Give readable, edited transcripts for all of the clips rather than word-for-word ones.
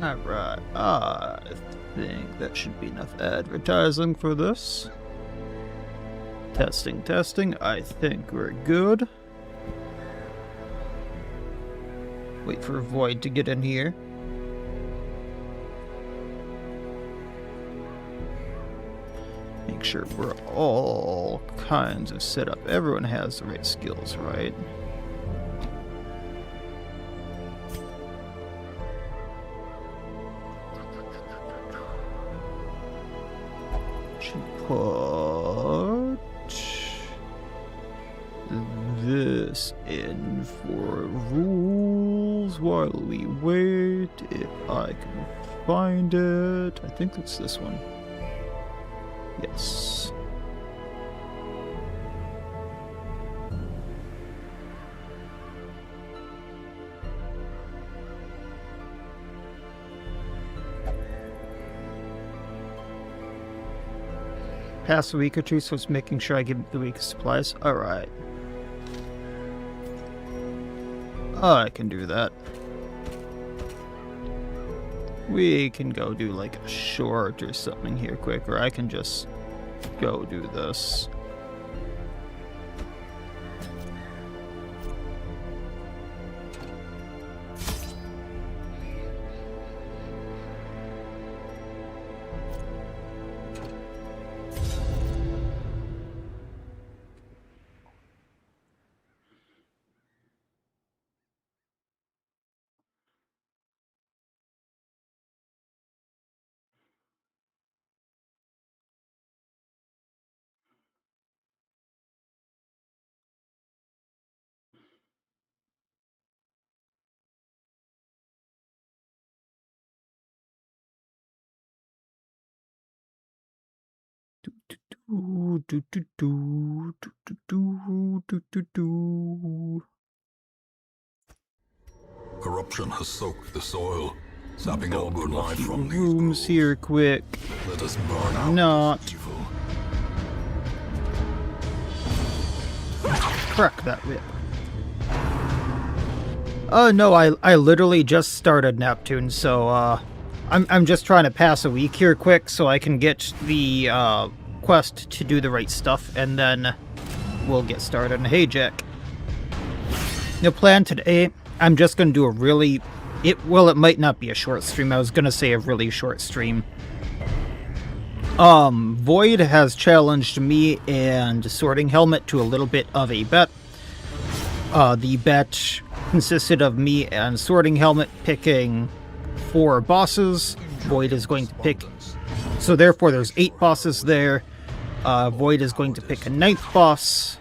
Alright, I think that should be enough advertising for this. Testing, testing. I think we're good. Wait for Void to get in here. Make sure we're all kinds of set up. Everyone has the right skills, right? Should put this in for rules while we wait. If I can find it. I think it's this one. Yes. Past a week or two, so it's making sure I give the week of supplies. Alright. I can do that. We can go do like a short or something here quick, or I can just go do this. Corruption has soaked the soil, sapping all good life from these rooms here quick. Let us burn out Not. this evil. Crack that whip. Oh no, I literally just started Neptune, so I'm just trying to pass a week here quick so I can get the quest to do the right stuff, and then we'll get started. Hey Jack. The plan today, I'm just gonna do a really it might not be a short stream. I was gonna say a really short stream. Void has challenged me and Sortinghelmet to a little bit of a bet. The bet consisted of me and Sortinghelmet picking 4 bosses. Void is going to pick... So therefore there's 8 bosses there. Void is going to pick a 9th boss.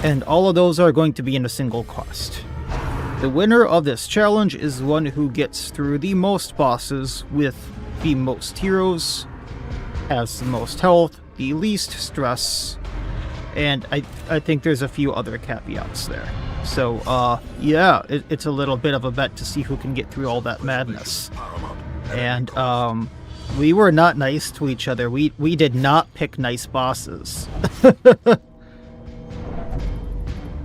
And all of those are going to be in a single quest. The winner of this challenge is the one who gets through the most bosses with the most heroes, has the most health, the least stress, and I think there's a few other caveats there. So, yeah, it's a little bit of a bet to see who can get through all that madness. And, we were not nice to each other. We did not pick nice bosses.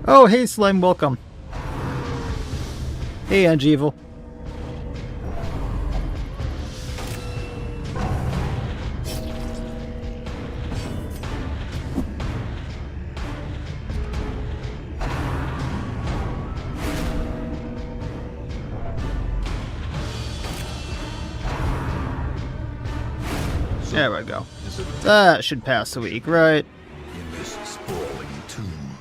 Oh, hey Slime, welcome. Hey Angeevil. There we go. That should pass a week, right? In this sprawling tomb,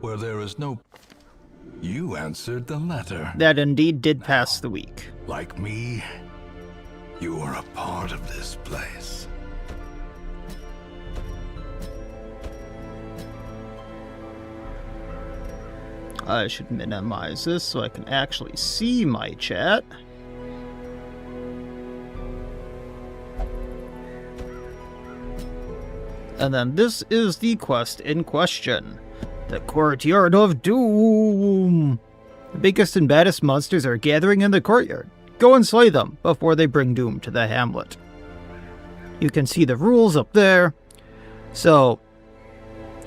where there is no... You answered the letter. That indeed did pass the week. Like me, you are a part of this place. I should minimize this so I can actually see my chat. And then this is the quest in question. The Courtyard of Doom! The biggest and baddest monsters are gathering in the courtyard. Go and slay them before they bring doom to the hamlet. You can see the rules up there. So,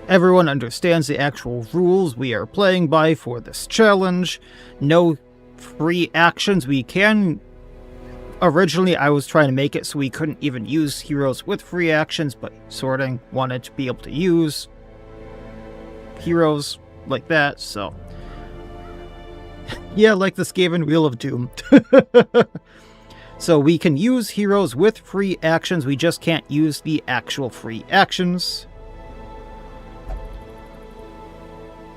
everyone understands the actual rules we are playing by for this challenge. No free actions. We can... Originally, I was trying to make it so we couldn't even use heroes with free actions, but Sorting wanted to be able to use heroes like that, so... Yeah, like the Skaven Wheel of Doom. So we can use heroes with free actions, we just can't use the actual free actions.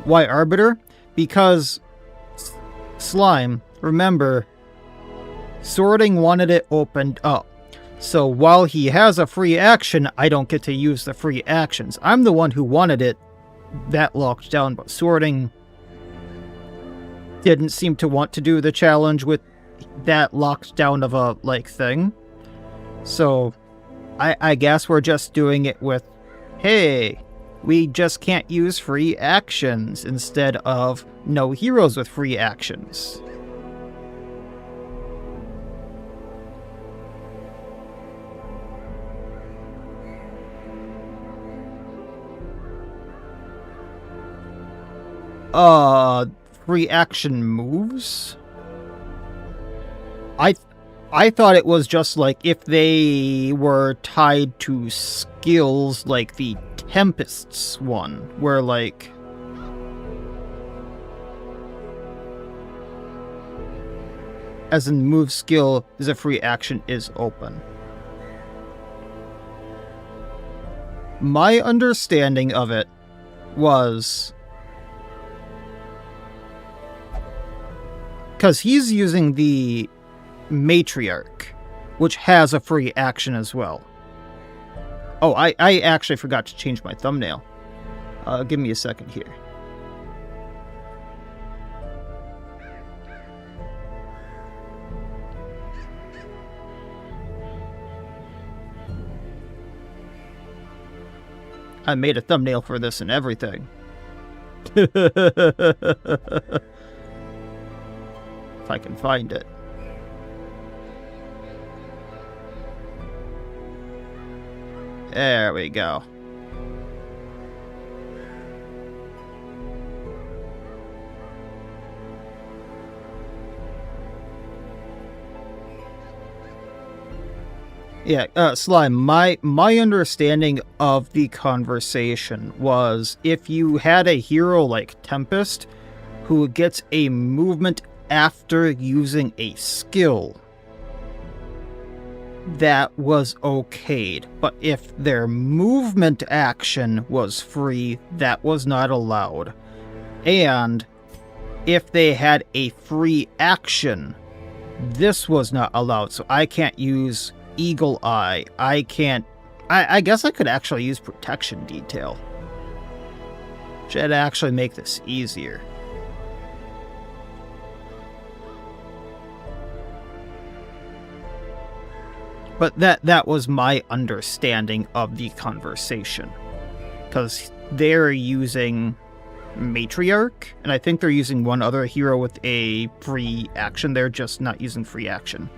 Why Arbiter? Because Slime, remember, Sorting wanted it opened up. So while he has a free action, I don't get to use the free actions. I'm the one who wanted it that locked down, but Sorting didn't seem to want to do the challenge with that locked down of a, like, thing. So, I guess we're just doing it with, hey, we just can't use free actions instead of no heroes with free actions. Free action moves? I thought it was just like if they were tied to skills like the Tempest's one, where like... As in move skill is a free action is open. My understanding of it was... Because he's using the Matriarch, which has a free action as well. Oh, I actually forgot to change my thumbnail. Give me a second here. I made a thumbnail for this and everything. If I can find it. There we go. Yeah, Slime, my understanding of the conversation was if you had a hero like Tempest who gets a movement after using a skill, that was okayed. But if their movement action was free, that was not allowed. And if they had a free action, this was not allowed. So I can't use Eagle Eye. I guess I could actually use Protection Detail. Should actually make this easier. But that was my understanding of the conversation. Because they're using Matriarch, and I think they're using one other hero with a free action. They're just not using free action.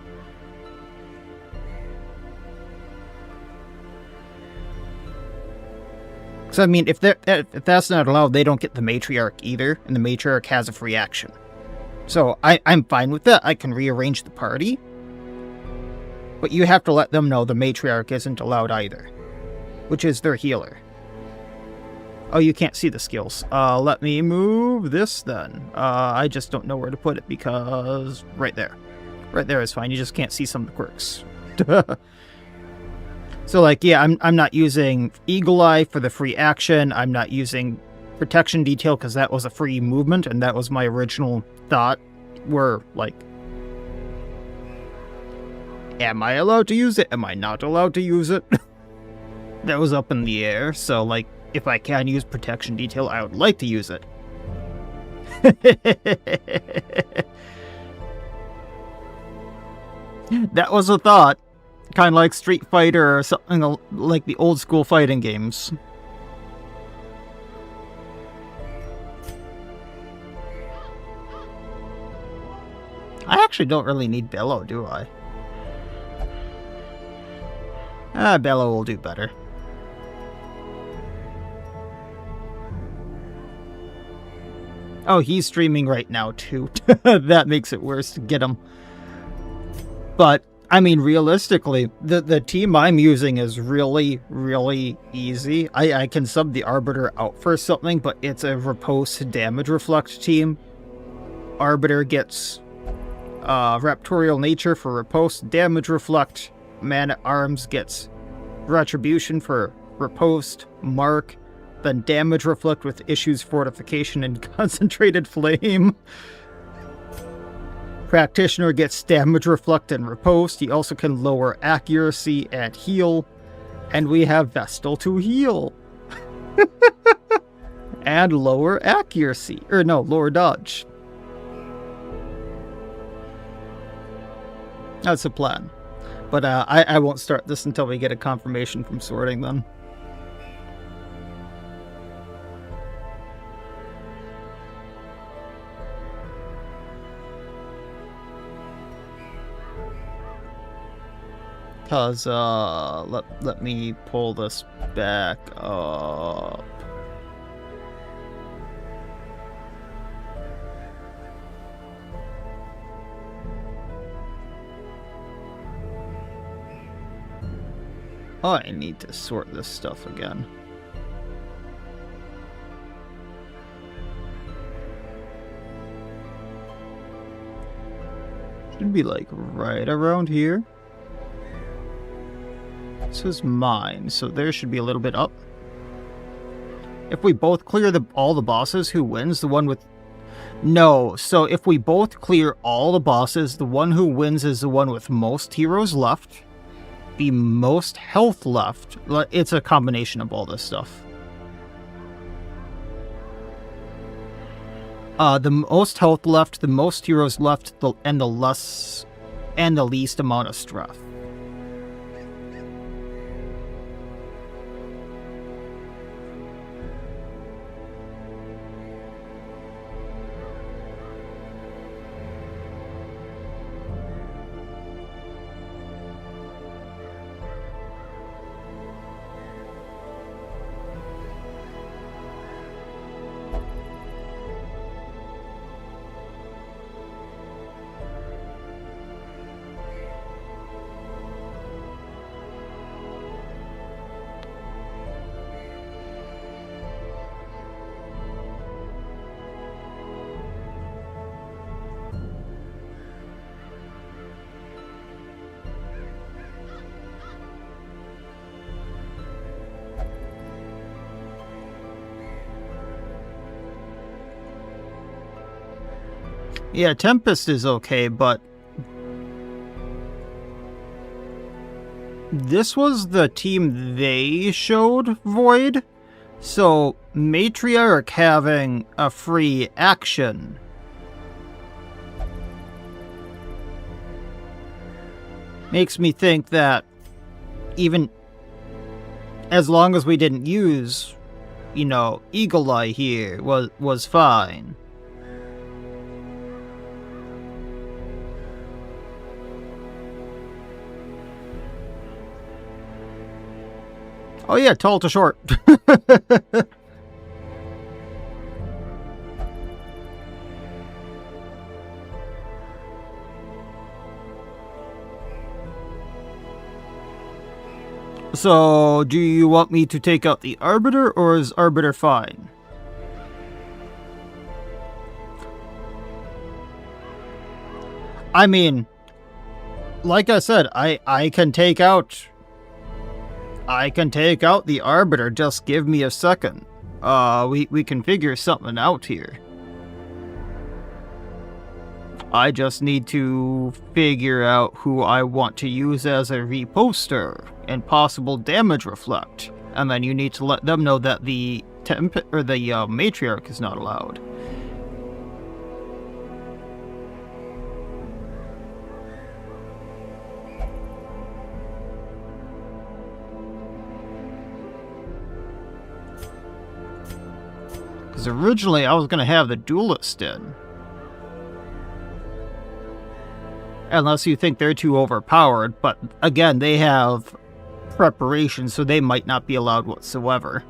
So I mean, if that's not allowed, they don't get the Matriarch either, and the Matriarch has a free action. So I'm fine with that. I can rearrange the party. But you have to let them know the Matriarch isn't allowed either, which is their healer. Oh, you can't see the skills. Let me move this then. I just don't know where to put it because right there. Right there is fine. You just can't see some of the quirks. So like, yeah, I'm not using Eagle Eye for the free action. I'm not using Protection Detail because that was a free movement, and that was my original thought. Where like, am I allowed to use it? Am I not allowed to use it? That was up in the air, so, like, if I can use Protection Detail, I would like to use it. That was a thought. Kind of like Street Fighter or something like the old school fighting games. I actually don't really need Bellow, do I? Bellow will do better. Oh, he's streaming right now, too. That makes it worse to get him. But, I mean, realistically, the team I'm using is really, really easy. I can sub the Arbiter out for something, but it's a riposte damage reflect team. Arbiter gets Raptorial Nature for riposte damage reflect. Man-at-Arms gets Retribution for riposte, mark, then damage reflect with issues fortification and concentrated flame. Practitioner gets damage reflect and riposte. He also can lower accuracy and heal. And we have Vestal to heal. And lower accuracy. Or no, lower dodge. That's the plan. But I won't start this until we get a confirmation from sorting then. Because, let me pull this back up. Oh, I need to sort this stuff again. Should be like right around here. This is mine, so there should be a little bit up. If we both clear all the bosses, who wins? The one with... No, so if we both clear all the bosses, the one who wins is the one with most heroes left. The most health left. It's a combination of all this stuff. The most health left, the most heroes left, and the least amount of strength. Yeah, Tempest is okay, but this was the team they showed, Void. So, Matriarch having a free action makes me think that even as long as we didn't use, you know, Eagle Eye here was fine. Oh yeah, tall to short. So, do you want me to take out the Arbiter, or is Arbiter fine? I mean, like I said, I can take out the Arbiter, just give me a second. We can figure something out here. I just need to figure out who I want to use as a reposter and possible damage reflect. And then you need to let them know that the Matriarch is not allowed. Because originally I was going to have the Duelist in. Unless you think they're too overpowered, but again, they have preparation, so they might not be allowed whatsoever.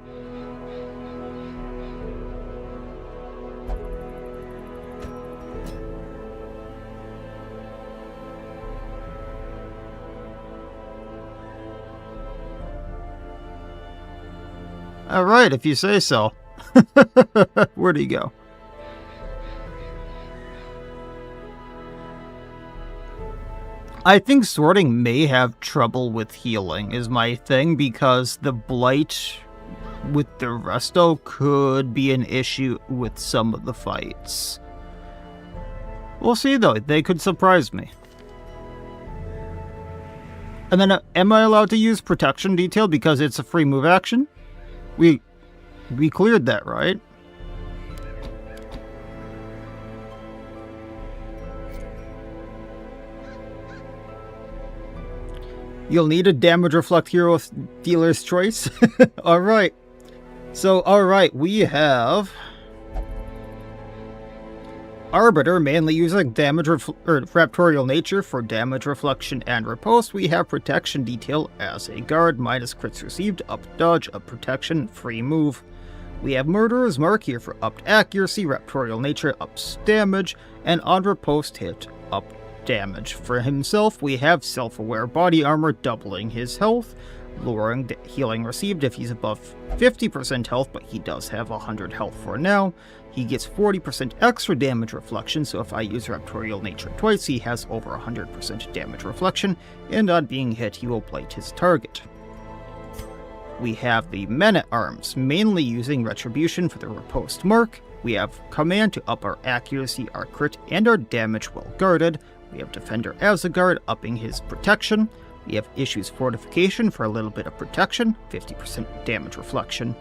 Alright, if you say so. Where'd he go? I think sorting may have trouble with healing is my thing, because the blight with the resto could be an issue with some of the fights. We'll see though, they could surprise me. And then am I allowed to use protection detail because it's a free move action? We cleared that, right? You'll need a damage reflect hero dealer's choice. Alright. So, alright, we have Arbiter, mainly using damage raptorial nature for damage reflection and riposte. We have protection detail as a guard, minus crits received, up dodge, up protection, free move. We have Murderer's Mark here for upped accuracy, raptorial nature, ups damage, and on riposte hit, up damage. For himself, we have self-aware body armor, doubling his health, lowering the healing received if he's above 50% health, but he does have 100 health for now. He gets 40% extra damage reflection, so if I use raptorial nature twice, he has over 100% damage reflection, and on being hit, he will blight his target. We have the Men-at-Arms, mainly using Retribution for the riposte mark. We have Command to up our accuracy, our crit, and our damage while guarded. We have Defender as a guard, upping his protection. We have Issues Fortification for a little bit of protection, 50% damage reflection,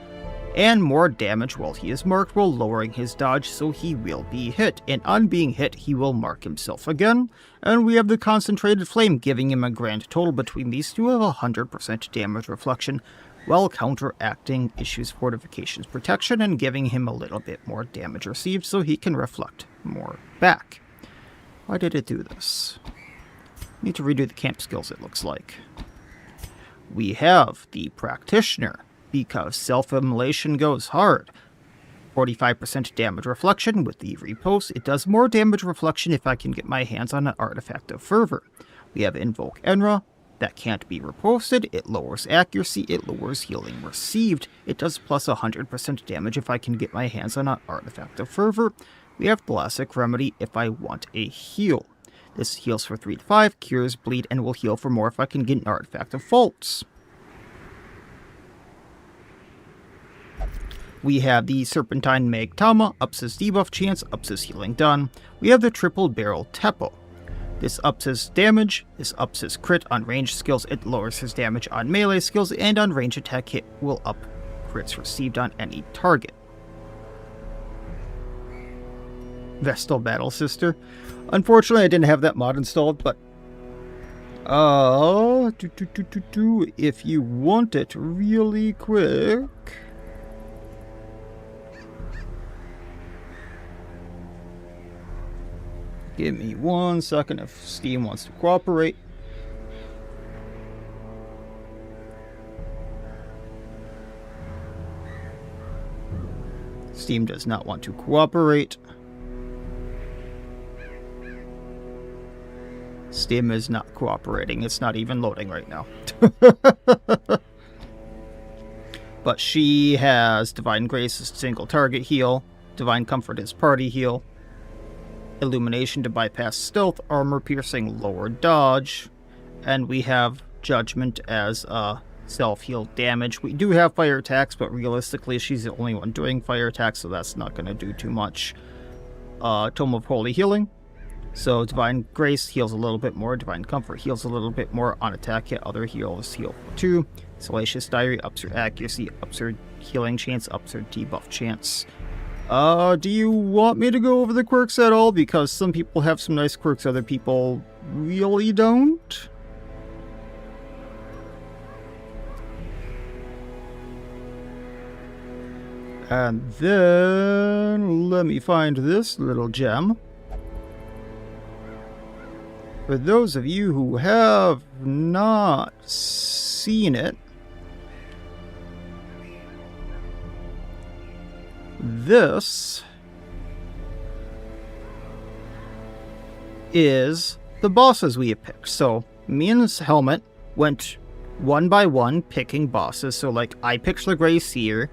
and more damage while he is marked while lowering his dodge, so he will be hit. And on being hit, he will mark himself again. And we have the Concentrated Flame, giving him a grand total between these two of 100% damage reflection, while counteracting Issues Fortification's protection and giving him a little bit more damage received so he can reflect more back. Why did it do this? Need to redo the camp skills, it looks like. We have the Practitioner, because self-immolation goes hard. 45% damage reflection with the riposte. It does more damage reflection if I can get my hands on an Artifact of Fervor. We have Invoke Enra. That can't be riposted. It lowers accuracy. It lowers healing received. It does plus 100% damage if I can get my hands on an Artifact of Fervor. We have Classic Remedy if I want a heal. This heals for 3 to 5, cures bleed, and will heal for more if I can get an Artifact of Faults. We have the Serpentine Magtama, ups his debuff chance, ups his healing done. We have the Triple Barrel Teppo. This ups his damage, this ups his crit on ranged skills, it lowers his damage on melee skills, and on range attack hit will up crits received on any target. Vestal Battle Sister. Unfortunately, I didn't have that mod installed, but if you want it really quick, give me 1 second if Steam wants to cooperate. Steam does not want to cooperate. Steam is not cooperating. It's not even loading right now. But she has Divine Grace as single target heal, Divine Comfort as party heal, Illumination to bypass stealth, Armor Piercing, lower dodge, and we have Judgment as self-heal damage. We do have fire attacks, but realistically she's the only one doing fire attacks, so that's not going to do too much. Tome of Holy Healing. So Divine Grace heals a little bit more, Divine Comfort heals a little bit more, on attack hit, other heals heal for 2. Salacious Diary ups her accuracy, ups her healing chance, ups her debuff chance. Do you want me to go over the quirks at all? Because some people have some nice quirks, other people really don't. And then let me find this little gem. For those of you who have not seen it, this is the bosses we have picked. So Mia's helmet went one by one picking bosses. So like I picked the Grey Seer,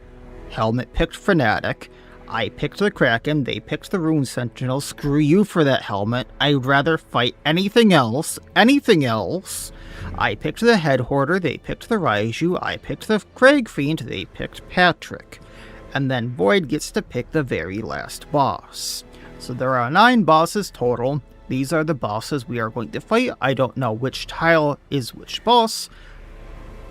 Helmet picked Fanatic. I picked the Kraken, they picked the Rune Sentinel. Screw you for that helmet. I'd rather fight anything else. Anything else. I picked the Head Hoarder, they picked the Raiju. I picked the Crag Fiend, they picked Patrick. And then Void gets to pick the very last boss. So there are 9 bosses total. These are the bosses we are going to fight. I don't know which tile is which boss,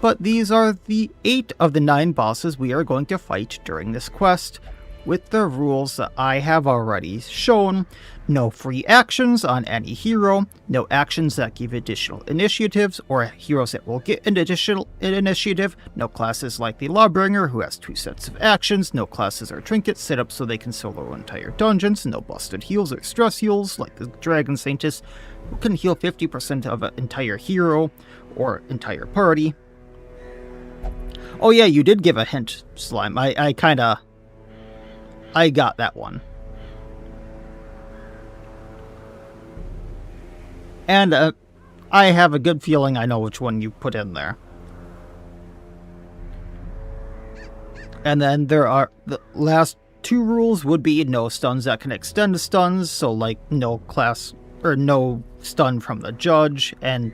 but these are the 8 of the 9 bosses we are going to fight during this quest, with the rules that I have already shown. No free actions on any hero, no actions that give additional initiatives, or heroes that will get an additional initiative, no classes like the Lawbringer who has 2 sets of actions, no classes or trinkets set up so they can solo entire dungeons, no busted heals or stress heals like the Dragon Saintess who can heal 50% of an entire hero or entire party. Oh yeah, you did give a hint, Slime. I got that one. And I have a good feeling I know which one you put in there. And then there are the last 2 rules would be no stuns that can extend stuns, so like no class or no stun from the judge and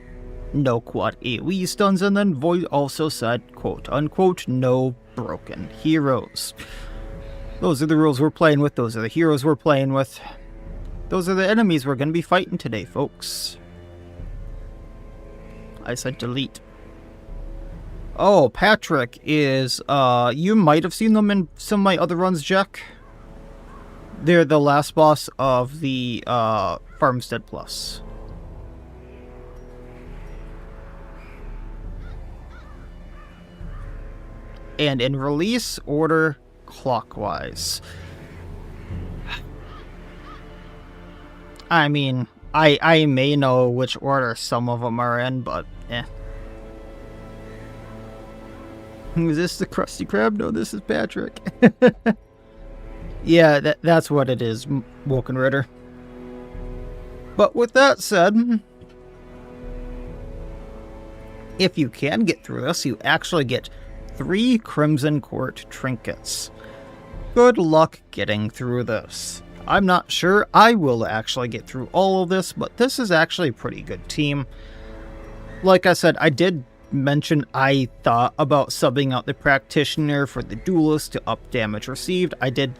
no quad AoE stuns, and then Void also said quote unquote no broken heroes. Those are the rules we're playing with, those are the heroes we're playing with. Those are the enemies we're going to be fighting today, folks. I said delete. Oh, Patrick is, you might have seen them in some of my other runs, Jack. They're the last boss of the, Farmstead Plus. And in release order, clockwise. I mean, I may know which order some of them are in, but eh. Is this the Krusty Krab? No, this is Patrick. Yeah, that's what it is, Woken Ritter. But with that said, if you can get through this, you actually get 3 Crimson Court trinkets. Good luck getting through this. I'm not sure I will actually get through all of this, but this is actually a pretty good team. Like I said, I did mention I thought about subbing out the Practitioner for the Duelist to up damage received. I did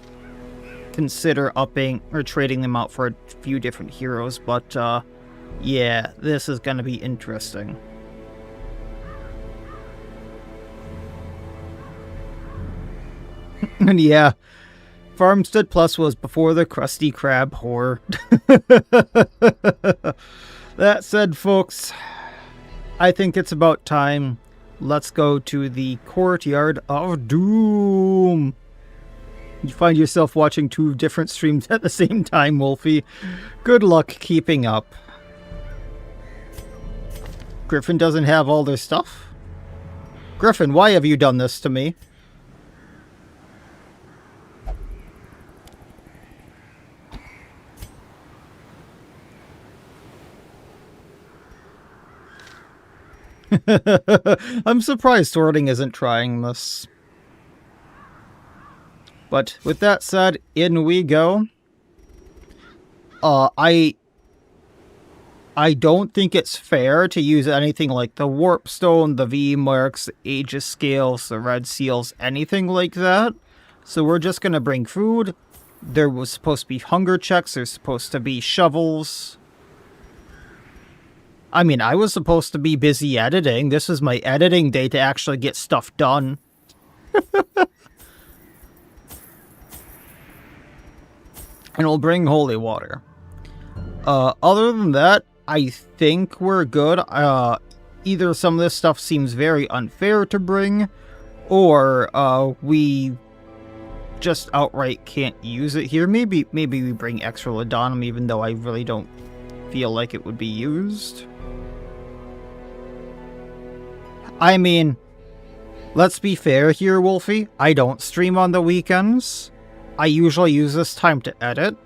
consider upping or trading them out for a few different heroes, but yeah, this is going to be interesting. And yeah, Farmstead Plus was before the Krusty Krab horror. That said, folks, I think it's about time. Let's go to the Courtyard of Doom. You find yourself watching 2 different streams at the same time, Wolfie. Good luck keeping up. Griffin doesn't have all their stuff? Griffin, why have you done this to me? I'm surprised Sorting isn't trying this. But with that said, in we go. I don't think it's fair to use anything like the Warp Stone, the V Marks, the Aegis Scales, the Red Seals, anything like that. So we're just going to bring food. There was supposed to be hunger checks. There's supposed to be shovels. I mean, I was supposed to be busy editing. This is my editing day to actually get stuff done. And we'll bring holy water. Other than that, I think we're good. Either some of this stuff seems very unfair to bring, or we just outright can't use it here. Maybe we bring extra Laudanum, even though I really don't feel like it would be used. I mean, let's be fair here, Wolfie. I don't stream on the weekends. I usually use this time to edit.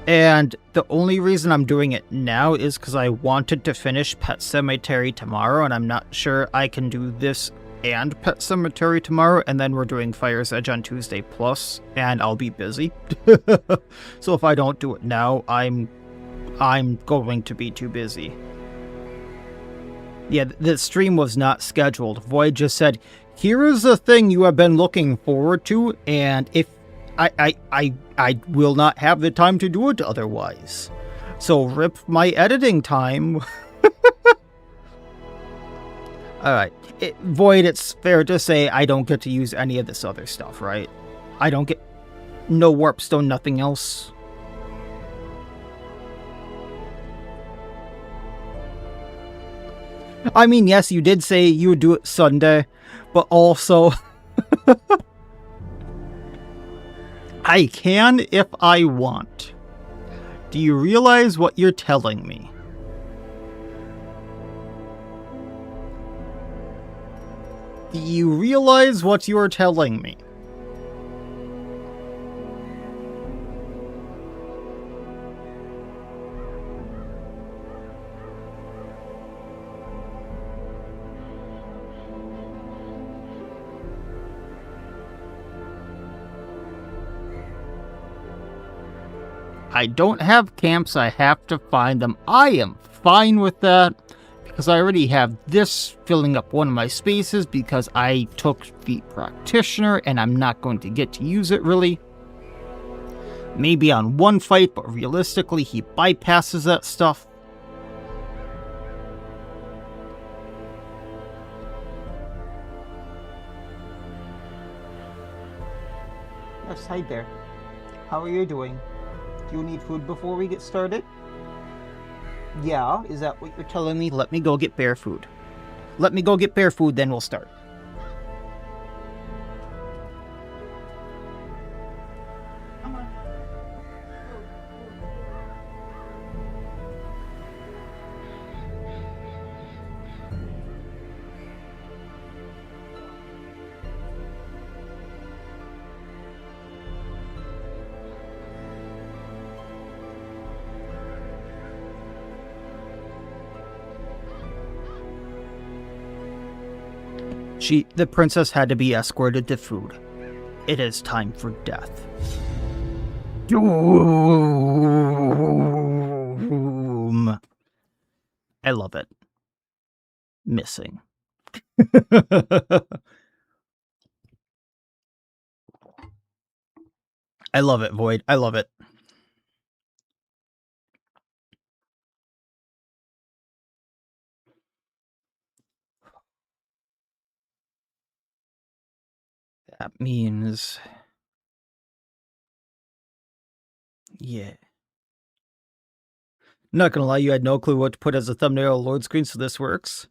And the only reason I'm doing it now is because I wanted to finish Pet Cemetery tomorrow, and I'm not sure I can do this and Pet Cemetery tomorrow, and then we're doing Fire's Edge on Tuesday plus, and I'll be busy. So if I don't do it now, I'm going to be too busy. Yeah, the stream was not scheduled. Void just said, "Here is a thing you have been looking forward to, and if I will not have the time to do it otherwise. So rip my editing time." Alright. Void, it's fair to say I don't get to use any of this other stuff, right? I don't get... No warpstone, nothing else. I mean, yes, you did say you would do it Sunday, but also... I can if I want. Do you realize what you're telling me? Do you realize what you're telling me? I don't have camps, I have to find them. I am fine with that, because I already have this filling up one of my spaces because I took the Practitioner and I'm not going to get to use it really. Maybe on one fight, but realistically he bypasses that stuff. Yes, hi there. How are you doing? Do you need food before we get started? Yeah, is that what you're telling me? Let me go get bear food. Let me go get bear food, then we'll start. Come on. The princess had to be escorted to food. It is time for death. Doom. I love it. Missing. I love it, Void. I love it. That means... Yeah. Not gonna lie, you had no clue what to put as a thumbnail or load screen, so this works.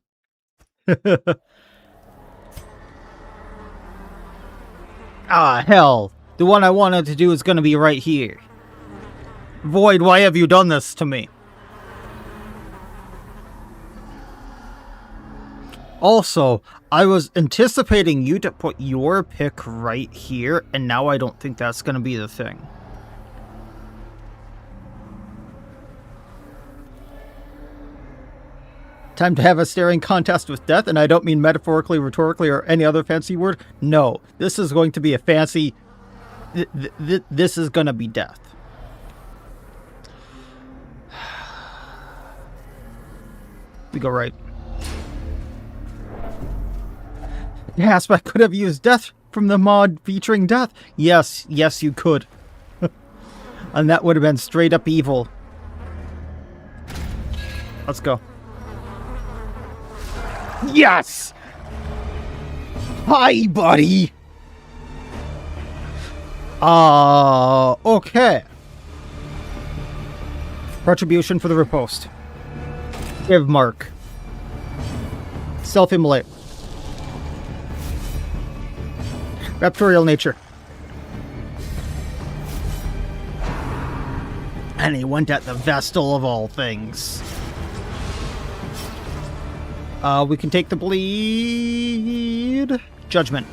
Ah, hell. The one I wanted to do is gonna be right here. Void, why have you done this to me? Also, I was anticipating you to put your pick right here, and now I don't think that's gonna be the thing. Time to have a staring contest with death, and I don't mean metaphorically, rhetorically, or any other fancy word. No, this is going to be a fancy... This is gonna be death. We go right. Yes, but I could have used death from the mod featuring death. Yes, yes, you could. And that would have been straight up evil. Let's go. Yes! Hi, buddy! Okay. Retribution for the riposte. Give mark. Self-immolate. Raptorial nature. And he went at the Vestal of all things. We can take the bleed. Judgment.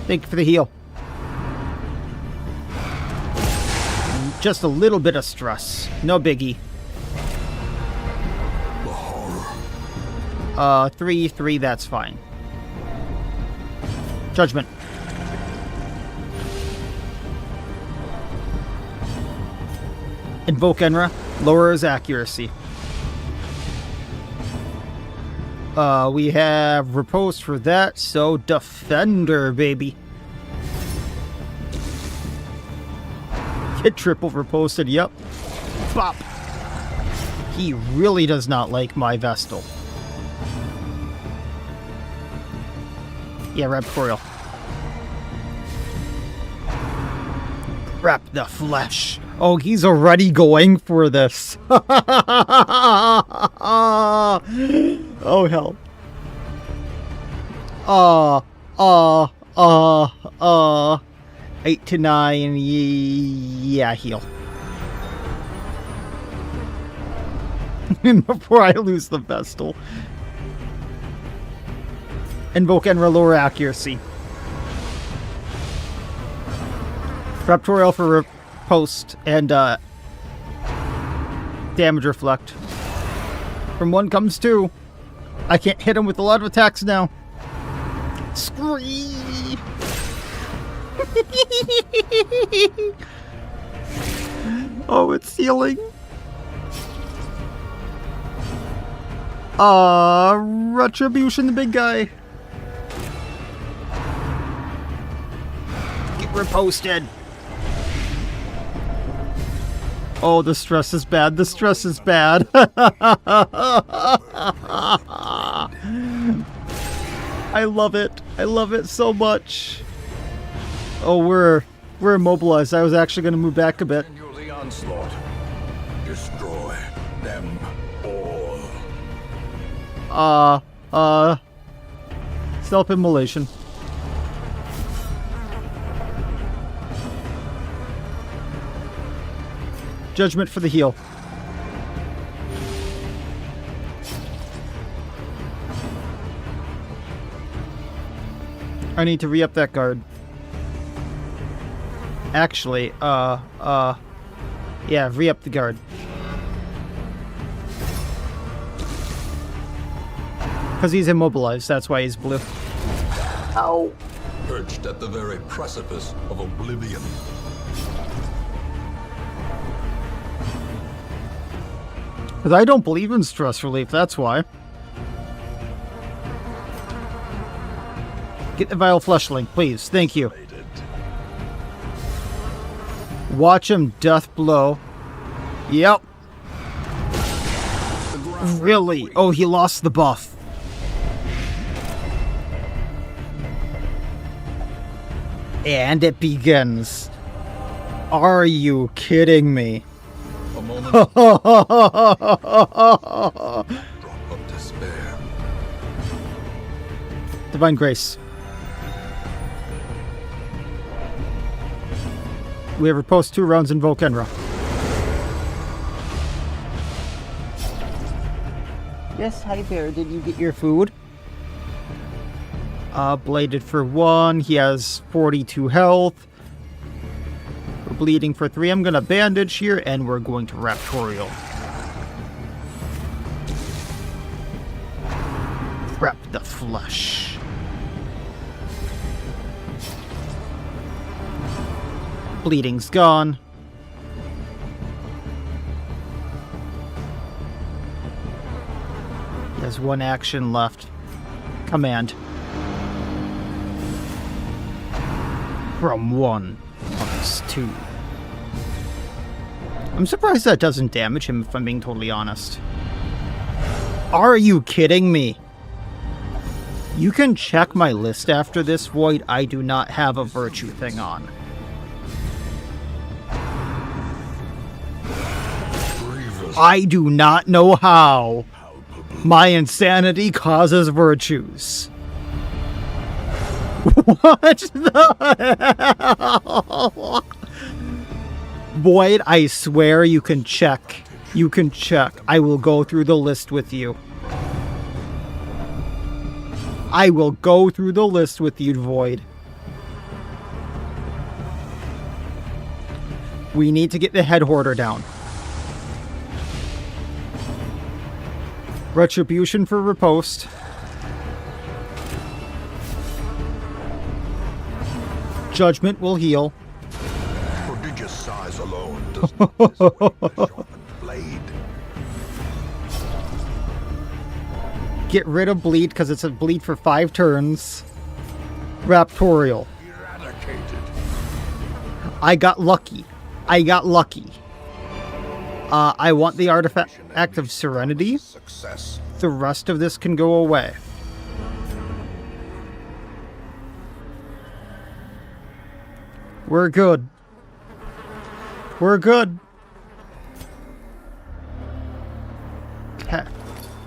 Thank you for the heal. Just a little bit of stress. No biggie. The horror. 3, that's fine. Judgment. Invoke Enra. Lowers accuracy. We have Riposte for that, so Defender, baby. Get triple riposted, yep. Bop. He really does not like my Vestal. Yeah, Raptorial. Wrap the flesh. Oh, he's already going for this. Oh, hell. 8 to 9. Yeah, heal. Before I lose the Vestal. Invoke Enra, lower accuracy. Raptorial for Riposte and damage reflect. From 1 comes 2. I can't hit him with a lot of attacks now. Scream! Oh, it's healing. Retribution, the big guy. Get riposted. Oh, the stress is bad. The stress is bad. I love it. I love it so much. Oh, we're immobilized. I was actually going to move back a bit. Continue the onslaught. Destroy them all. Self-immolation. Judgment for the heal. I need to re-up that guard. Actually, yeah, re-up the guard. Because he's immobilized, that's why he's blue. Ow. Perched at the very precipice of oblivion. Because I don't believe in stress relief, that's why. Get the Vile Fleshling, please. Thank you. Watch him death blow. Yep. Really? Oh, he lost the buff. And it begins. Are you kidding me? A moment. Drop of despair. Divine Grace. We have riposte 2 rounds in Volkenra. Yes, hi there. Did you get your food? Bladed for 1. He has 42 health. We're bleeding for 3. I'm gonna bandage here, and we're going to Raptorial. Wrap the flesh. Bleeding's gone. He has 1 action left. Command. From 1 plus 2. I'm surprised that doesn't damage him, if I'm being totally honest. Are you kidding me? You can check my list after this, Void. I do not have a virtue thing on. I do not know how my insanity causes virtues. What the hell? Void, I swear you can check. You can check. I will go through the list with you. I will go through the list with you, Void. We need to get the head hoarder down. Retribution for riposte. Judgment will heal. Prodigious size alone does not dissuade the sharpened blade. Get rid of bleed because it's a bleed for 5 turns. Raptorial. Eradicated. I got lucky. I want the artifact of serenity. Success. The rest of this can go away. We're good. We're good.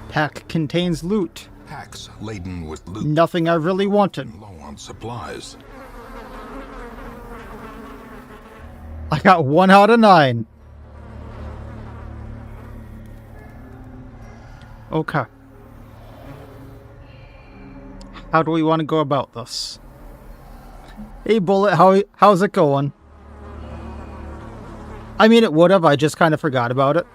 Pack contains loot. Packs laden with loot. Nothing I really wanted. Low on supplies. I got 1 out of 9. Okay. How do we want to go about this? Hey, Bullet, how's it going? I mean, it would have. I just kind of forgot about it.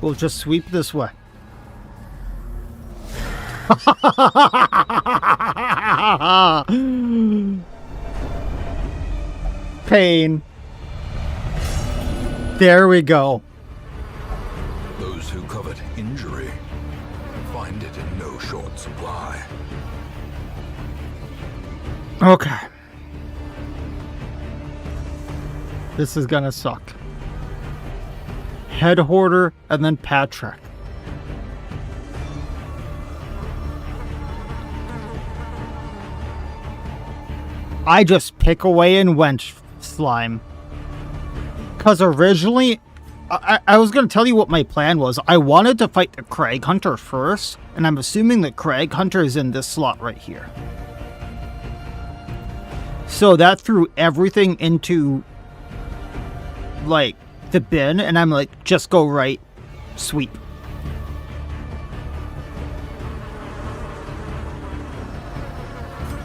We'll just sweep this way. Pain. There we go. Those who covet injury find it in no short supply. Okay. This is gonna suck. Head Hoarder and then Patrick. I just pick away and went slime. Because originally, I was going to tell you what my plan was. I wanted to fight the Crag Hunter first, and I'm assuming the Crag Hunter is in this slot right here. So that threw everything into, like, the bin, and I'm like, just go right, sweep.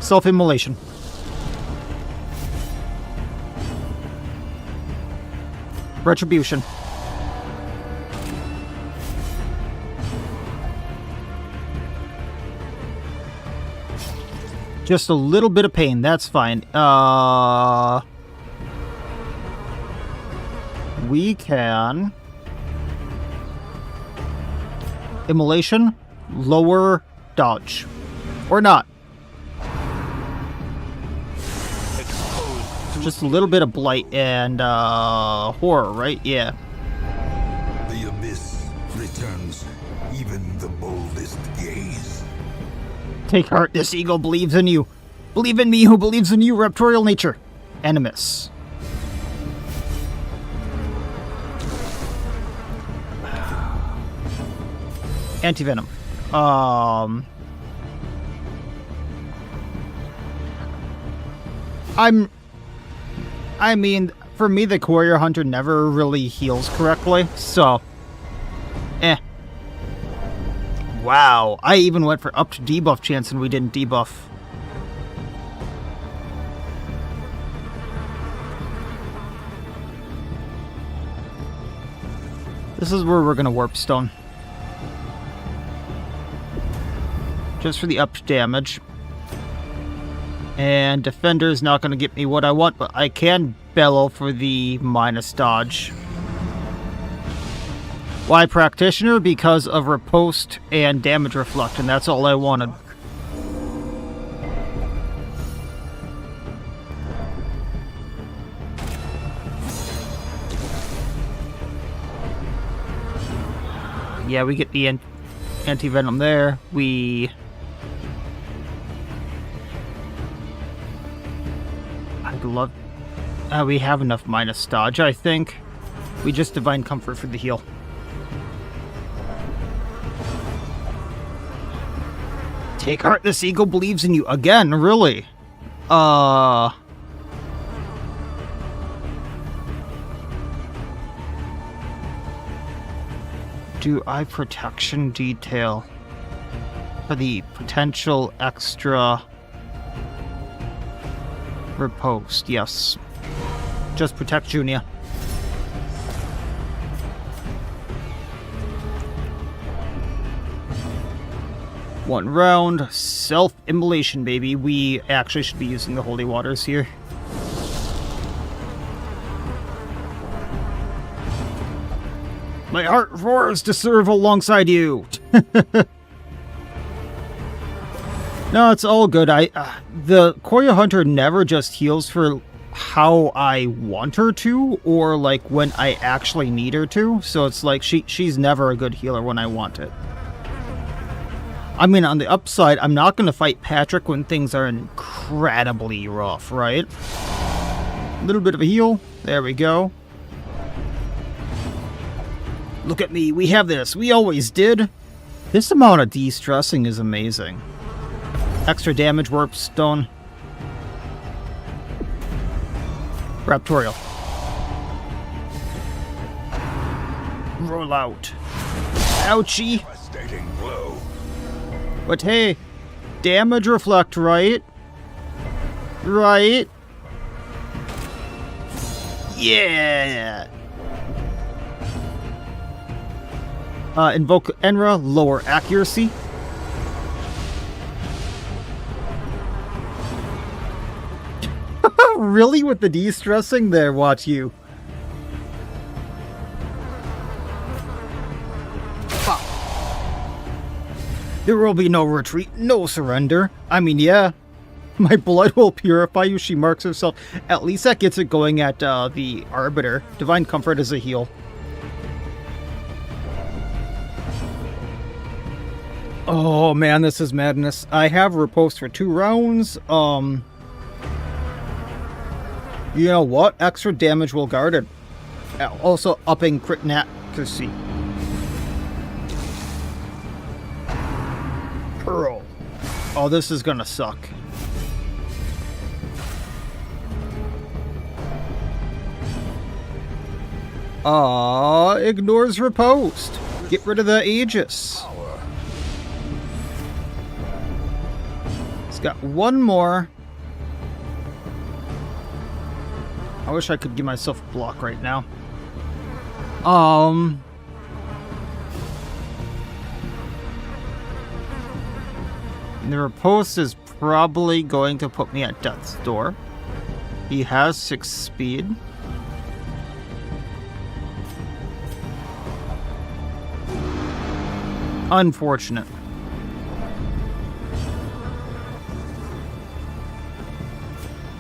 Self-immolation. Retribution. Just a little bit of pain, that's fine. We can... Immolation, lower dodge. Or not. Just a little bit of blight and horror, right? Yeah. The abyss returns even the boldest gaze. Take heart, this eagle believes in you. Believe in me who believes in you, raptorial nature. Animus. Anti-venom. I mean, for me, the Warrior Hunter never really heals correctly, so... Wow, I even went for up to debuff chance and we didn't debuff. This is where we're gonna warp stone. Just for the up damage. And Defender is not going to get me what I want, but I can bellow for the minus dodge. Why Practitioner? Because of Riposte and Damage Reflect, and that's all I wanted. Yeah, we get the anti-venom there. We have enough minus dodge, I think. We just Divine Comfort for the heal. Take heart, this eagle believes in you. Again, really? Do I protection detail for the potential extra Riposte, yes. Just protect Junia. One round. Self-immolation, baby. We actually should be using the holy waters here. My heart roars to serve alongside you. No, it's all good. The Koya Hunter never just heals for how I want her to, or like when I actually need her to. So it's like she's never a good healer when I want it. I mean, on the upside, I'm not going to fight Patrick when things are incredibly rough, right? A little bit of a heal. There we go. Look at me. We have this. We always did. This amount of de-stressing is amazing. Extra damage, warp stone. Raptorial. Roll out. Ouchie. Devastating blow. But hey, damage reflect, right? Right? Yeah! Invoke Enra, lower accuracy. Really? With the de-stressing there, watch you. There will be no retreat, no surrender. I mean, yeah. My blood will purify you, she marks herself. At least that gets it going at the Arbiter. Divine Comfort is a heal. Oh man, this is madness. I have riposte for 2 rounds. You know what? Extra damage will guard it. Also upping crit accuracy. Pearl. Oh, this is gonna suck. Ignores riposte. Get rid of the Aegis. It's got one more. I wish I could give myself a block right now. The riposte is probably going to put me at death's door. He has 6 speed. Unfortunate.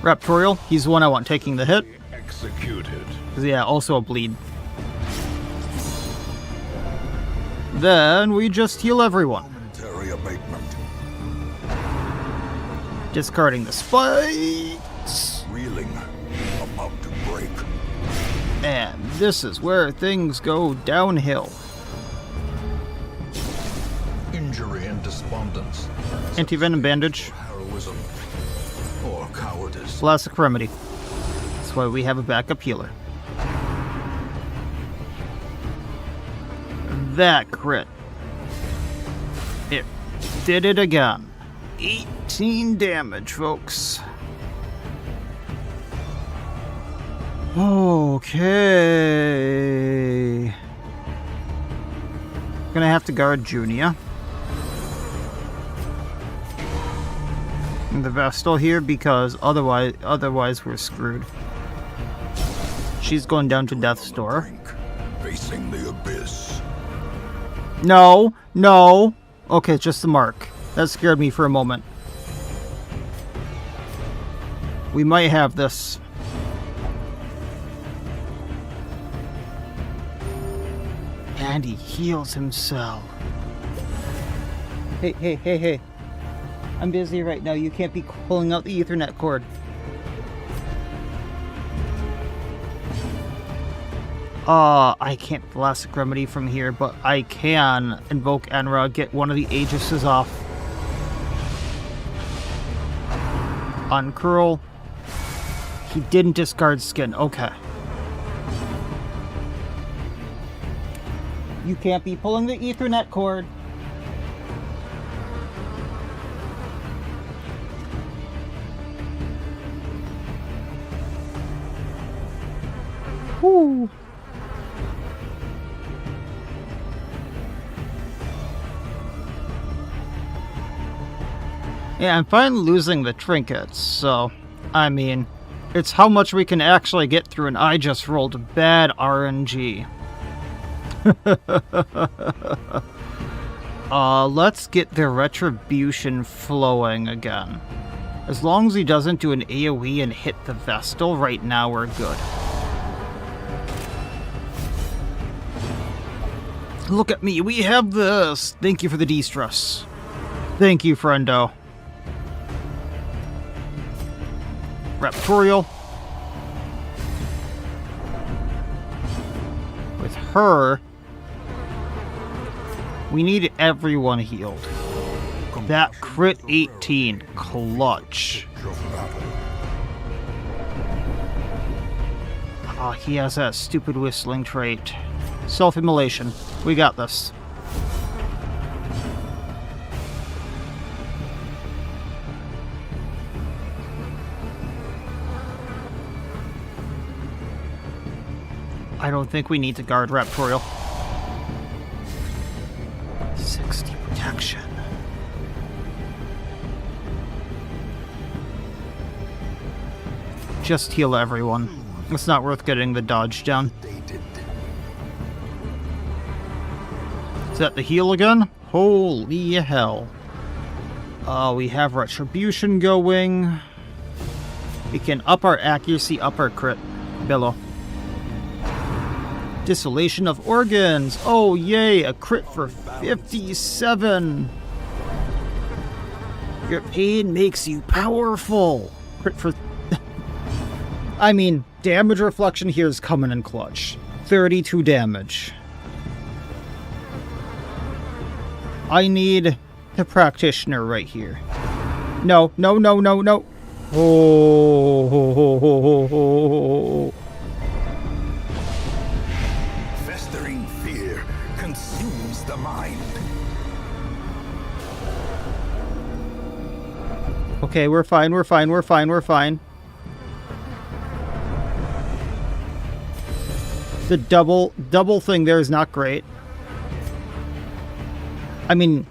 Raptorial, he's the one I want taking the hit. Executed. Yeah, also a bleed. Then we just heal everyone. Momentary abatement. Discarding the spikes. Reeling. About to break. And this is where things go downhill. Injury and despondence. Anti-venom bandage. Heroism. Or cowardice. Classic remedy. That's why we have a backup healer. That crit. It did it again. 18 damage, folks. Okay. Gonna have to guard Junia. And the Vestal here because otherwise we're screwed. She's going down to death's door. Facing the abyss. No, no. Okay, just the mark. That scared me for a moment. We might have this. And he heals himself. Hey. I'm busy right now. You can't be pulling out the Ethernet cord. I can't Classic Remedy from here, but I can invoke Enra, get one of the Aegises off. Uncurl. He didn't discard skin. Okay. You can't be pulling the Ethernet cord. Whew. Yeah, I'm fine losing the trinkets, so, I mean, it's how much we can actually get through, and I just rolled bad RNG. Let's get the retribution flowing again. As long as he doesn't do an AoE and hit the Vestal, right now we're good. Look at me, we have this! Thank you for the de-stress. Thank you, friendo. Raptorial. With her, we need everyone healed. That crit 18, clutch. Oh, he has that stupid whistling trait. Self-immolation. We got this. I don't think we need to guard Raptorial. 60 protection. Just heal everyone. It's not worth getting the dodge down. Is that the heal again? Holy hell. We have Retribution going. We can up our accuracy, up our crit. Bellow. Distillation of organs. Oh, yay. A crit for 57. Your pain makes you powerful. Crit for... I mean, damage reflection here is coming in clutch. 32 damage. I need the practitioner right here. No, no, no, no, no. Oh. Festering fear consumes the mind. Okay, we're fine, we're fine, we're fine, we're fine. The double thing there is not great. I mean,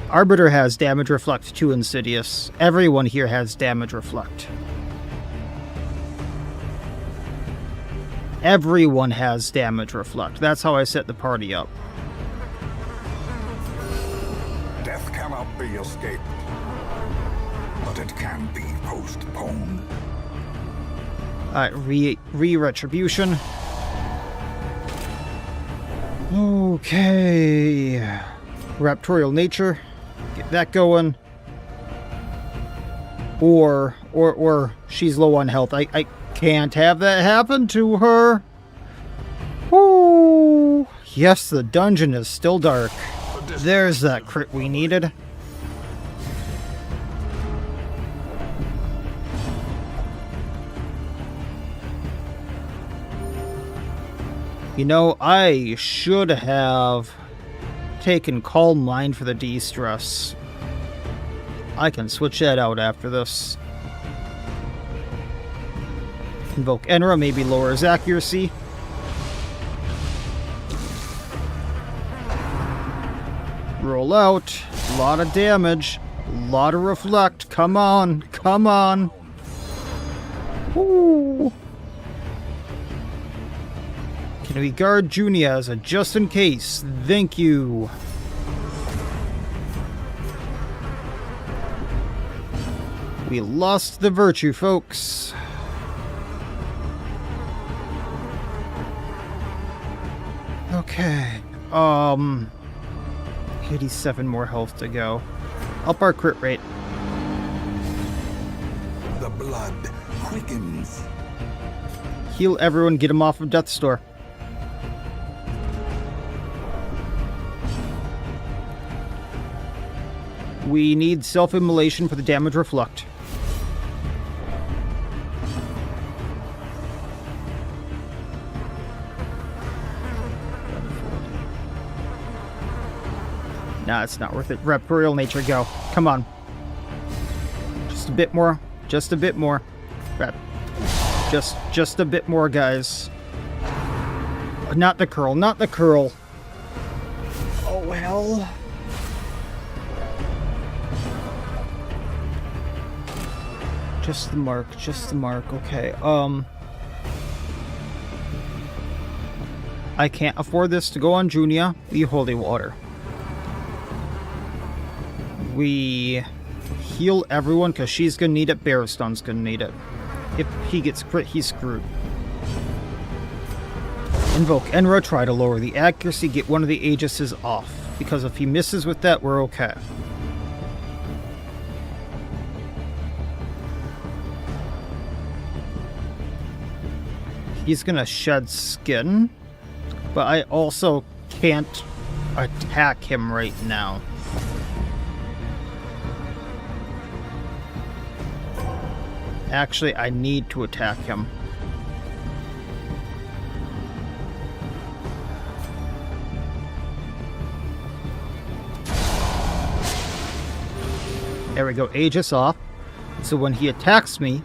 Arbiter has damage reflect to Insidious. Everyone here has damage reflect. Everyone has damage reflect. That's how I set the party up. Death cannot be escaped, but it can be postponed. Alright, re-retribution. Okay. Raptorial nature. Get that going. Or she's low on health. I can't have that happen to her. Woo! Yes, the dungeon is still dark. There's that crit we needed. You know, I should have taken Calm Mind for the de-stress. I can switch that out after this. Invoke Enra, maybe lower his accuracy. Roll out. A lot of damage. A lot of reflect. Come on. Come on. Ooh. Can we guard Junia as a just in case? Thank you. We lost the virtue, folks. Okay. 87 more health to go. Up our crit rate. The blood quickens. Heal everyone, get them off of Death's Door. We need self-immolation for the damage reflect. Nah, it's not worth it. Raptorial nature, go. Come on. Just a bit more. Just a bit more. Rep. Just a bit more, guys. Not the curl, not the curl. Oh, well. Just the mark, okay. I can't afford this to go on Junia, the holy water. We heal everyone, because she's gonna need it, Bearston's gonna need it. If he gets crit, he's screwed. Invoke Enra, try to lower the accuracy, get one of the Aegises off. Because if he misses with that, we're okay. He's gonna shed skin, but I also can't attack him right now. Actually, I need to attack him. There we go, Aegis off. So when he attacks me,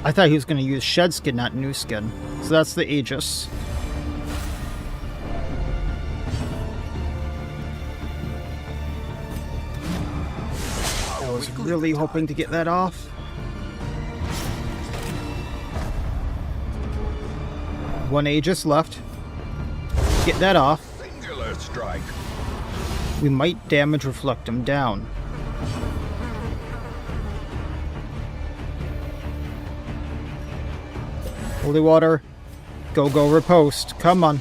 I thought he was going to use Shed Skin, not New Skin. So that's the Aegis. I was really hoping to get that off. One Aegis left. Get that off. Singular strike. We might damage reflect him down. Holy water. Go, go, riposte. Come on.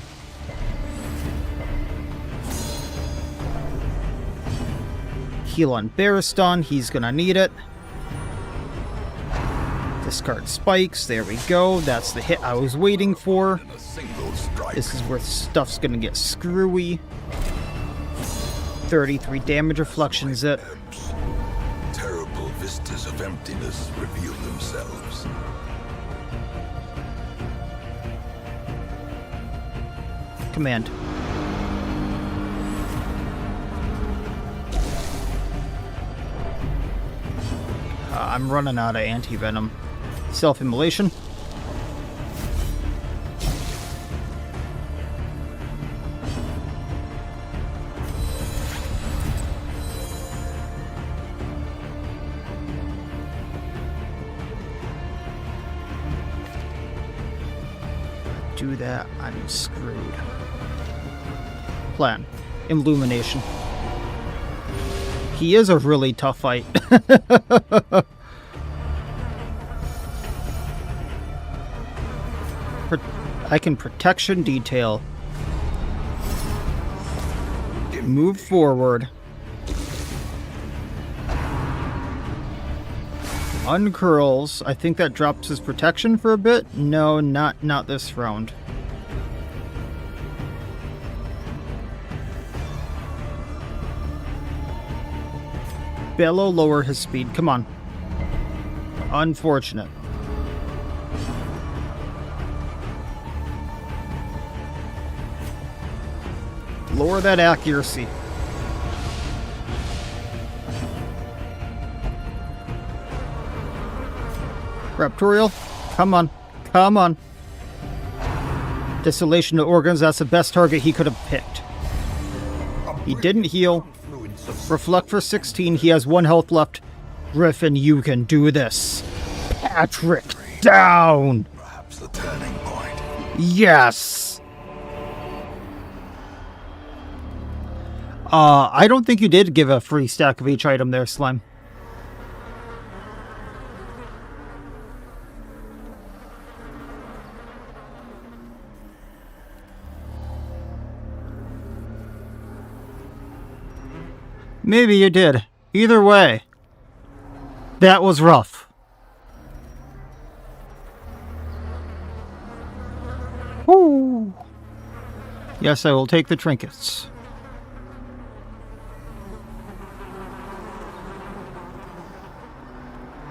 Heal on Bearston. He's gonna need it. Discard spikes. There we go. That's the hit I was waiting for. This is where stuff's gonna get screwy. 33 damage reflections it. Terrible vistas of emptiness reveal themselves. Command. I'm running out of anti-venom. Self-immolation. Do that, I'm screwed. Plan. Illumination. He is a really tough fight. I can protection detail. Move forward. Uncurls. I think that drops his protection for a bit. No, not this round. Bellow, lower his speed. Come on. Unfortunate. Lower that accuracy. Raptorial. Come on. Come on. Desolation to organs. That's the best target he could have picked. He didn't heal. Reflect for 16. He has 1 health left. Griffin, you can do this. Patrick, down! Perhaps the turning point. Yes! I don't think you did give a free stack of each item there, Slime. Maybe you did. Either way, that was rough. Woo! Yes, I will take the trinkets.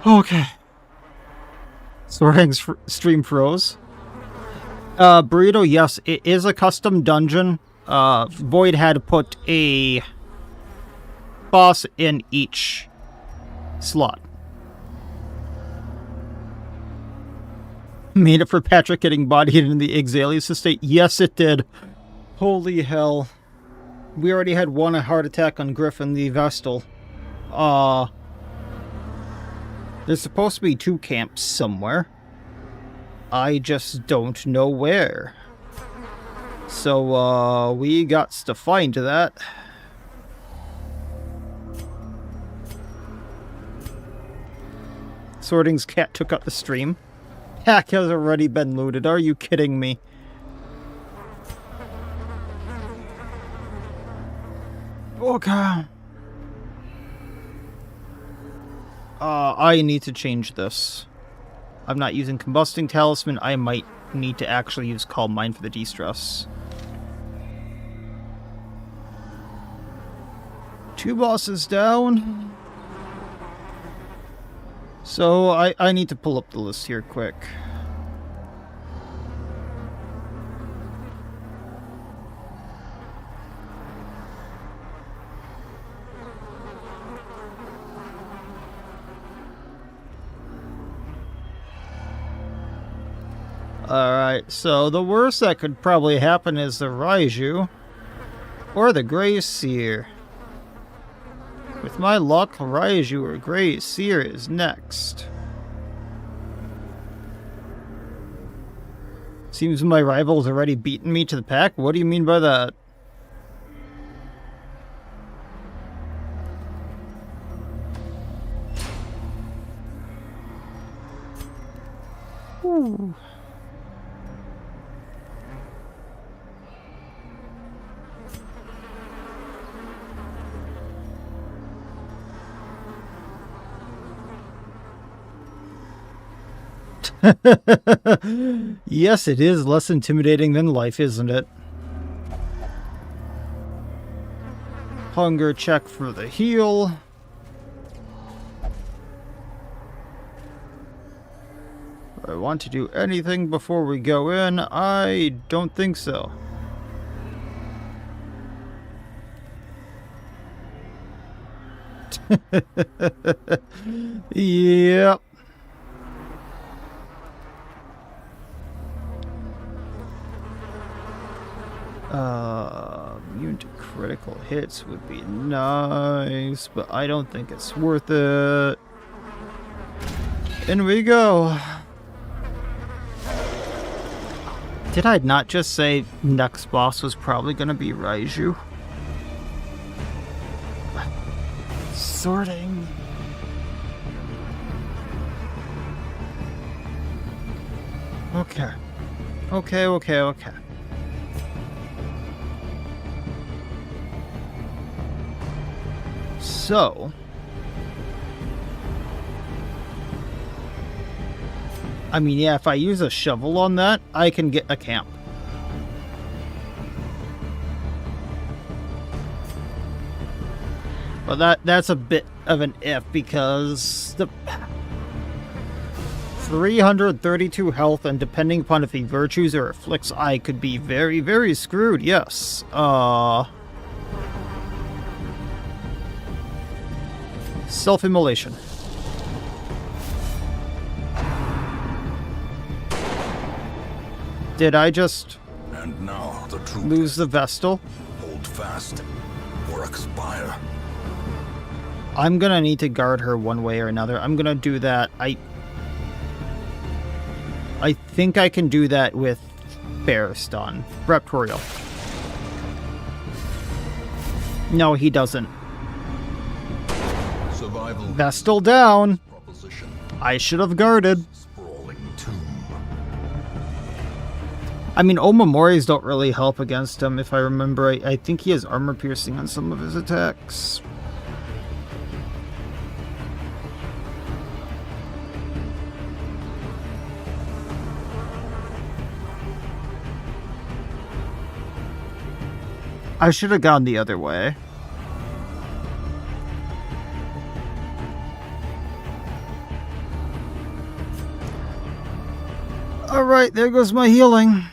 Okay. Sorting stream froze. Burrito, yes, it is a custom dungeon. Void had to put a boss in each slot. Made it for Patrick getting bodied in the Ixalius estate. Yes, it did. Holy hell. We already had one heart attack on Griffin the Vestal. There's supposed to be 2 camps somewhere. I just don't know where. So, we got to find that. Sorting's cat took up the stream. Hack has already been looted. Are you kidding me? Oh god. I need to change this. I'm not using Combusting Talisman. I might need to actually use Calm Mind for the de-stress. 2 bosses down. So, I need to pull up the list here quick. Alright, so the worst that could probably happen is the Raiju. Or the Grey Seer. With my luck, Raiju or Grey Seer is next. Seems my rival's already beaten me to the pack? What do you mean by that? Ooh. Yes, it is less intimidating than life, isn't it? Hunger check for the heal. Do I want to do anything before we go in? I don't think so. Yep. Immune to critical hits would be nice, but I don't think it's worth it. In we go. Did I not just say next boss was probably going to be Raiju? Sorting. Okay. Okay. So, I mean, yeah, if I use a shovel on that, I can get a camp. But that's a bit of an if, because the 332 health, and depending upon if he virtues or afflicts, I could be very, very screwed, yes. Self-immolation. Did I just and now the true lose the Vestal? Hold fast or expire. I'm gonna need to guard her one way or another. I'm gonna do that. I think I can do that with Bear Stun. Raptorial. No, he doesn't. Survival Vestal down. proposition. I should have guarded. Sprawling tomb. I mean, Omamori's don't really help against him, if I remember. I think he has armor piercing on some of his attacks. I should have gone the other way. Alright, there goes my healing.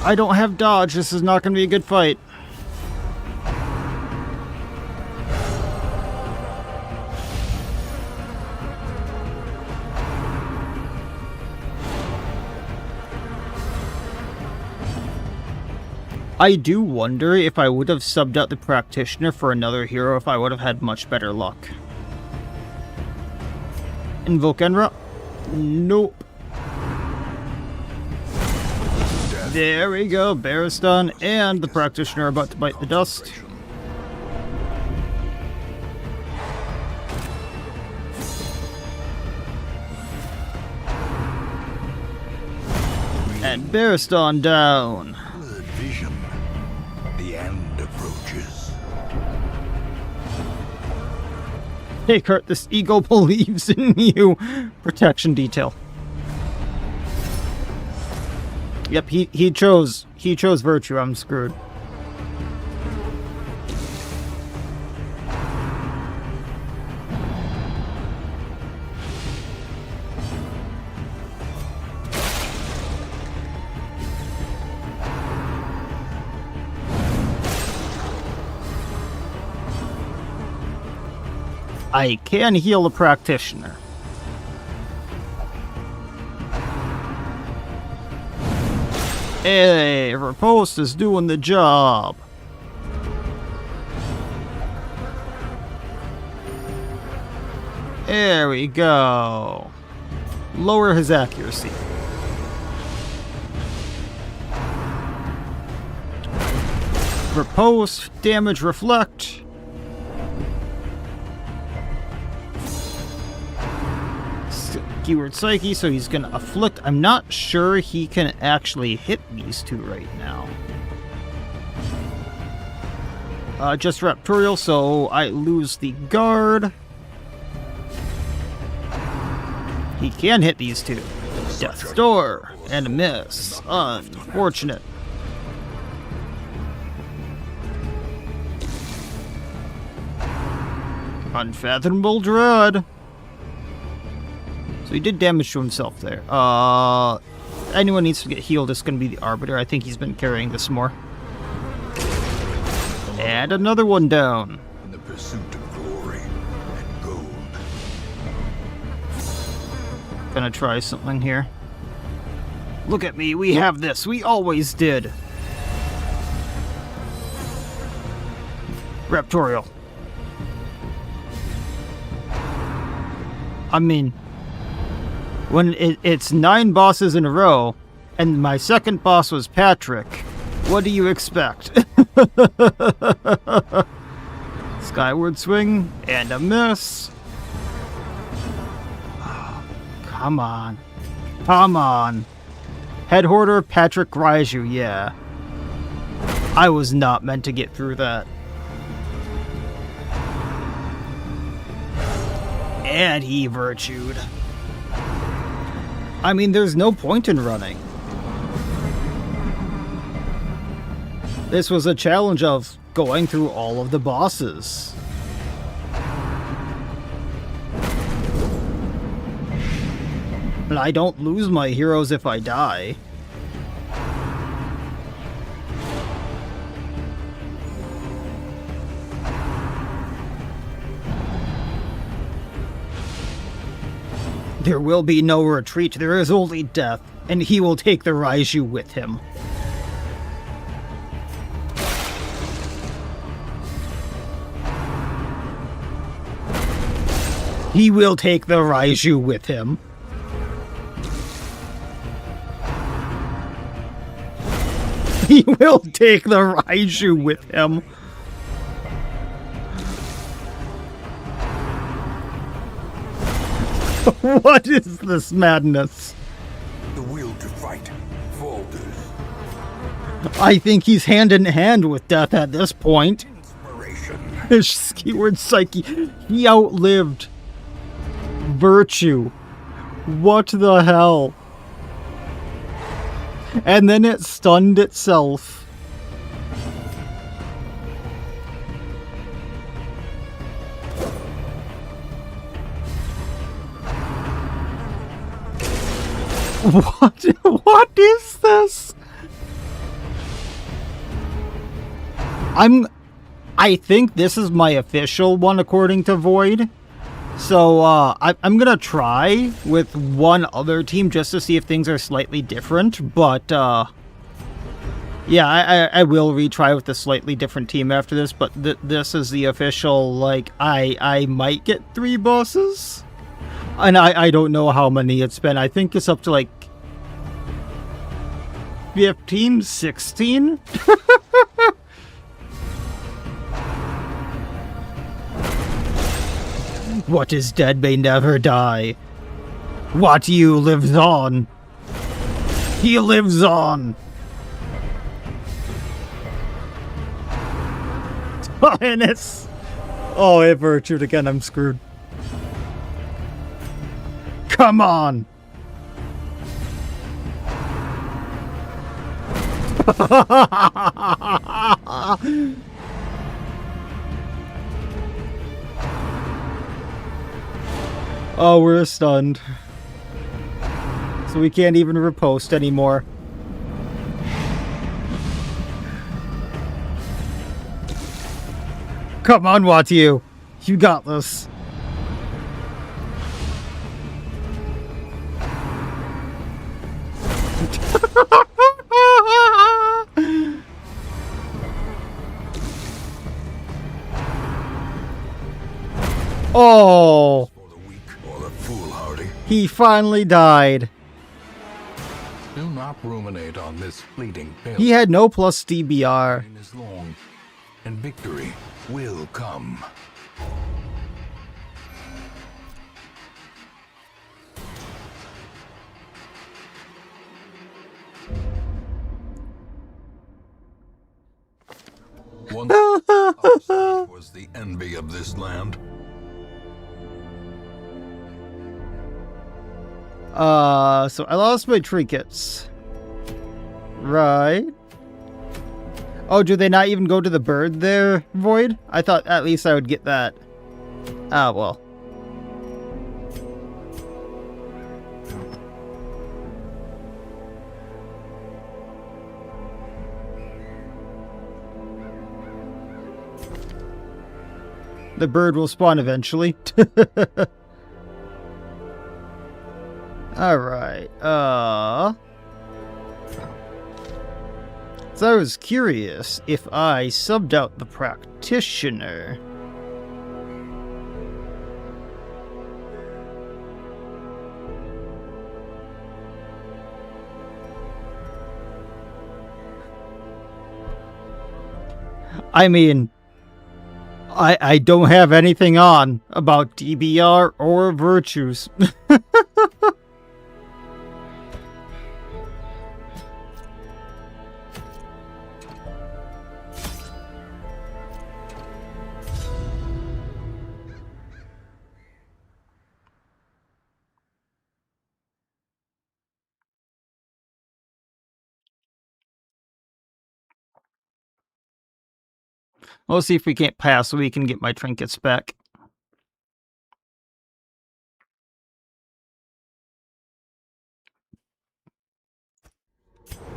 I don't have dodge. This is not going to be a good fight. I do wonder if I would have subbed out the practitioner for another hero if I would have had much better luck. Invoke Enra? Nope. There we go, Baristan and the practitioner are about to bite the dust. And Baristan down. Blurred vision. The end approaches. Hey Kurt, this eagle believes in you. Protection detail. Yep, he chose virtue. I'm screwed. I can heal a practitioner. Hey, Riposte is doing the job. There we go. Lower his accuracy. Riposte, damage reflect. Keyword Psyche, so he's gonna afflict. I'm not sure he can actually hit these two right now. Just Raptorial, so I lose the guard. He can hit these two. Death's Door and a miss. Unfortunate. Unfathomable Dread. So he did damage to himself there. Anyone needs to get healed, it's going to be the Arbiter. I think he's been carrying this more. And another one down. In the pursuit of glory and gold. Gonna try something here. Look at me, we have this. We always did. Raptorial. I mean, when it's 9 bosses in a row, and my second boss was Patrick, what do you expect? Skyward Swing, and a miss. Oh, come on. Come on. Head Hoarder, Patrick Raiju, yeah. I was not meant to get through that. And he virtued. I mean, there's no point in running. This was a challenge of going through all of the bosses. And I don't lose my heroes if I die. There will be no retreat, there is only death, and he will take the Raiju with him. He will take the Raiju with him. He will take the Raiju with him. What is this madness? The will to fight falters. I think he's hand in hand with death at this point. Inspiration. His Skyward Psyche. He outlived virtue. What the hell? And then it stunned itself. What is this? I think this is my official one according to Void. So I'm gonna try with one other team just to see if things are slightly different, but Yeah, I will retry with a slightly different team after this, but this is the official, like, I might get 3 bosses? And I don't know how many it's been. I think it's up to, like, 15, 16? What is dead may never die. What you lives on. He lives on. And it's... Oh, it virtued again, I'm screwed. Come on! Oh, we're stunned. So we can't even riposte anymore. Come on, Watu. You got this. Oh! For the weak or the foolhardy. He finally died. Do not ruminate on this fleeting failure. He had no plus DBR. Time is long, and victory will come. Once Upstate was the envy of this land. So I lost my trinkets. Right. Oh, do they not even go to the bird there, Void? I thought at least I would get that. Ah, well. The bird will spawn eventually. Alright, so I was curious if I subbed out the practitioner. I mean, I don't have anything on about DBR or virtues. We'll see if we can't pass so we can get my trinkets back.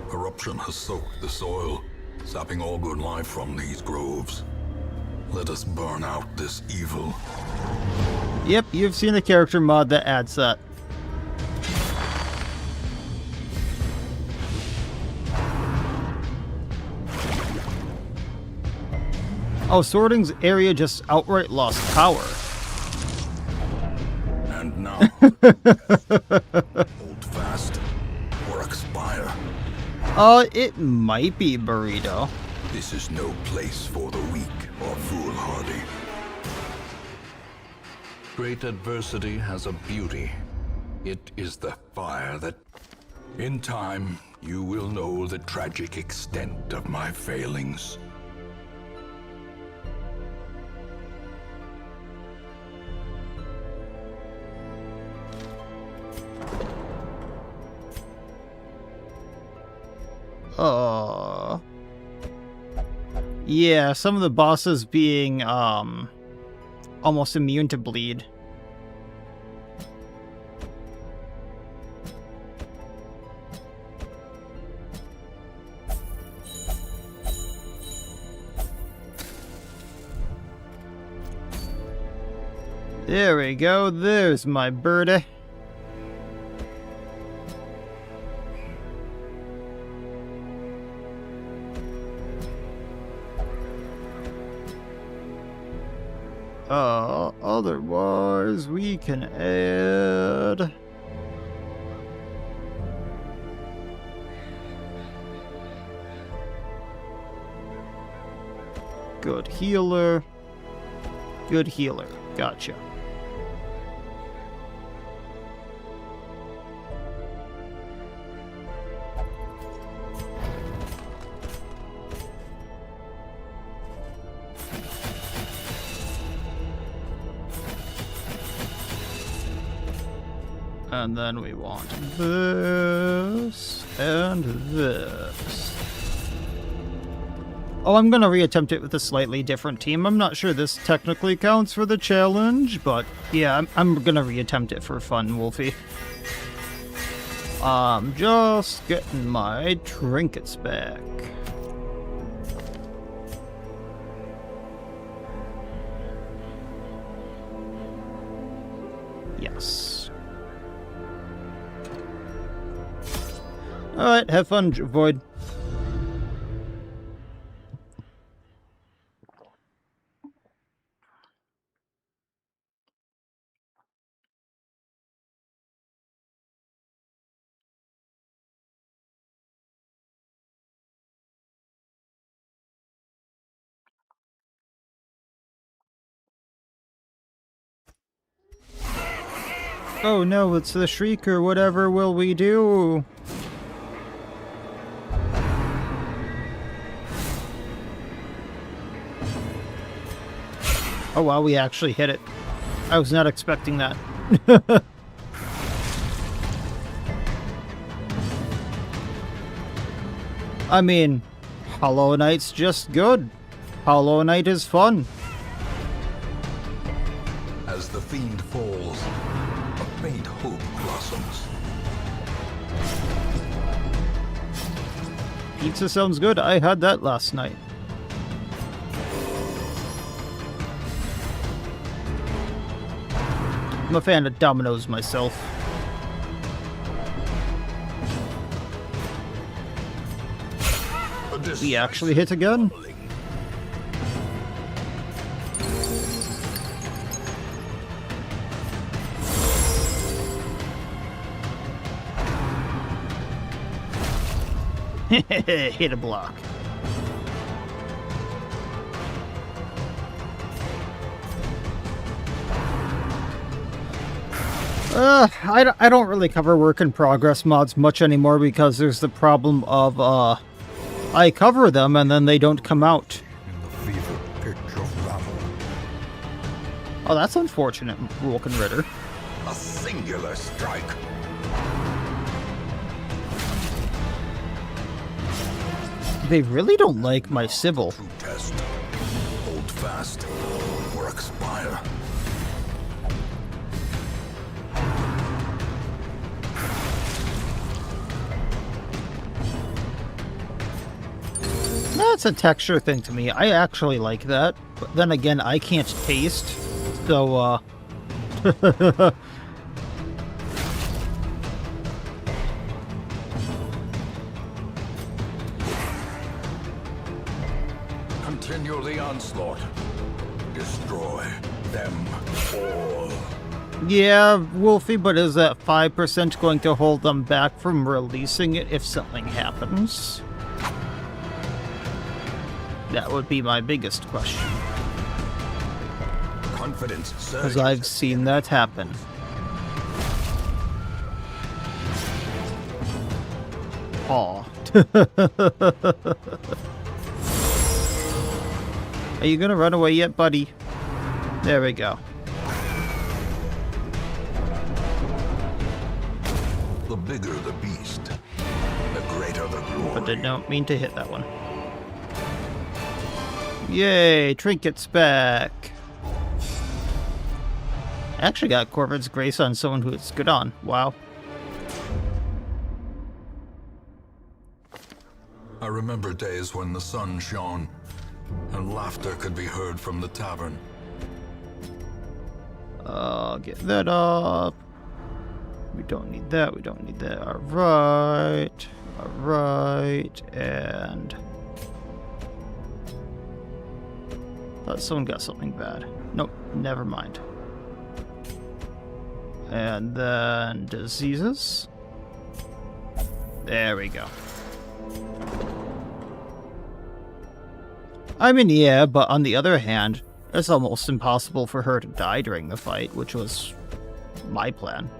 Corruption has soaked the soil, sapping all good life from these groves. Let us burn out this evil. Yep, you've seen the character mod that adds that. Oh, Sorting's area just outright lost power. And now, hold fast or expire. It might be Burrito. This is no place for the weak or foolhardy. Great adversity has a beauty. It is the fire that... In time, you will know the tragic extent of my failings. Yeah, some of the bosses being, almost immune to bleed. There we go, there's my birdie. Otherwise we can add... Good healer. Good healer. Gotcha. And then we want this and this. Oh, I'm gonna reattempt it with a slightly different team. I'm not sure this technically counts for the challenge, but yeah, I'm gonna reattempt it for fun, Wolfie. I'm just getting my trinkets back. Yes. Alright, have fun, Void. Oh no, it's the Shrieker. Whatever will we do? Oh wow, we actually hit it. I was not expecting that. I mean, Hollow Knight's just good. Hollow Knight is fun. As the fiend falls, a faint hope blossoms. Pizza sounds good. I had that last night. I'm a fan of Domino's myself. We actually hit again. Hit a block. I don't really cover work in progress mods much anymore because there's the problem of, I cover them and then they don't come out. In the fever pitch of battle. Oh, that's unfortunate, Vulcan Ritter. A singular strike. They really don't like my Sybil. True test. Hold fast or expire. That's a texture thing to me. I actually like that. But then again, I can't taste. So, Continue the onslaught. Destroy them all. yeah, Wolfie, but is that 5% going to hold them back from releasing it if something happens? That would be my biggest question. Confidence Because I've seen that happen. Aw. Are you gonna run away yet, buddy? There we go. The bigger the beast, the greater the glory. But I don't mean to hit that one. Yay, trinkets back. I actually got Corvid's Grace on someone who it's good on. Wow. I remember days when the sun shone and laughter could be heard from the tavern. Get that up. We don't need that, we don't need that. Alright. Alright, and... Thought someone got something bad. Nope, never mind. And then diseases. There we go. I mean, yeah, but on the other hand, it's almost impossible for her to die during the fight, which was my plan.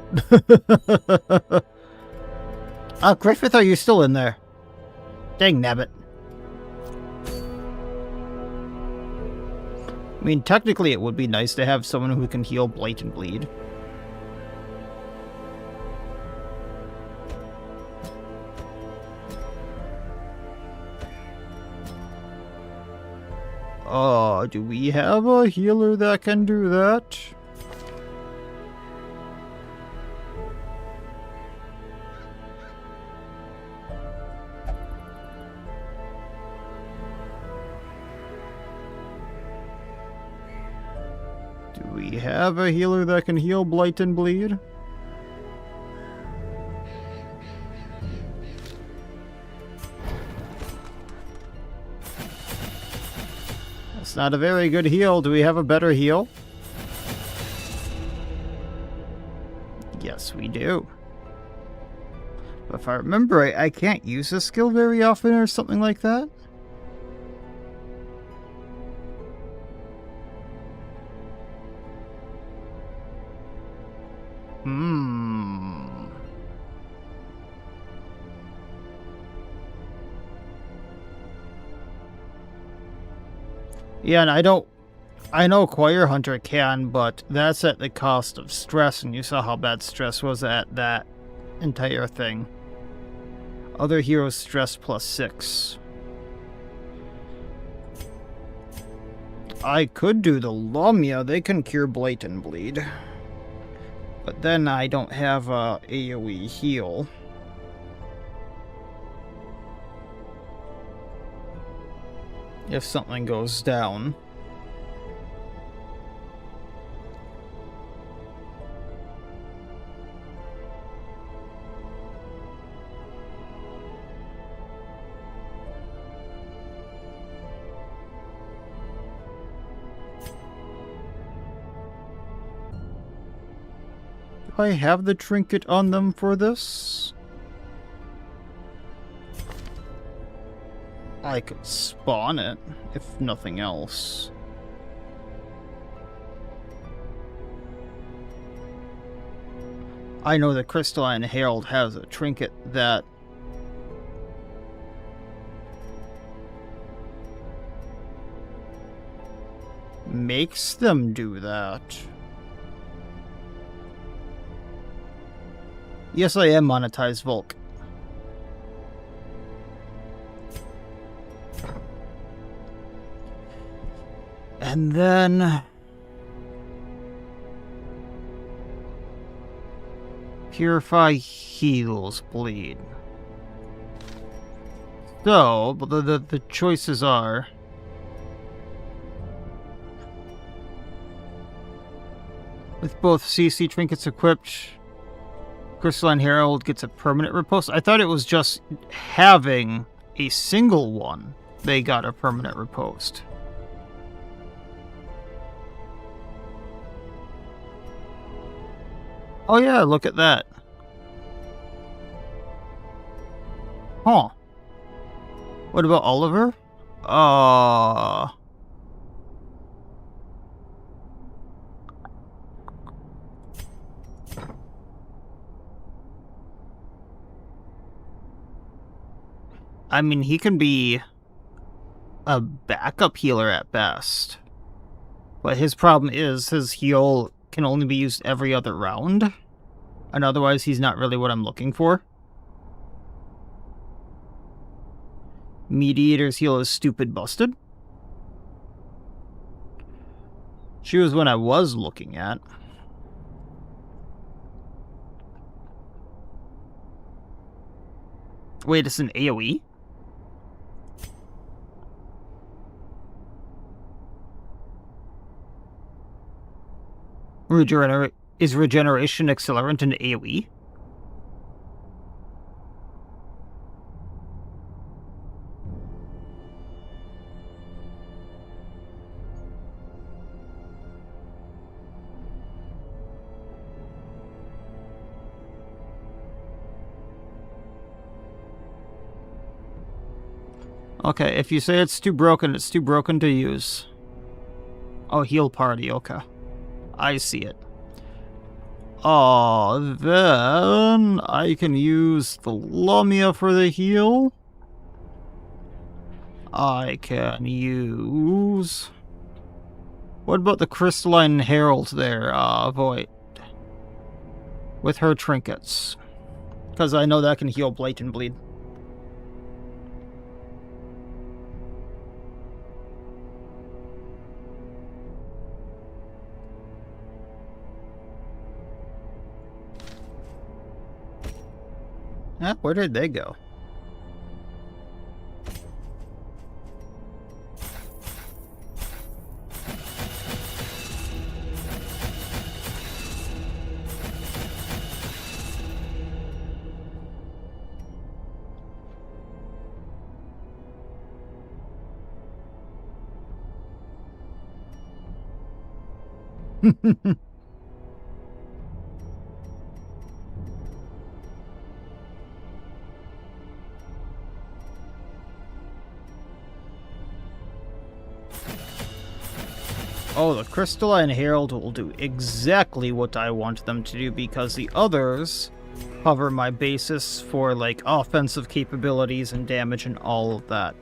Griffith, are you still in there? Dang nabbit. I mean, technically it would be nice to have someone who can heal blight and bleed. Oh, do we have a healer that can do that? Do we have a healer that can heal blight and bleed? That's not a very good heal. Do we have a better heal? Yes, we do. But if I remember right, I can't use this skill very often or something like that. Yeah, and I know Choir Hunter can, but that's at the cost of stress, and you saw how bad stress was at that entire thing. Other heroes stress +6. I could do the Lamia, they can cure blight and bleed. But then I don't have a AoE heal. If something goes down. Do I have the trinket on them for this? I could spawn it, if nothing else. I know the Crystalline Herald has a trinket that makes them do that. Yes, I am monetized Volk. And then Purify heals bleed. So, the choices are with both CC trinkets equipped, Crystalline Herald gets a permanent riposte. I thought it was just having a single one, they got a permanent riposte. Oh yeah, look at that. Huh. What about Oliver? I mean, he can be a backup healer at best. But his problem is his heal can only be used every other round. And otherwise, he's not really what I'm looking for. Mediator's heal is stupid busted. She was one I was looking at. Wait, it's an AoE? Is regeneration accelerant an AoE? Okay, if you say it's too broken to use. Oh, heal party, okay. I see it. Then I can use the Lamia for the heal. I can use... What about the Crystalline Herald there, Void? With her trinkets. Because I know that can heal Blatant Bleed. Where did they go? Oh, the Crystalline Herald will do exactly what I want them to do because the others cover my basis for, like, offensive capabilities and damage and all of that.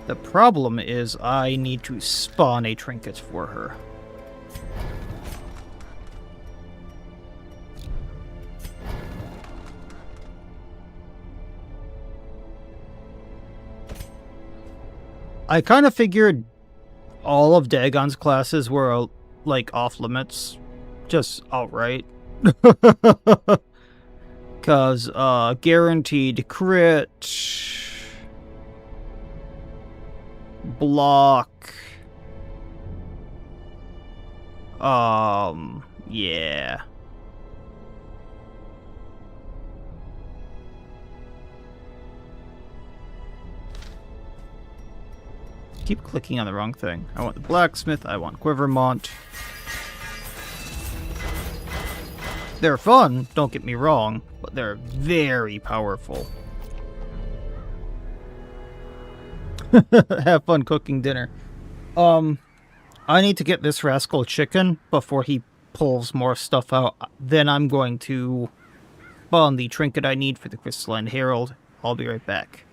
The problem is I need to spawn a trinket for her. I kind of figured all of Dagon's classes were, like, off-limits. Just outright. Because, guaranteed crit... block... yeah... Keep clicking on the wrong thing. I want the blacksmith, I want Quivermont. They're fun, don't get me wrong, but they're very powerful. Have fun cooking dinner. I need to get this rascal chicken before he pulls more stuff out. Then I'm going to spawn the trinket I need for the Crystalline Herald. I'll be right back.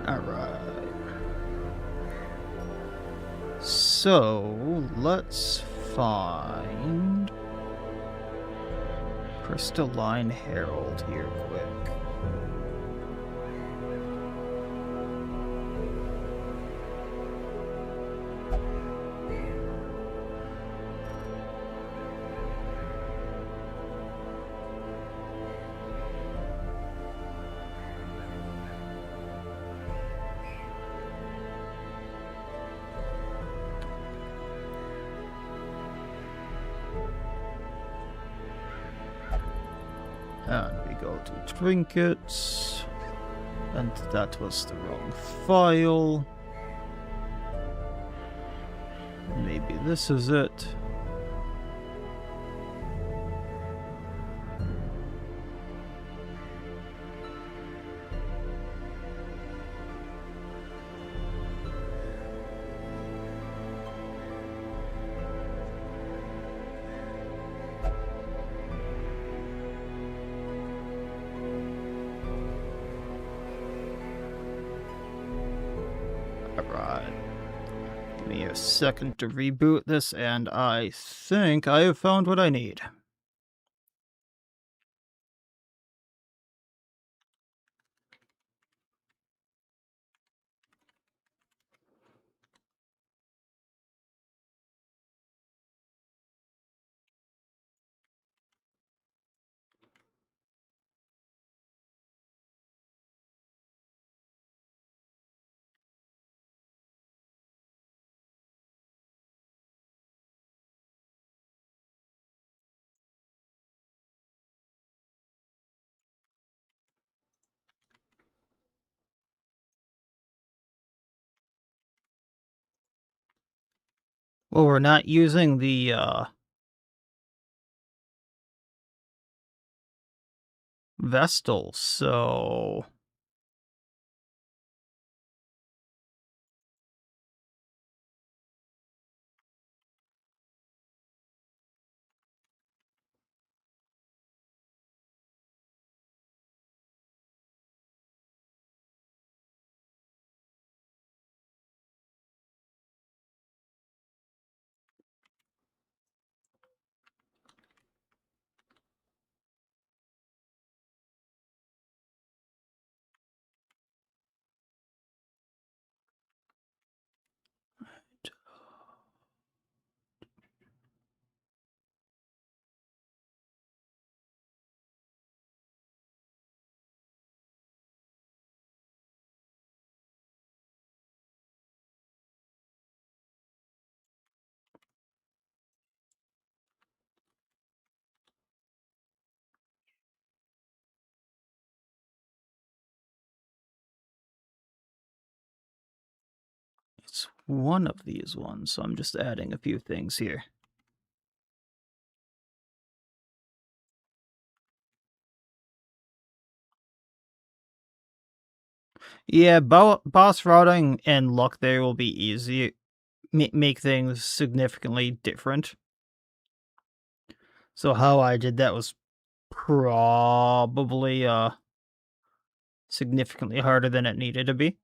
Alright. So, let's find Crystalline Herald here quick. And we go to trinkets, and that was the wrong file. Maybe this is it. me a second to reboot this, and I think I have found what I need. Well, we're not using the, Vestal, so... It's one of these ones, so I'm just adding a few things here. Yeah, boss routing and luck there will be easy. Make things significantly different. So how I did that was probably significantly harder than it needed to be.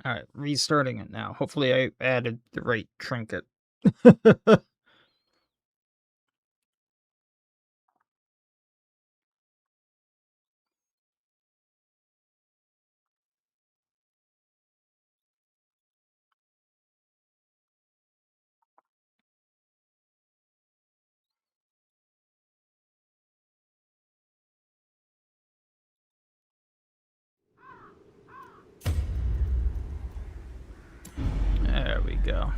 Alright, restarting it now. Hopefully I added the right trinket. There we go.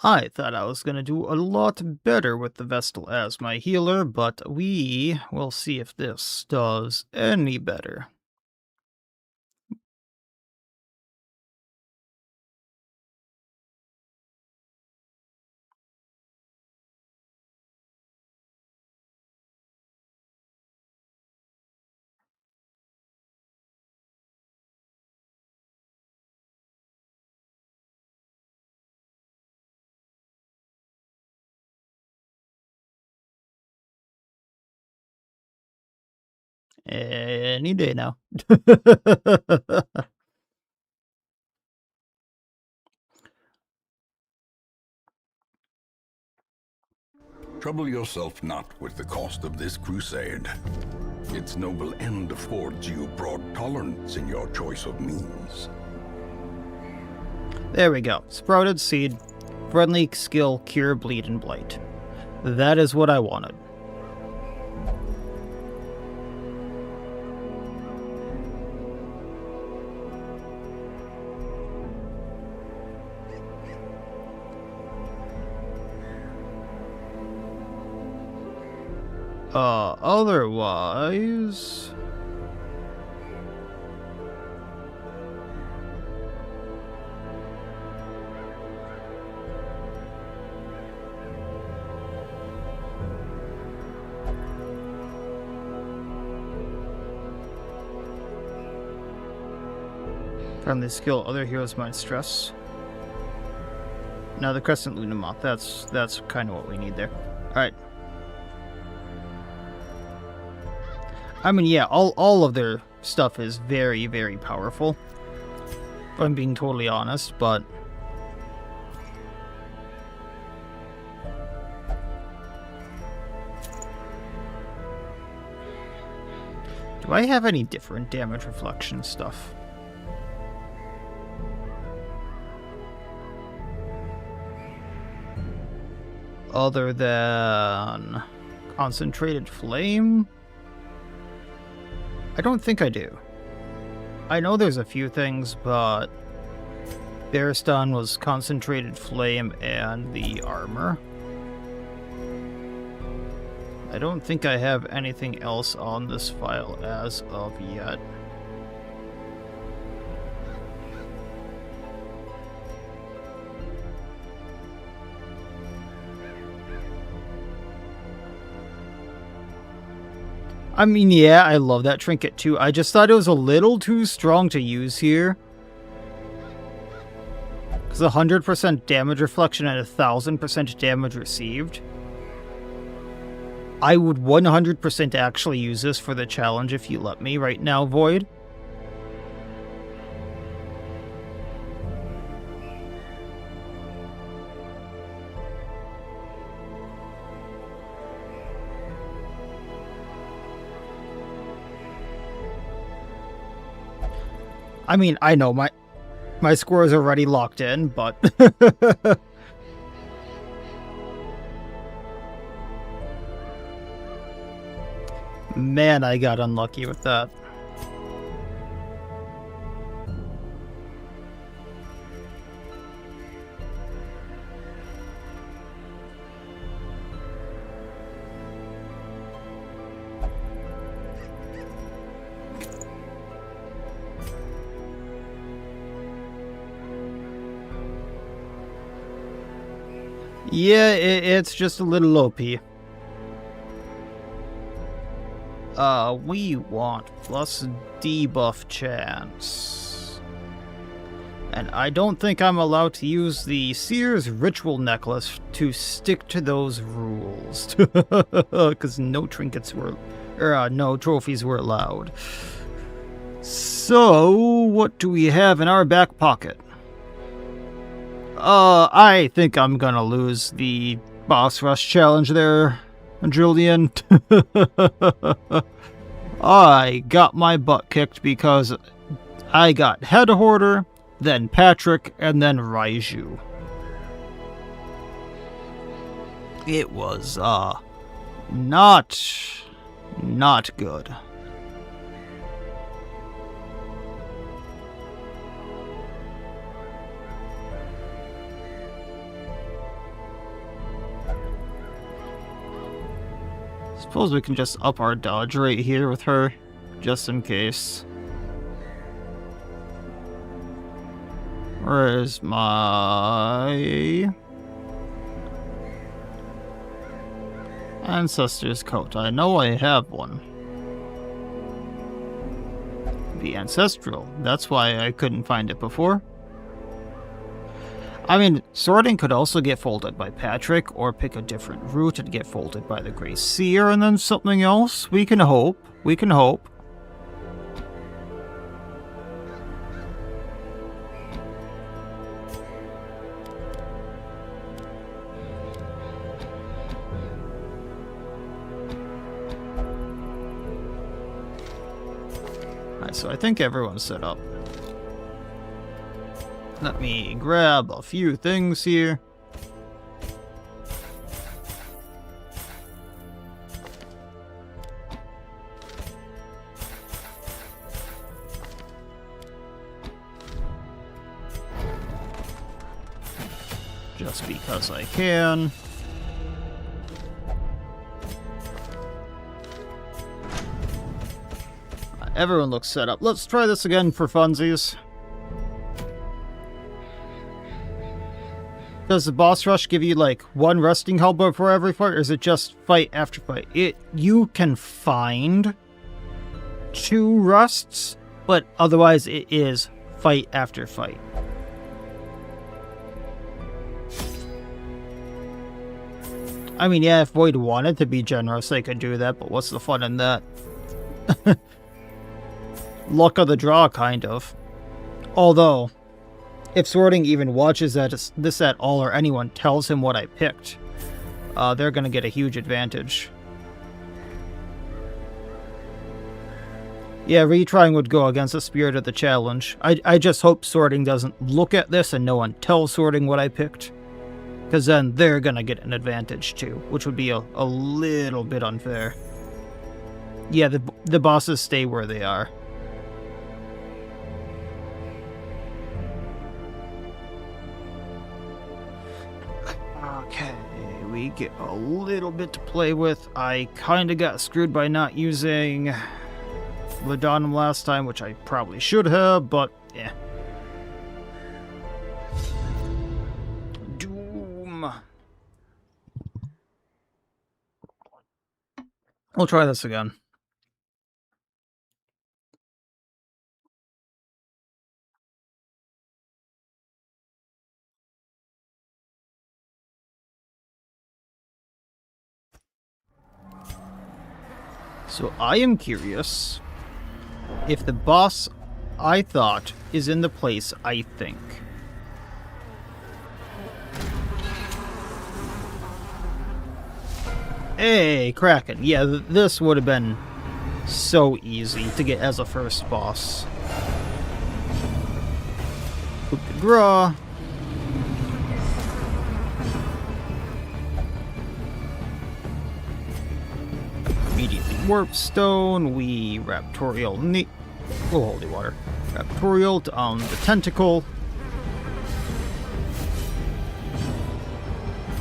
I thought I was going to do a lot better with the Vestal as my healer, but we will see if this does any better. Any day now. Trouble yourself not with the cost of this crusade. Its noble end affords you broad tolerance in your choice of means. There we go. Sprouted seed, friendly skill, cure, bleed, and blight. That is what I wanted. Otherwise... Friendly skill, other heroes might stress. Now the Crescent Luna Moth, that's kind of what we need there. Alright. I mean, yeah, all of their stuff is very, very powerful. If I'm being totally honest, but... Do I have any different damage reflection stuff? Other than concentrated flame? I don't think I do. I know there's a few things, but Bearston was concentrated flame and the armor. I don't think I have anything else on this file as of yet. I mean, yeah, I love that trinket too. I just thought it was a little too strong to use here. Because 100% damage reflection and 1000% damage received. I would 100% actually use this for the challenge if you let me right now, Void. I mean, I know my score is already locked in, but... Man, I got unlucky with that. Yeah, it's just a little OP. We want plus debuff chance. And I don't think I'm allowed to use the Seer's Ritual Necklace to stick to those rules. Because no trinkets were... no trophies were allowed. So, what do we have in our back pocket? I think I'm gonna lose the boss rush challenge there, Julian. I got my butt kicked because I got Head Hoarder, then Patrick, and then Raiju. It was, not good. Suppose we can just up our dodge right here with her, just in case. Where's my... Ancestor's coat? I know I have one. The Ancestral. That's why I couldn't find it before. I mean, sorting could also get folded by Patrick, or pick a different route and get folded by the Grey Seer, and then something else. We can hope. We can hope. Alright, so I think everyone's set up. Let me grab a few things here. Just because I can. everyone looks set up. Let's try this again for funsies. Does the boss rush give you, like, one resting elbow for every fight, or is it just fight after fight? You can find 2 rusts, but otherwise it is fight after fight. I mean, yeah, if Void wanted to be generous, they could do that, but what's the fun in that? Luck of the draw, kind of. Although, if Sorting even watches this at all, or anyone tells him what I picked, they're gonna get a huge advantage. Yeah, retrying would go against the spirit of the challenge. I just hope Sorting doesn't look at this and no one tells Sorting what I picked. Because then they're gonna get an advantage too, which would be a little bit unfair. Yeah, the bosses stay where they are. Okay, we get a little bit to play with. I kind of got screwed by not using Ladonum last time, which I probably should have, but yeah. Doom. We'll try this again. So I am curious if the boss I thought is in the place I think. Hey, Kraken. Yeah, this would have been so easy to get as a first boss. Coup de grace. Immediately Warpstone, we Raptorial Holy Water. Raptorial on the Tentacle.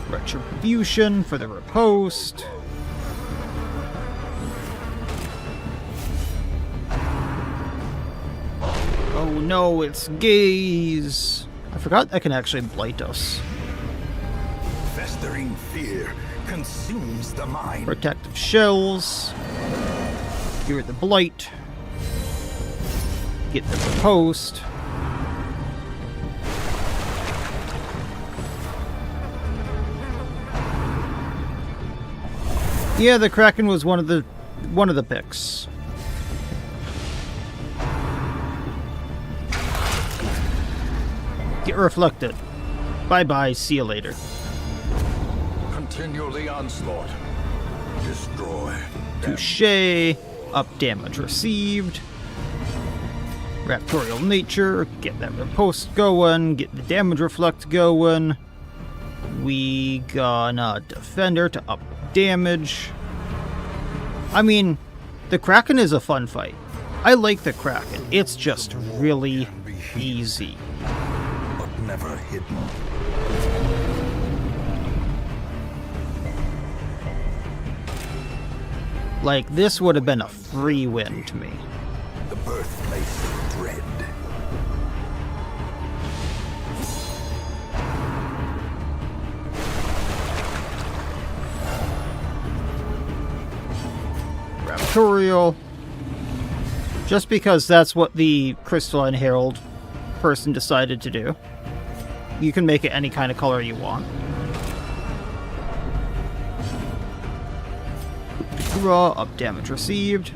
Retribution for the riposte. Oh no, it's Gaze. I forgot I can actually blight us. Festering fear consumes the mind. Protective shells. Here at the blight. Get the riposte. Yeah, the Kraken was one of the picks. Get reflected. Bye-bye, see you later. Continue the onslaught. Destroy. Touché. Up damage received. Raptorial nature. Get that riposte going. Get the damage reflect going. We gonna defender to up damage. I mean, the Kraken is a fun fight. I like the Kraken. It's just really easy. But never hidden. Like, this would have been a free win to me. The birthplace of dread. Raptorial. Just because that's what the Crystalline Herald person decided to do. You can make it any kind of color you want. Raw, up damage received.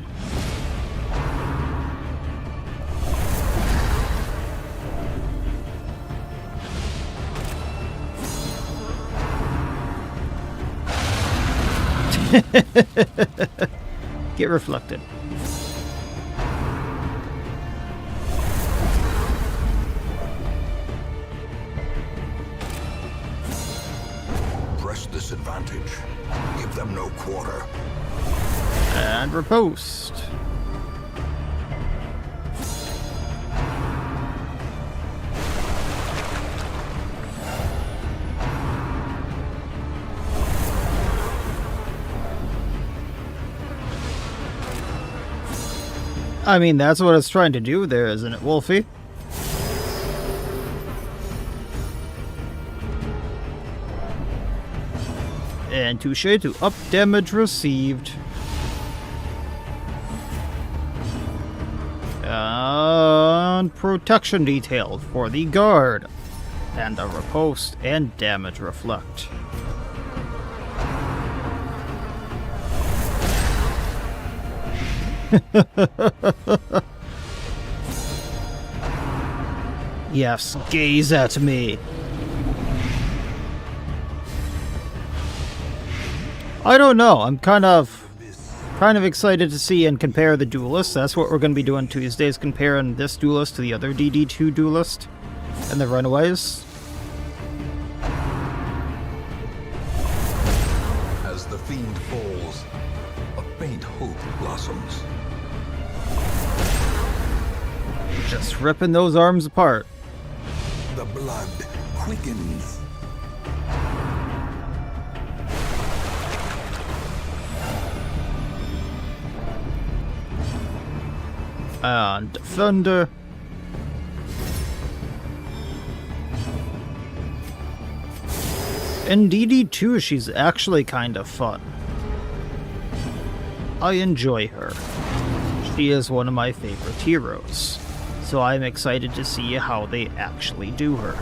Get reflected. Press this advantage. Give them no quarter. And riposte. I mean, that's what it's trying to do there, isn't it, Wolfie? And touche to up damage received. And protection detail for the guard. And a riposte and damage reflect. Yes, gaze at me. I don't know. I'm kind of excited to see and compare the duelists. That's what we're going to be doing Tuesdays, comparing this duelist to the other DD2 duelist and the Runaways. As the fiend falls, a faint hope blossoms. Just ripping those arms apart. The blood quickens. And Defender. In DD2, she's actually kind of fun. I enjoy her. She is one of my favorite heroes, so I'm excited to see how they actually do her.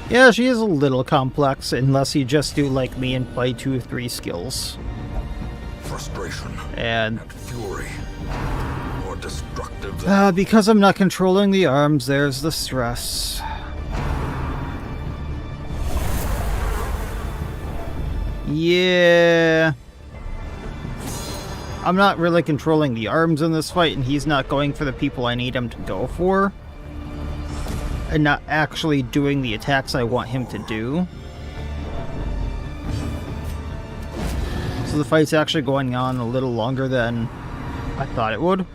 Yeah, she is a little complex, unless you just do like me and play 2 or 3 skills. Frustration And fury, more destructive than because I'm not controlling the arms, there's the stress. Yeah. I'm not really controlling the arms in this fight, and he's not going for the people I need him to go for. And not actually doing the attacks I want him to do. So the fight's actually going on a little longer than I thought it would.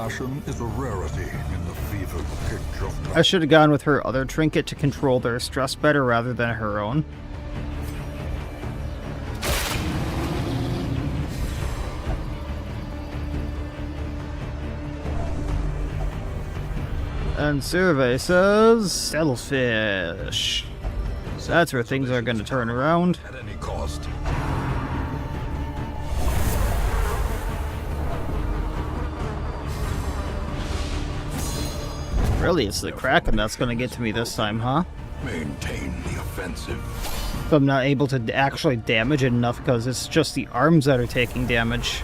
compassion is a rarity in the fevered pitch of I should have gone with her other trinket to control their stress better rather than her own. And survey says selfish. So that's where things are going to turn around. at any cost. Really, it's the Kraken that's going to get to me this time, huh? Maintain the offensive. If I'm not able to actually damage it enough because it's just the arms that are taking damage.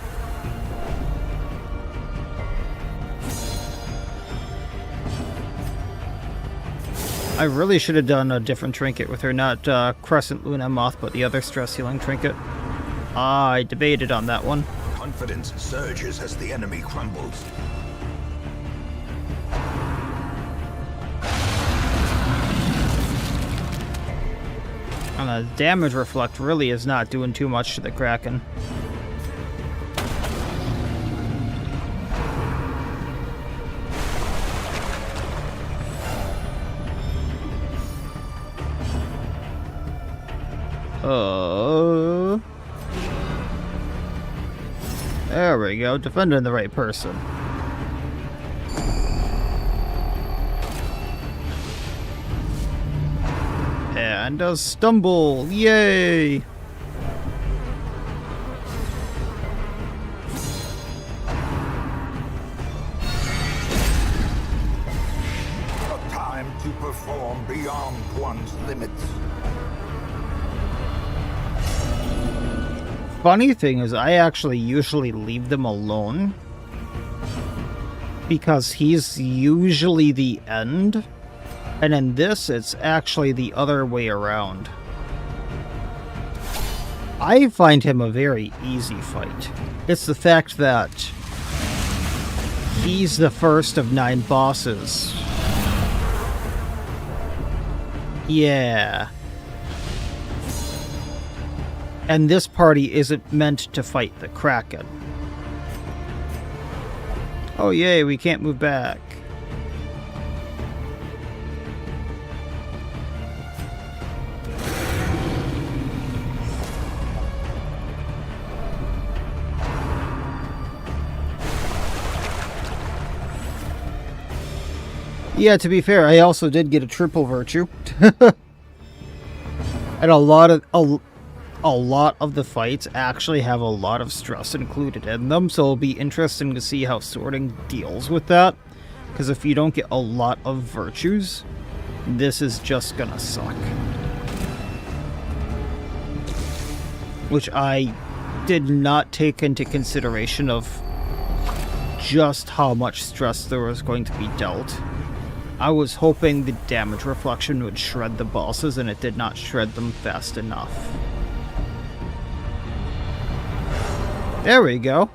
I really should have done a different trinket with her, not Crescent Luna Moth, but the other stress healing trinket. I debated on that one. Confidence surges as the enemy crumbles. And the damage reflect really is not doing too much to the Kraken. There we go, defending the right person. And a stumble, yay! A time to perform beyond one's limits. Funny thing is, I actually usually leave them alone because he's usually the end, and in this, it's actually the other way around. I find him a very easy fight. It's the fact that he's the first of 9 bosses. Yeah. And this party isn't meant to fight the Kraken. Oh yay, we can't move back. Yeah, to be fair, I also did get a triple virtue. And a lot of the fights actually have a lot of stress included in them, so it'll be interesting to see how sorting deals with that. Because if you don't get a lot of virtues, this is just gonna suck. Which I did not take into consideration of just how much stress there was going to be dealt. I was hoping the damage reflection would shred the bosses, and it did not shred them fast enough. There we go.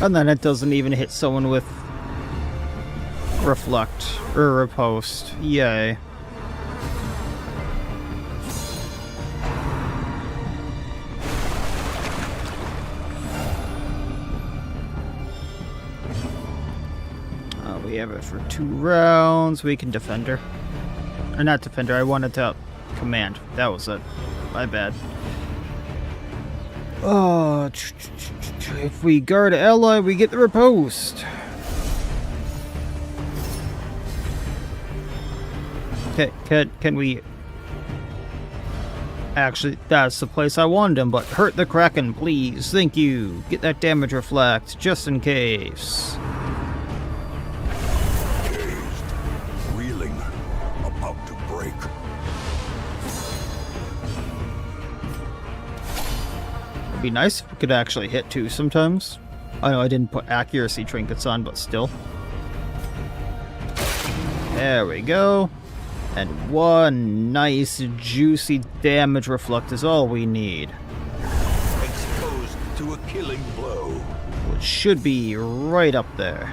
And then it doesn't even hit someone with reflect or riposte. Yay. We have it for 2 rounds. We can defend her. Or not defend her, I wanted to command. That was it. My bad. Oh, if we guard ally, we get the riposte. Can we... Actually, that's the place I wanted him, but hurt the Kraken, please. Thank you. Get that damage reflect, just in case. Reeling, about to break. It'd be nice if we could actually hit too sometimes. I know I didn't put accuracy trinkets on, but still. There we go. And 1 nice juicy damage reflect is all we need. Exposed to a killing blow. Which should be right up there.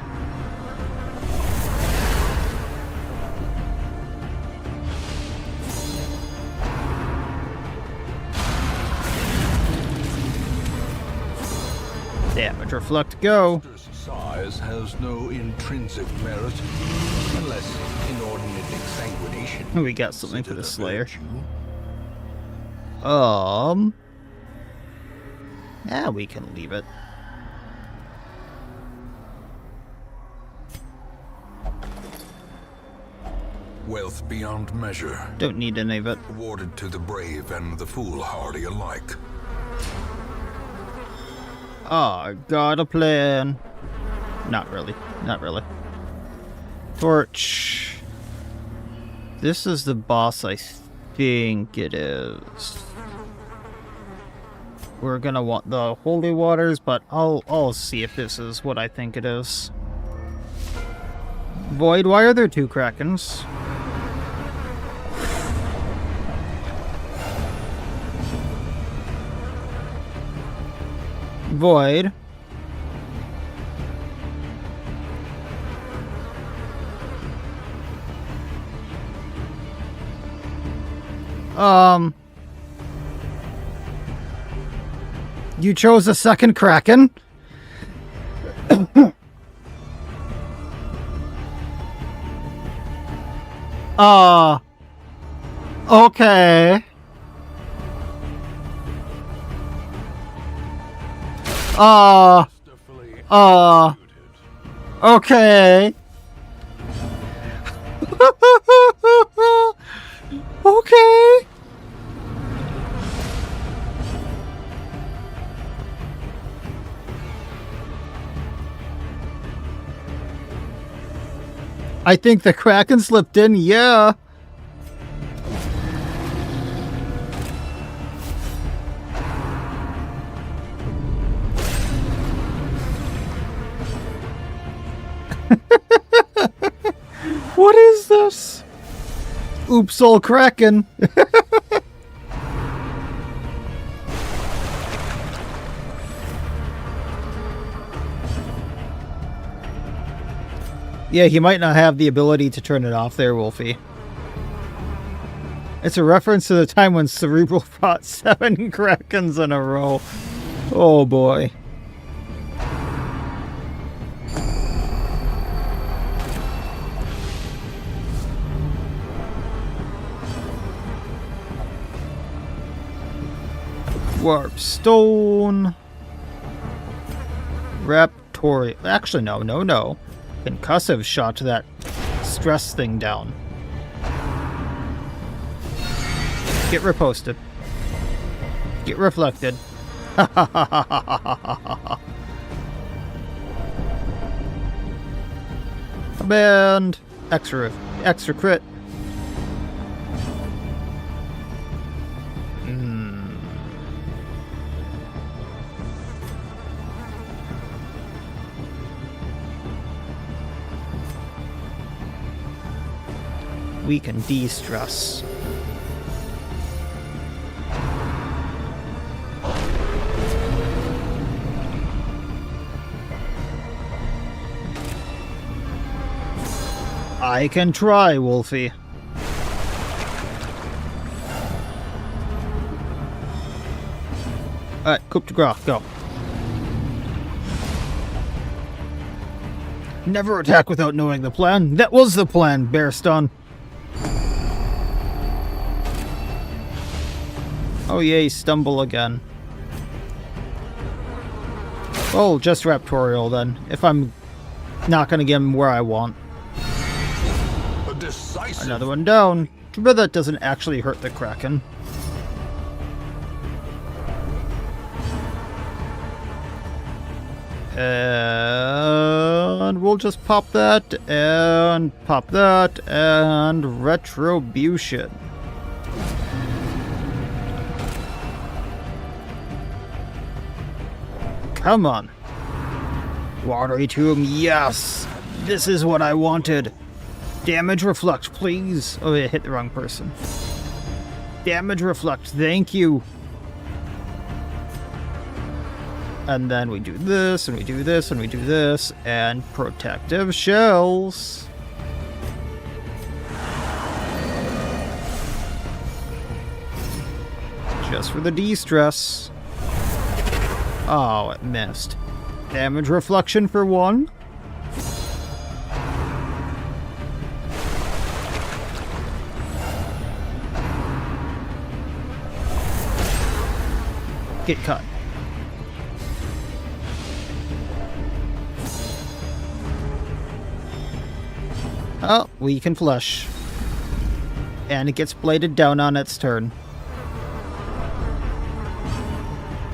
Damage reflect, go. Size has no intrinsic merit, unless inordinate exsanguination. We got something for the Slayer. Yeah, we can leave it. Wealth beyond measure. Don't need any of it. Awarded to the brave and the foolhardy alike. Oh, got a plan. Not really. Not really. Torch. This is the boss, I think it is. We're gonna want the holy waters, but I'll see if this is what I think it is. Void, why are there 2 Krakens? Void. You chose a second Kraken? Okay. Okay. Okay. I think the Kraken slipped in, yeah. What is this? Oops, all Kraken. Yeah, he might not have the ability to turn it off there, Wolfie. It's a reference to the time when Cerebral fought 7 Krakens in a row. Oh boy. Warp Stone. Raptorial. Actually, no. Concussive shot that stress thing down. Get reposted. Get reflected. Command. Extra crit. We can de-stress. I can try, Wolfie. Alright, coup de grace, go. Never attack without knowing the plan. That was the plan, Bearstone. Oh yay, stumble again. Oh, just Raptorial then, if I'm not gonna get him where I want. Another one down. Too bad that doesn't actually hurt the Kraken. And we'll just pop that, and Retribution. Come on. Watery Tomb, yes! This is what I wanted. Damage Reflect, please. Oh, I hit the wrong person. Damage Reflect, thank you. And then we do this, and we do this, and we do this, and Protective Shells. Just for the de-stress. Oh, it missed. Damage Reflection for 1. Get cut. Oh, we can flush. And it gets bladed down on its turn.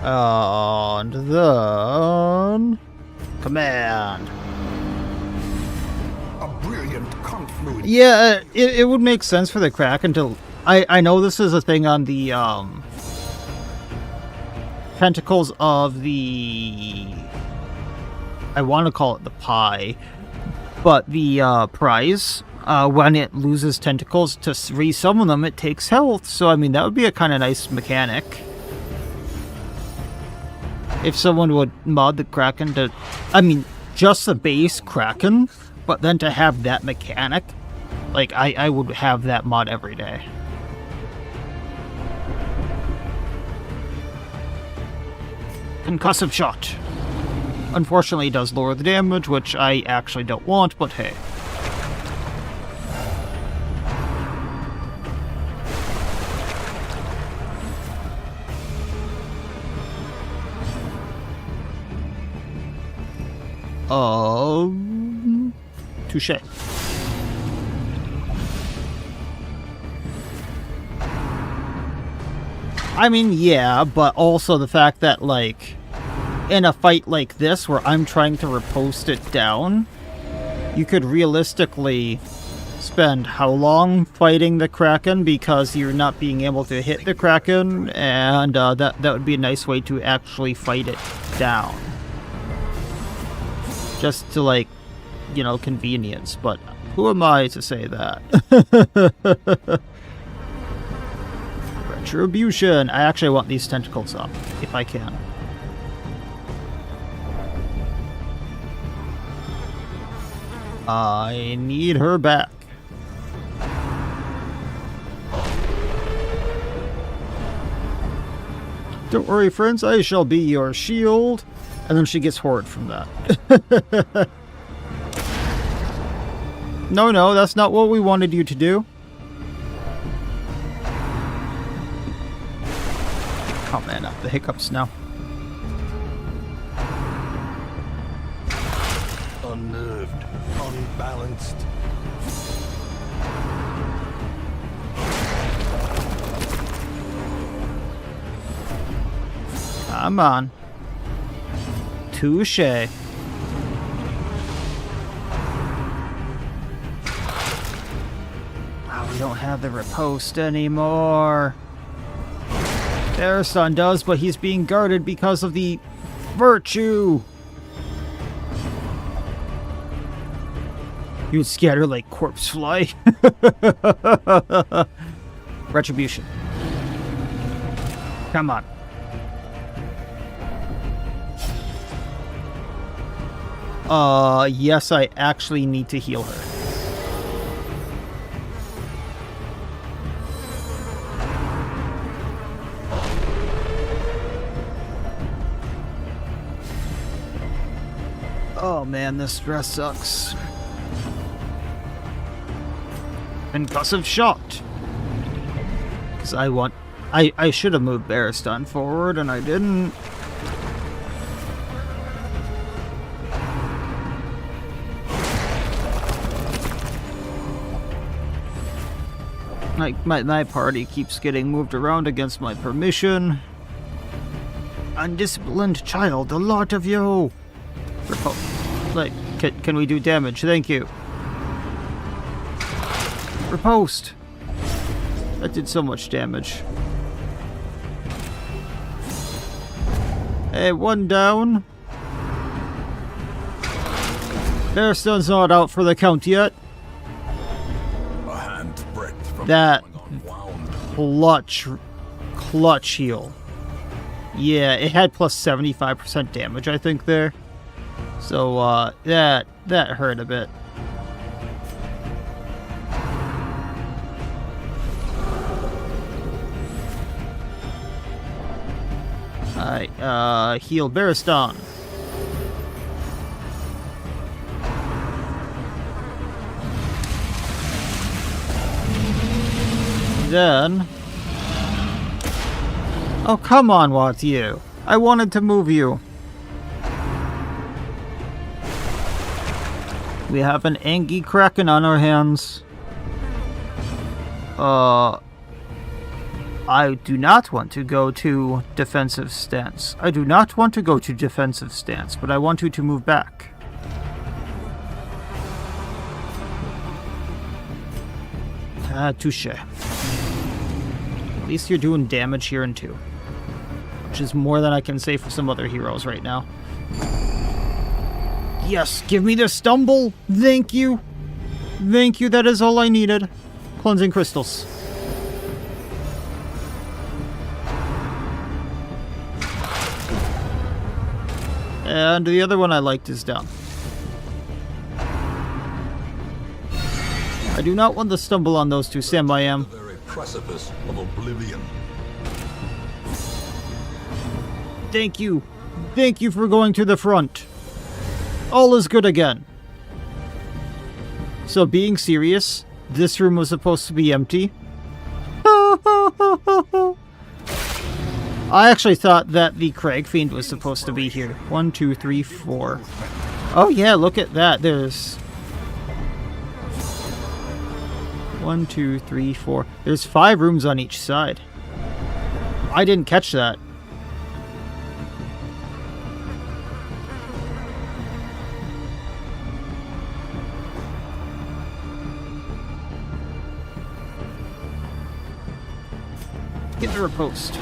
And then... Command. A brilliant confluence. Yeah, it would make sense for the Kraken to... I know this is a thing on the, tentacles of the... I want to call it the pie. But the, prize, when it loses tentacles, to resummon them, it takes health. So, I mean, that would be a kind of nice mechanic. If someone would mod the Kraken to... I mean, just the base Kraken, but then to have that mechanic, like, I would have that mod every day. Concussive Shot. Unfortunately, it does lower the damage, which I actually don't want, but hey. Touche. I mean, yeah, but also the fact that, like, in a fight like this, where I'm trying to riposte it down, you could realistically spend how long fighting the Kraken because you're not being able to hit the Kraken, and that would be a nice way to actually fight it down. Just to, like, you know, convenience, but who am I to say that? Retribution! I actually want these tentacles up, if I can. I need her back. Don't worry, friends, I shall be your shield. And then she gets horrid from that. No, that's not what we wanted you to do. Oh man, the hiccups now. Unnerved, unbalanced. Come on. Touche. Oh, we don't have the riposte anymore. Ariston does, but he's being guarded because of the virtue. You would scatter like corpse fly. Retribution. Come on. Yes, I actually need to heal her. Oh man, this dress sucks. Concussive shot. Because I should have moved Ariston forward and I didn't. Like, my party keeps getting moved around against my permission. Undisciplined child, a lot of you! Like, can we do damage? Thank you. Riposte! That did so much damage. Hey, one down. Ariston's not out for the count yet. That clutch heal. Yeah, it had plus 75% damage, I think, there. So, that hurt a bit. Alright, heal Ariston. Then... Oh, come on, what's you? I wanted to move you. We have an Angie Kraken on our hands. I do not want to go to defensive stance. I do not want to go to defensive stance, but I want you to move back. Touche. At least you're doing damage here in 2. Which is more than I can say for some other heroes right now. Yes, give me the stumble! Thank you! Thank you, that is all I needed. Cleansing crystals. And the other one I liked is down. I do not want to stumble on those two, Sam I am. The very precipice of oblivion. Thank you. Thank you for going to the front. All is good again. So, being serious, this room was supposed to be empty. I actually thought that the Crag Fiend was supposed to be here. 1, 2, 3, 4. Oh yeah, look at that. There's 1, 2, 3, 4. There's 5 rooms on each side. I didn't catch that. Get the riposte.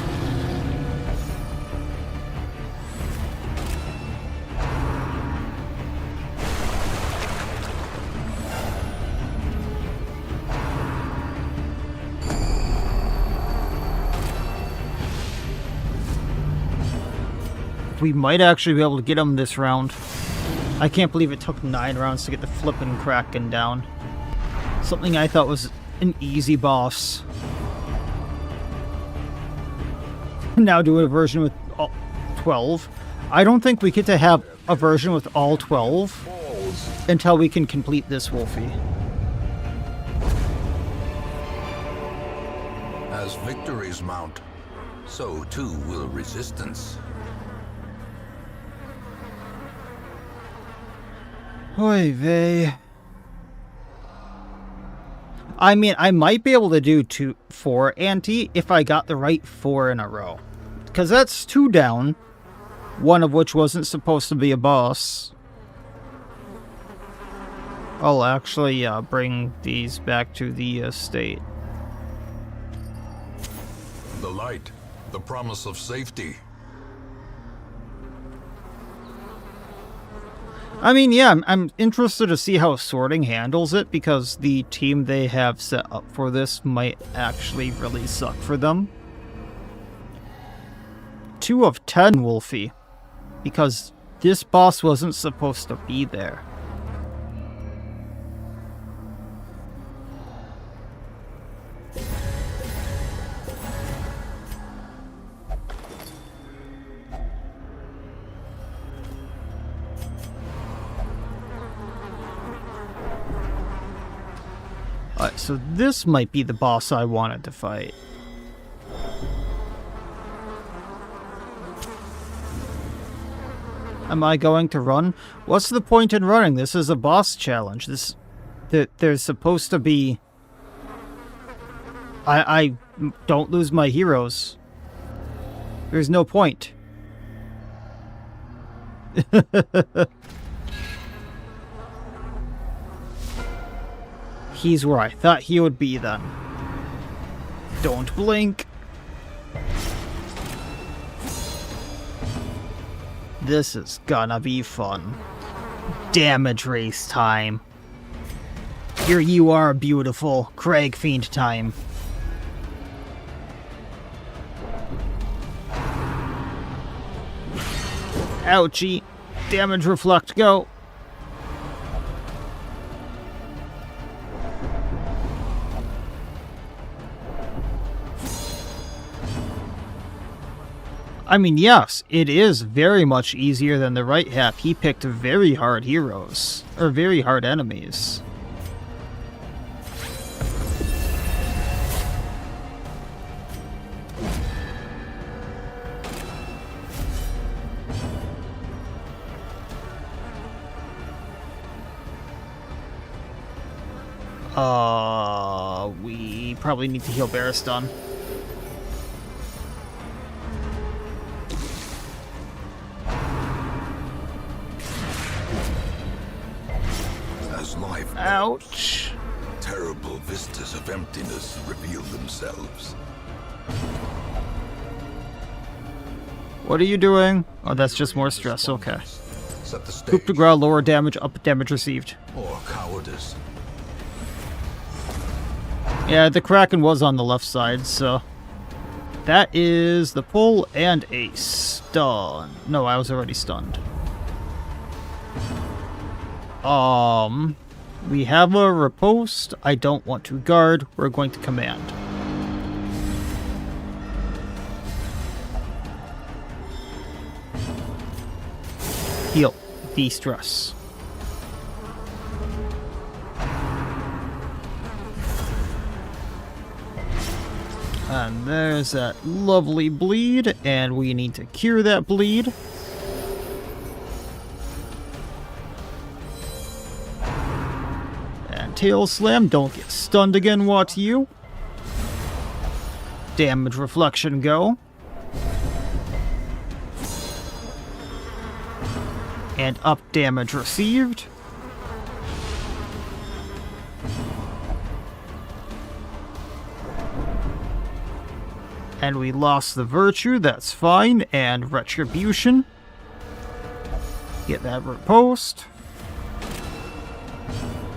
We might actually be able to get him this round. I can't believe it took 9 rounds to get the flippin' Kraken down. Something I thought was an easy boss. Now do a version with all 12. I don't think we get to have a version with all 12 until we can complete this Wolfie. As victories mount, so too will resistance. Oy vey. I mean, I might be able to do 4 anti if I got the right 4 in a row. Because that's 2 down, one of which wasn't supposed to be a boss. I'll actually bring these back to the estate. The light, the promise of safety. I mean, yeah, I'm interested to see how Sorting handles it, because the team they have set up for this might actually really suck for them. 2 of 10, Wolfie, because this boss wasn't supposed to be there. Alright, so this might be the boss I wanted to fight. Am I going to run? What's the point in running? This is a boss challenge. There's supposed to be... I don't lose my heroes. There's no point. He's where I thought he would be then. Don't blink. This is gonna be fun. Damage race time. Here you are, beautiful. Crag Fiend time. Ouchie. Damage reflect, go. I mean, yes, it is very much easier than the right half. He picked very hard heroes, or very hard enemies. We probably need to heal Barristan. Ouch. Terrible vistas of emptiness reveal themselves. What are you doing? Oh, that's just more stress. Okay. Set the stage. Coup de grace, lower damage, up damage received. Or cowardice. Yeah, the Kraken was on the left side, so... That is the pull and a stun. No, I was already stunned. We have a riposte. I don't want to guard. We're going to command. Heal. De-stress. And there's that lovely bleed, and we need to cure that bleed. Tail slam, don't get stunned again, what you? Damage reflection, go. And up damage received. And we lost the virtue, that's fine, and retribution. Get that riposte.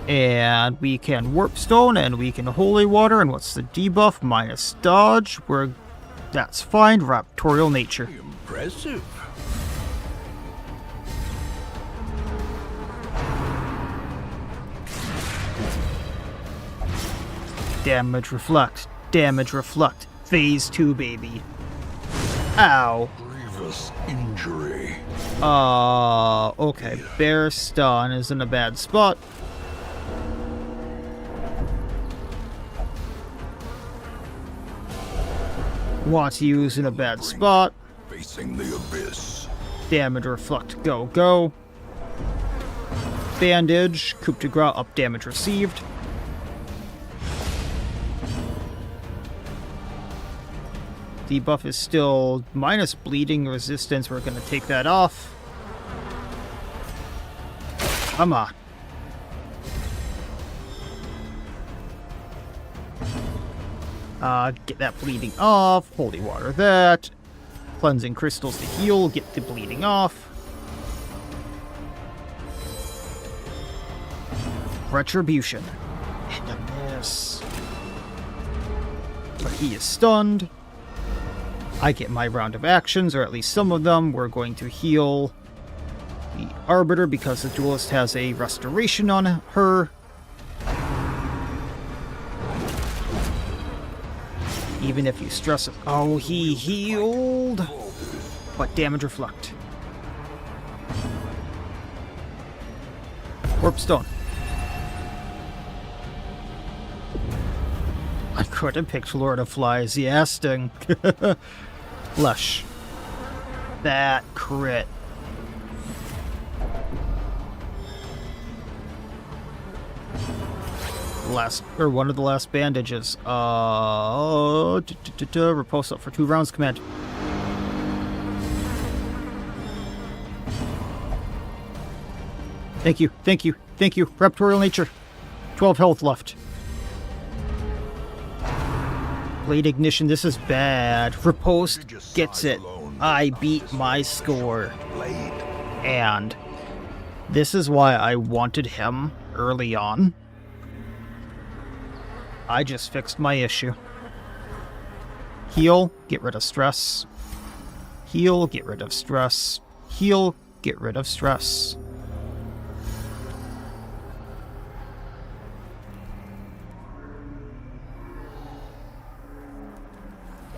And we can Warp Stone, and we can Holy Water, and what's the debuff? Minus dodge. That's fine. Raptorial Nature. Impressive. Damage reflect. Damage reflect. Phase 2, baby. Ow. Grievous injury. Okay. Bear stun is in a bad spot. Watu's in a bad spot. Facing the abyss. Damage reflect. Go, go. Bandage. Coup de grace up. Damage received. Debuff is still minus bleeding resistance. We're going to take that off. Come on. Get that bleeding off. Holy water that. Cleansing crystals to heal. Get the bleeding off. Retribution. And a miss. But he is stunned. I get my round of actions, or at least some of them. We're going to heal the Arbiter because the Duelist has a restoration on her. Even if you stress it. Oh, he healed. But damage reflect. Warp Stone. I could have picked Lord of Flies, yasting. Lush. That crit. One of the last bandages. Repulse up for 2 rounds, command. Thank you, thank you, thank you. Raptorial nature. 12 health left. Blade ignition, this is bad. Riposte gets it. I beat my score. And this is why I wanted him early on. I just fixed my issue. Heal, get rid of stress. Heal, get rid of stress. Heal, get rid of stress.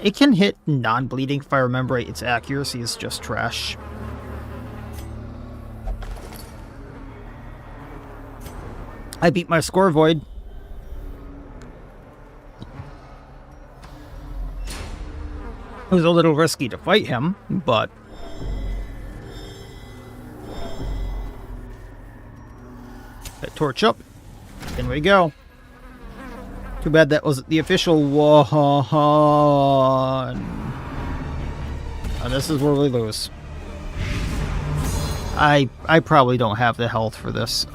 It can hit non-bleeding if I remember right. Its accuracy is just trash. I beat my score, Void. It was a little risky to fight him, but... That torch up. In we go. Too bad that wasn't the official one. And this is where we lose. I probably don't have the health for this.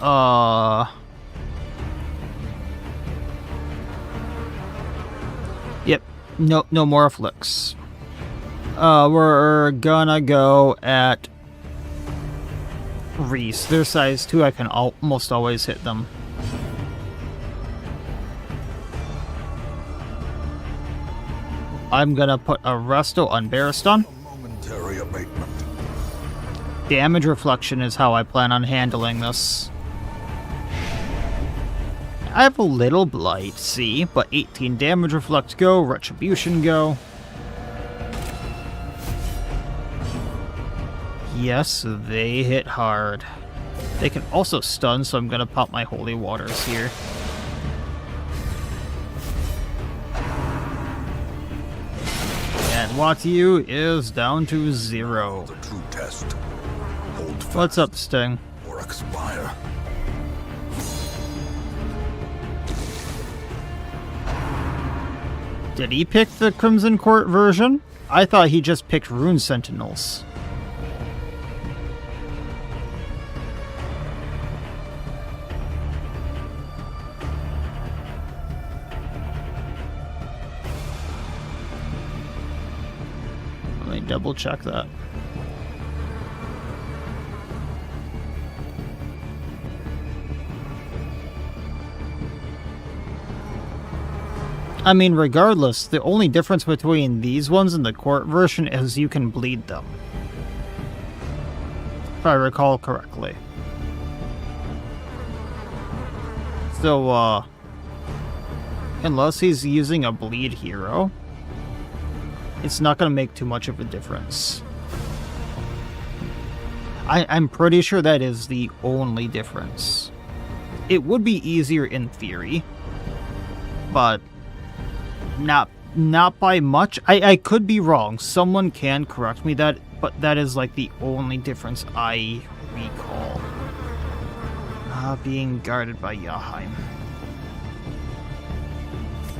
Yep. No more afflicts. We're gonna go at Reese. They're size 2. I can almost always hit them. I'm gonna put a Resto on Bariston. Momentary abatement. Damage reflection is how I plan on handling this. I have a little blight, see, but 18 damage reflect go, retribution go. Yes, they hit hard. They can also stun, so I'm gonna pop my holy waters here. And Watu is down to 0. The true test. Hold fast. What's up, Sting? Or expire. Did he pick the Crimson Court version? I thought he just picked Rune Sentinels. Let me double check that. I mean, regardless, the only difference between these ones and the court version is you can bleed them. If I recall correctly. So, Unless he's using a bleed hero, it's not going to make too much of a difference. I'm pretty sure that is the only difference. It would be easier in theory, but not by much. I could be wrong. Someone can correct me that, but that is like the only difference I recall. Being guarded by Yaheim.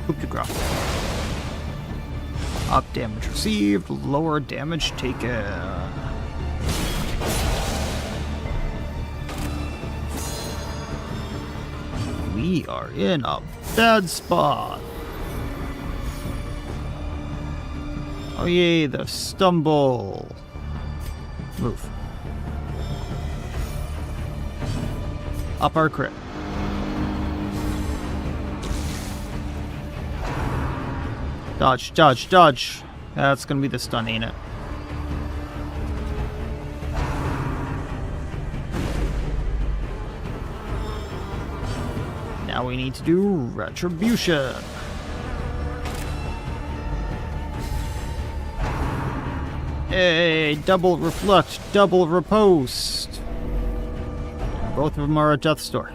Coup de grace. Up damage received, lower damage taken. We are in a bad spot. Oh yay, the stumble. Move. Up our crit. Dodge, dodge, dodge. That's gonna be the stun, ain't it? Now we need to do retribution. Hey, double reflect, double riposte. Both of them are a Death's Door.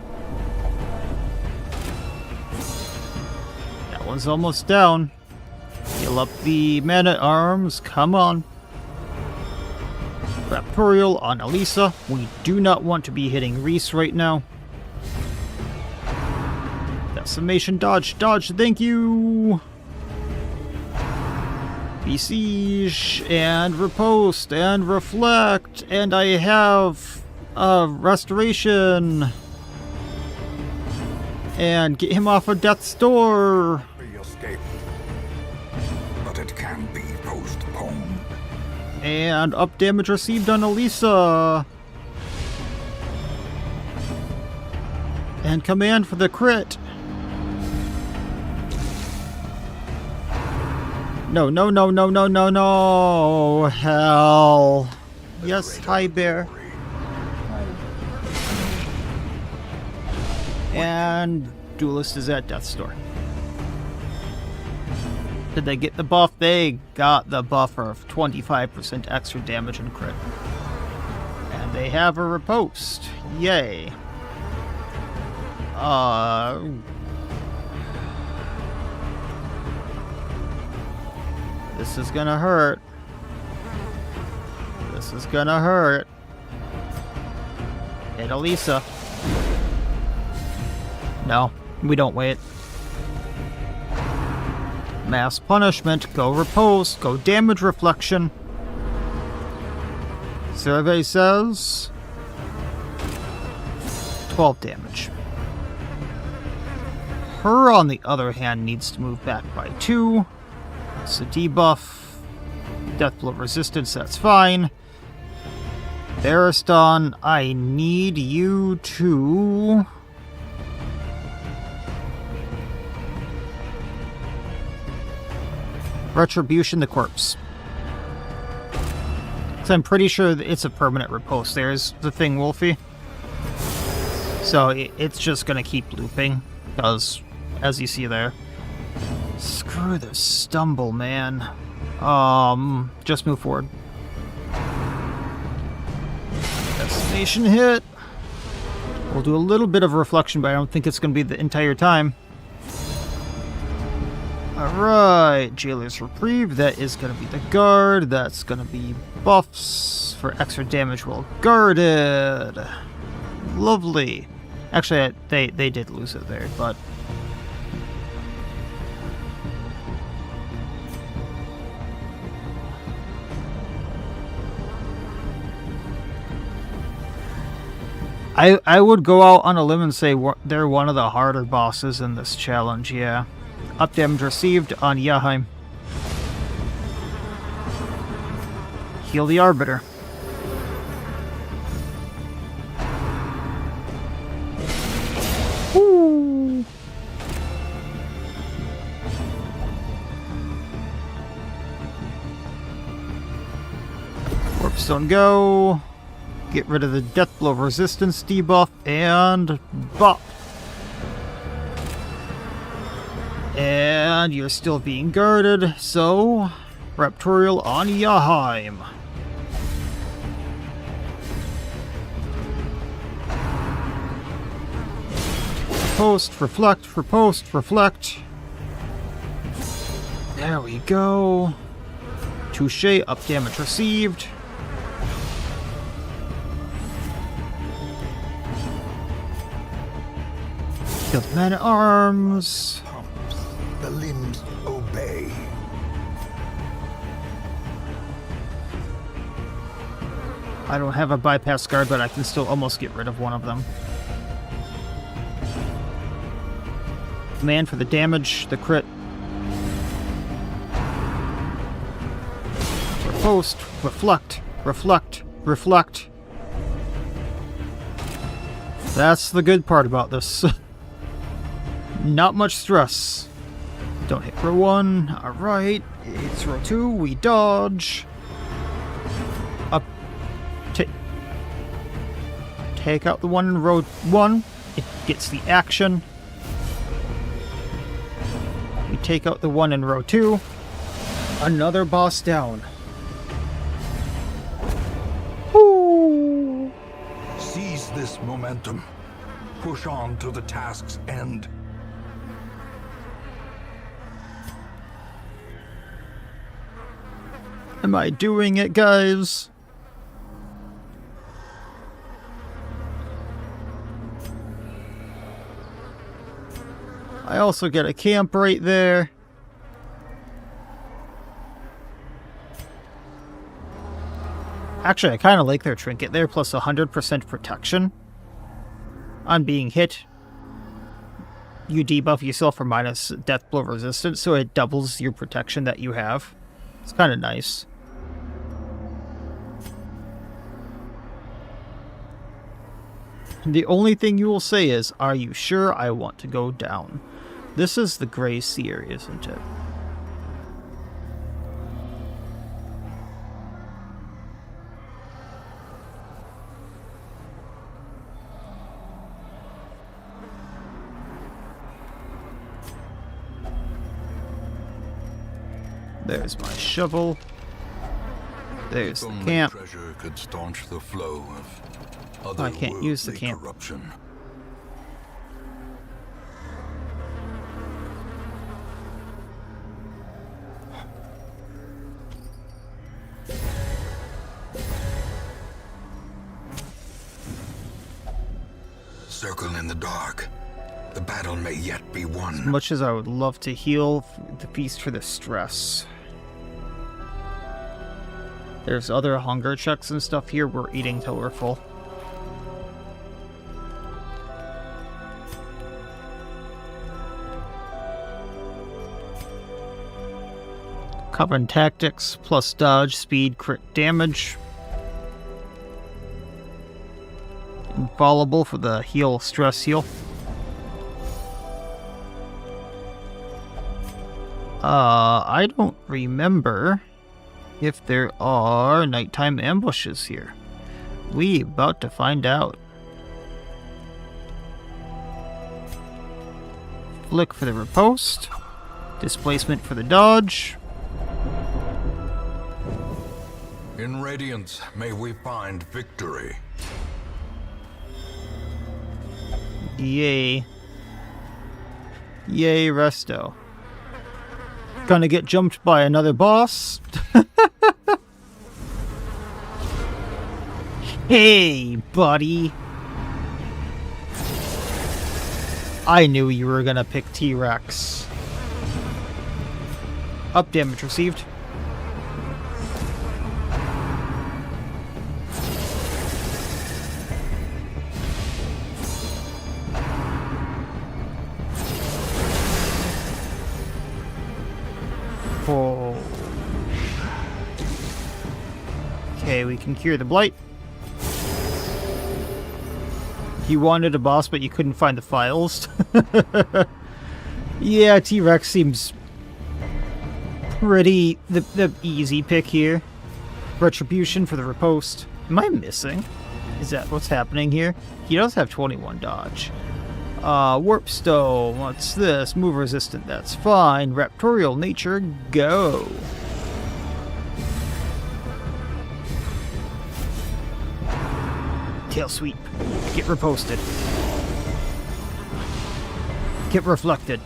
That one's almost down. Heal up the Man-at-Arms, come on. Raptorial on Elisa. We do not want to be hitting Reese right now. Decimation dodge, dodge, thank you! Besiege, and riposte, and reflect, and I have restoration. And get him off of Death's Door. Escape, but it can be postponed. And up damage received on Elisa. And command for the crit. No, no, no, no, no, no, no. Hell. Yes, hi, bear. And Duelist is at Death's Door. Did they get the buff? They got the buffer of 25% extra damage and crit. And they have a riposte. Yay. This is gonna hurt. This is gonna hurt. Hit Elisa. No, we don't wait. Mass punishment, go riposte, go damage reflection. Survey says 12 damage. Her, on the other hand, needs to move back by 2. So debuff. Deathblow resistance, that's fine. Bariston, I need you to... Retribution the corpse. So I'm pretty sure it's a permanent riposte. There's the thing, Wolfie. So it's just gonna keep looping, because, as you see there... Screw the stumble, man. Just move forward. Destination hit. We'll do a little bit of reflection, but I don't think it's going to be the entire time. Alright, Jailer's Reprieve. That is going to be the guard. That's going to be buffs for extra damage while guarded. Lovely. Actually, they did lose it there, but... I would go out on a limb and say they're one of the harder bosses in this challenge, yeah. Up damage received on Yaheim. Heal the Arbiter. Woo! Warpstone go. Get rid of the Deathblow resistance debuff and bop. And you're still being guarded, so Raptorial on Yaheim. Post, reflect, riposte, reflect. There we go. Touche, up damage received. Killed man-at-arms. The limbs obey. I don't have a bypass guard, but I can still almost get rid of one of them. Man for the damage, the crit. Riposte, reflect, reflect, reflect. That's the good part about this. Not much stress. Don't hit row 1. Alright. It's row 2. We dodge. Up. Take out the one in row 1. It gets the action. We take out the one in row 2. Another boss down. Woo! Seize this momentum. Push on to the task's end. Am I doing it, guys? I also get a camp right there. Actually, I kind of like their trinket there, plus 100% protection on being hit. You debuff yourself for minus death blow resistance, so it doubles your protection that you have. It's kind of nice. The only thing you will say is, are you sure I want to go down? This is the Gray Seer, isn't it? There's my shovel. There's the camp. Treasure could staunch the flow of I can't use the otherworldly camp. corruption. Circle in the dark. The battle may yet be won. As much as I would love to heal the feast for the stress. There's other hunger checks and stuff here. We're eating till we're full. Cover tactics, plus dodge, speed, crit damage. Infallible for the heal, stress heal. I don't remember if there are nighttime ambushes here. We about to find out. Flick for the riposte. Displacement for the dodge. In Radiance, may we find victory. Yay. Yay, Resto. Gonna get jumped by another boss. Hey, buddy. I knew you were gonna pick T-Rex. Up damage received. Oh. Okay, we can cure the blight. You wanted a boss, but you couldn't find the files. Yeah, T-Rex seems pretty the easy pick here. Retribution for the riposte. Am I missing? Is that what's happening here? He does have 21 dodge. Warp stone. What's this? Move resistant. That's fine. Raptorial nature. Go. Tail sweep. Get reposted. Get reflected.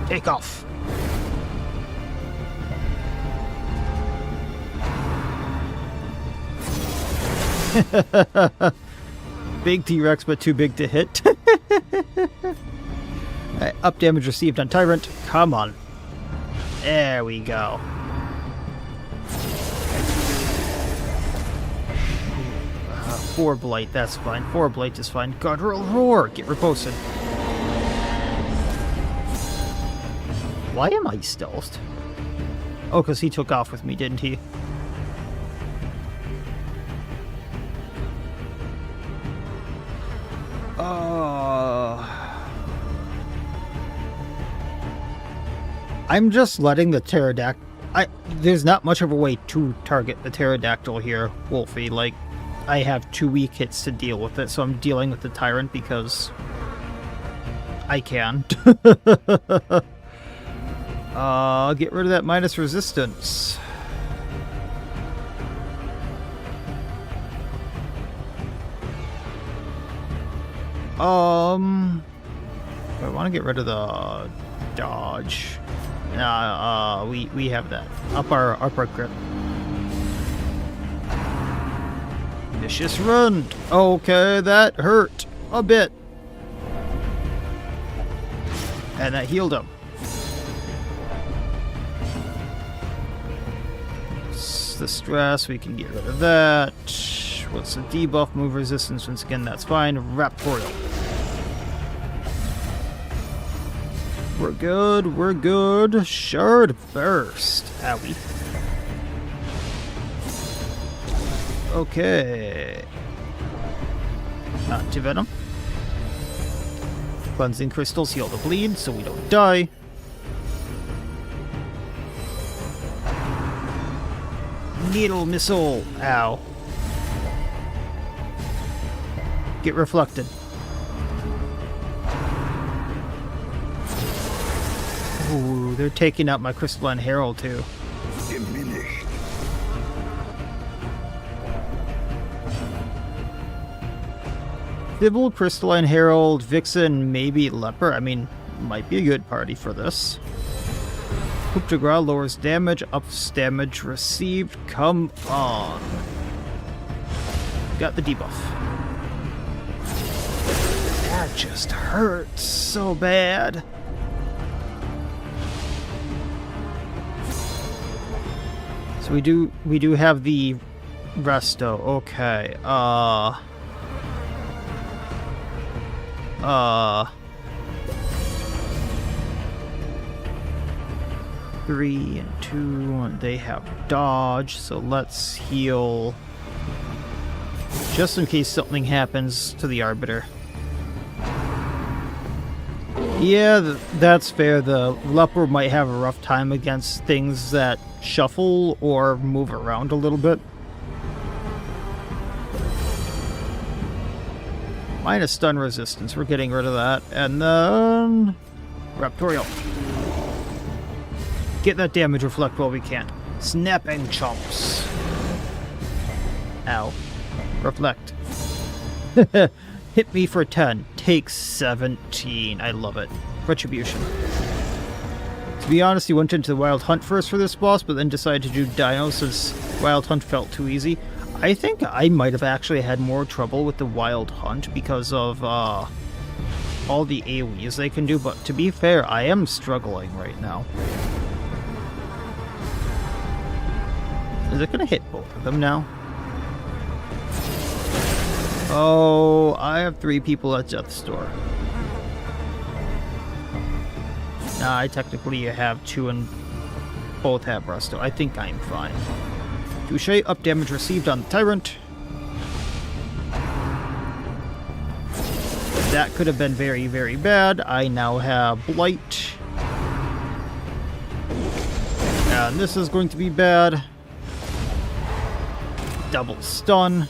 Take off. Big T-Rex, but too big to hit. Right, up damage received on Tyrant. Come on. There we go. 4 Blight, that's fine. 4 Blight is fine. Guttural Roar, get reposted. Why am I stealthed? Oh, because he took off with me, didn't he? I'm just letting the pterodactyl... There's not much of a way to target the pterodactyl here, Wolfie. Like, I have 2 weak hits to deal with it, so I'm dealing with the Tyrant because I can. Get rid of that minus resistance. I want to get rid of the dodge. We have that. Up our grip. Vicious run. Okay, that hurt a bit. And that healed him. The stress, we can get rid of that. What's the debuff? Move resistance. Once again, that's fine. Raptorial. We're good, we're good. Shard burst. Owie. Okay. Anti-venom. Cleansing crystals heal the bleed so we don't die. Needle missile. Ow. Get reflected. Ooh, they're taking out my Crystalline Herald too. Diminished. Dibble, Crystalline Herald, Vixen, maybe Leper. I mean, might be a good party for this. Coup de Grace lowers damage, ups damage received. Come on. Got the debuff. That just hurts so bad. So we do have the resto. Okay. 3 and 2, and they have dodge, so let's heal just in case something happens to the Arbiter. Yeah, that's fair. The Leper might have a rough time against things that shuffle or move around a little bit. Minus stun resistance, we're getting rid of that. And then... Raptorial. Get that damage reflect while we can. Snapping chomps. Ow. Reflect. Hit me for 10. Take 17. I love it. Retribution. To be honest, he went into the Wild Hunt first for this boss, but then decided to do Dino since Wild Hunt felt too easy. I think I might have actually had more trouble with the Wild Hunt because of all the AoEs they can do, but to be fair, I am struggling right now. Is it going to hit both of them now? Oh, I have 3 people at Death's Door. Nah, I technically have 2 and both have Resto. I think I'm fine. Touche, up damage received on the Tyrant. That could have been very, very bad. I now have Blight. And this is going to be bad. Double stun.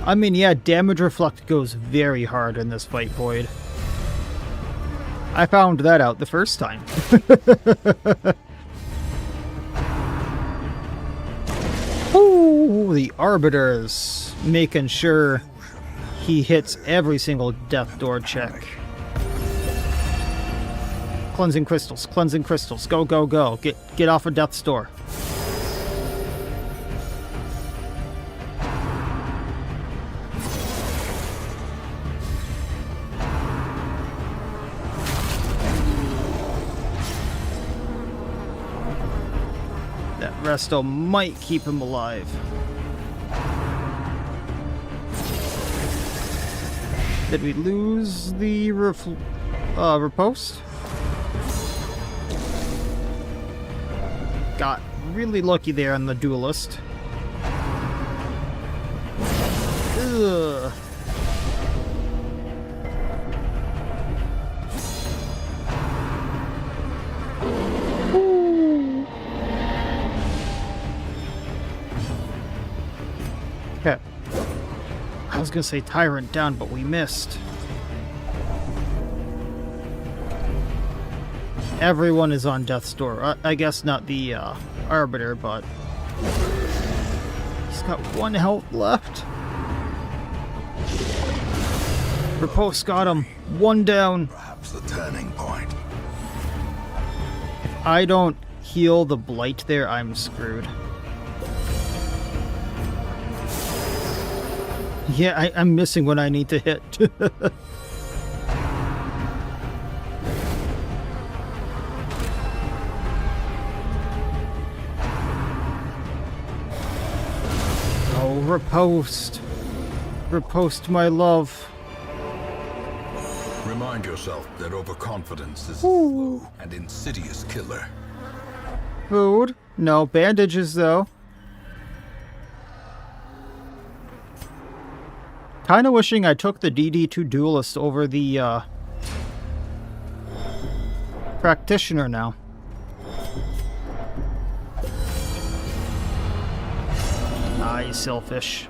I mean, yeah, damage reflect goes very hard in this fight, Void. I found that out the first time. Ooh, the Arbiter's making sure he hits every single death door check. Cleansing crystals, go, go, go. Get off of death's door. That resto might keep him alive. Did we lose the riposte? Got really lucky there on the duelist. Ugh. Ooh. Okay. I was gonna say Tyrant down, but we missed. Everyone is on death's door. I guess not the Arbiter, but he's got 1 health left. Riposte got him. 1 down. Perhaps the turning point. If I don't heal the blight there, I'm screwed. Yeah, I'm missing when I need to hit. Riposte. Riposte, my love. Remind yourself that overconfidence is a slow and insidious killer. Food? No, bandages though. Kinda wishing I took the DD2 Duelist over the Practitioner now. You selfish.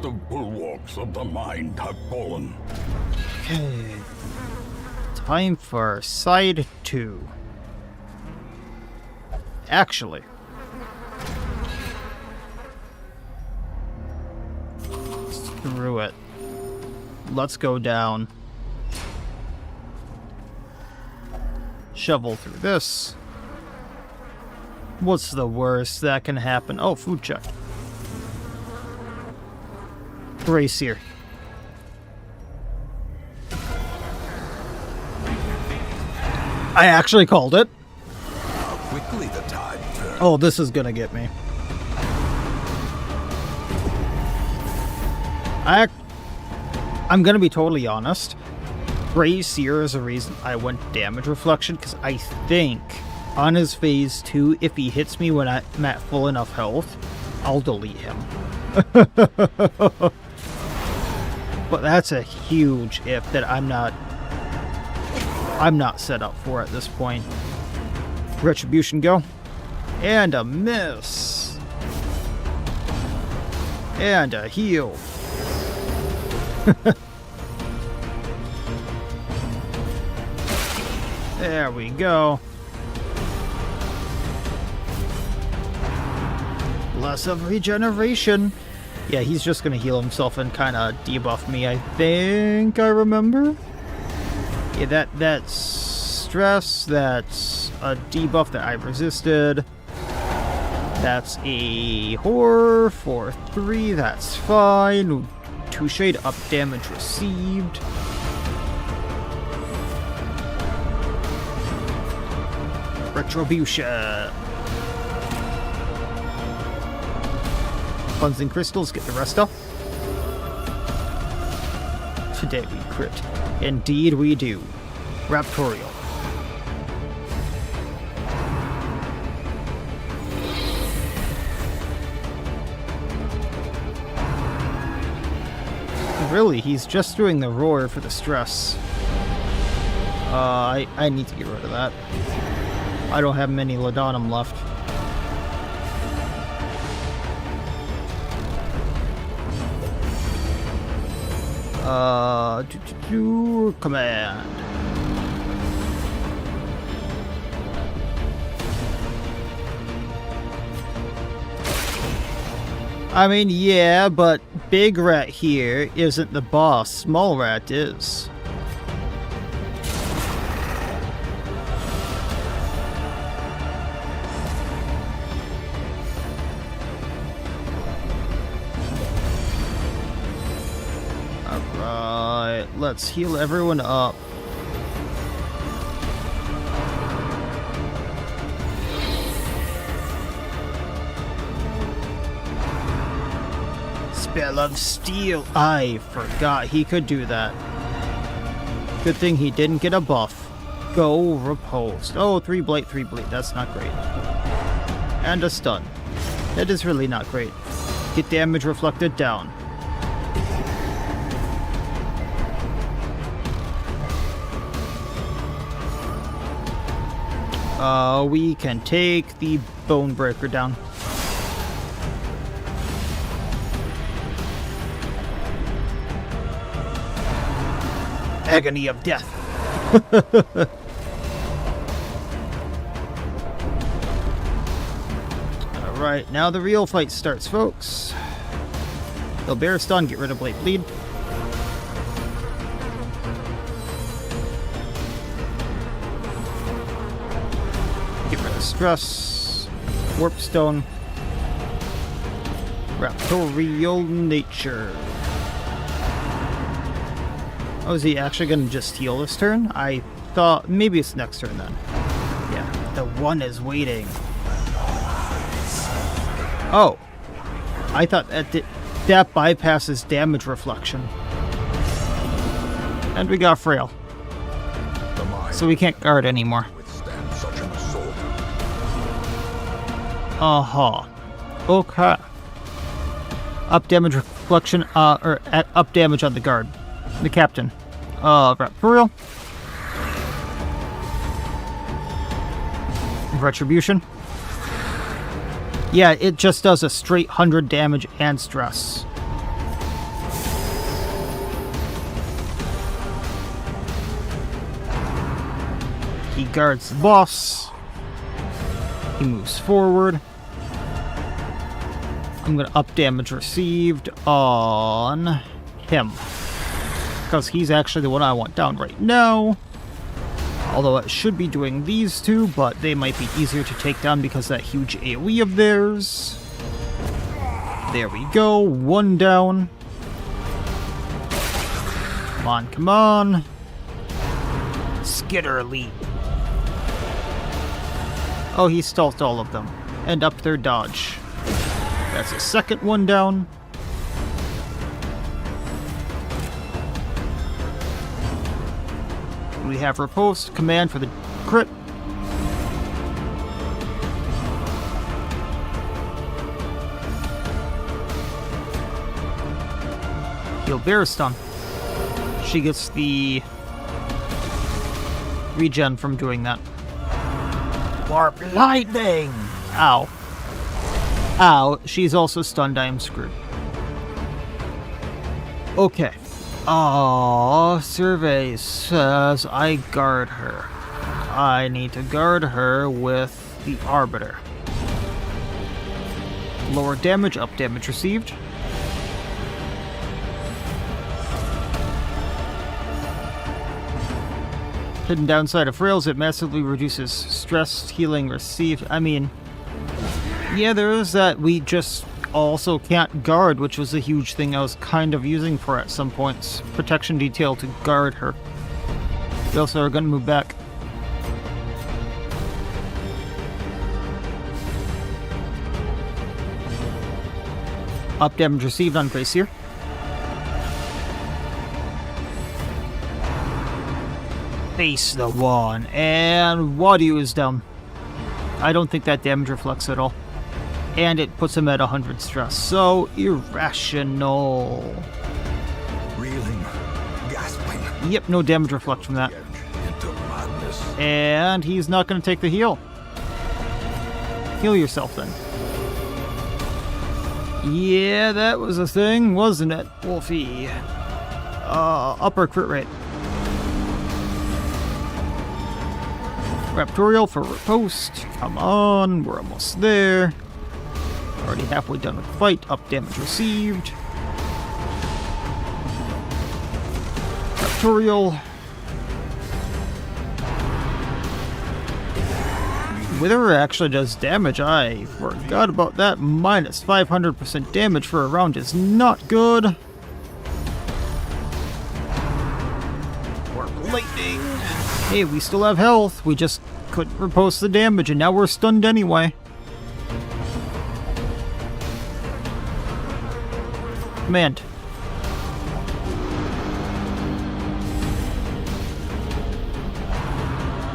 The bulwarks of the mind have fallen. Okay. Time for side 2. Actually. Screw it. Let's go down. Shovel through this. What's the worst that can happen? Oh, food check. Race here. I actually called it. How quickly the tide turns. Oh, this is gonna get me. I'm gonna be totally honest. Race here is a reason I went damage reflection, because I think on his phase 2, if he hits me when I'm at full enough health, I'll delete him. But that's a huge if that I'm not set up for at this point. Retribution go. And a miss. And a heal. There we go. Less of regeneration. Yeah, he's just gonna heal himself and kind of debuff me, I think I remember. Yeah, that's stress, that's a debuff that I've resisted. That's a horror for 3, that's fine. 2 shade up damage received. Retribution. Cleansing crystals, get the rest up. Today we crit. Indeed we do. Raptorial. Really, he's just doing the roar for the stress. I need to get rid of that. I don't have many Laudanum left. Command. I mean, yeah, but Big Rat here isn't the boss. Small Rat is. Alright, let's heal everyone up. Spell of Steel. I forgot he could do that. Good thing he didn't get a buff. Go Riposte. Oh, 3 Blight, 3 Bleed. That's not great. And a stun. That is really not great. Get damage reflected down. We can take the Bone Breaker down. Agony of Death. Alright, now the real fight starts, folks. They'll bear stun, get rid of Blade Bleed. Get rid of Stress. Warp Stone. Raptorial Nature. Oh, is he actually going to just heal this turn? I thought maybe it's next turn then. Yeah, the one is waiting. Oh, I thought that bypasses damage reflection. And we got Frail. So we can't guard anymore. Uh-huh. Okay. Up damage reflection, or up damage on the guard. The captain. Raptorial. Retribution. Yeah, it just does a straight 100 damage and stress. He guards the boss. He moves forward. I'm gonna up damage received on him. Because he's actually the one I want down right now. Although it should be doing these two, but they might be easier to take down because of that huge AoE of theirs. There we go, one down. Come on, come on. Skitter Elite. Oh, he stalled all of them. And up their dodge. That's a second one down. We have Riposte, command for the crit. Heal Bear Stun. She gets the regen from doing that. Warp Lightning! Ow. Ow, she's also stunned, I am screwed. Okay. Oh, survey says I guard her. I need to guard her with the Arbiter. Lower damage, up damage received. Hidden downside of Frails, it massively reduces stress healing received. I mean, yeah, there is that. We just also can't guard, which was a huge thing I was kind of using for her at some points. Protection detail to guard her. We also are going to move back. Up damage received on Gracier. Face the one, and Wadu is down. I don't think that damage reflects at all. And it puts him at 100 stress. So irrational. Reeling, gasping. Yep, no damage reflect from that. Into madness. And he's not going to take the heal. Heal yourself then. Yeah, that was a thing, wasn't it, Wolfie? upper crit rate. Raptorial for riposte. Come on, we're almost there. Already halfway done with the fight. Up damage received. Raptorial. Wither actually does damage. I forgot about that. Minus 500% damage for a round is not good. Warp lightning. Hey, we still have health. We just couldn't riposte the damage, and now we're stunned anyway. Command.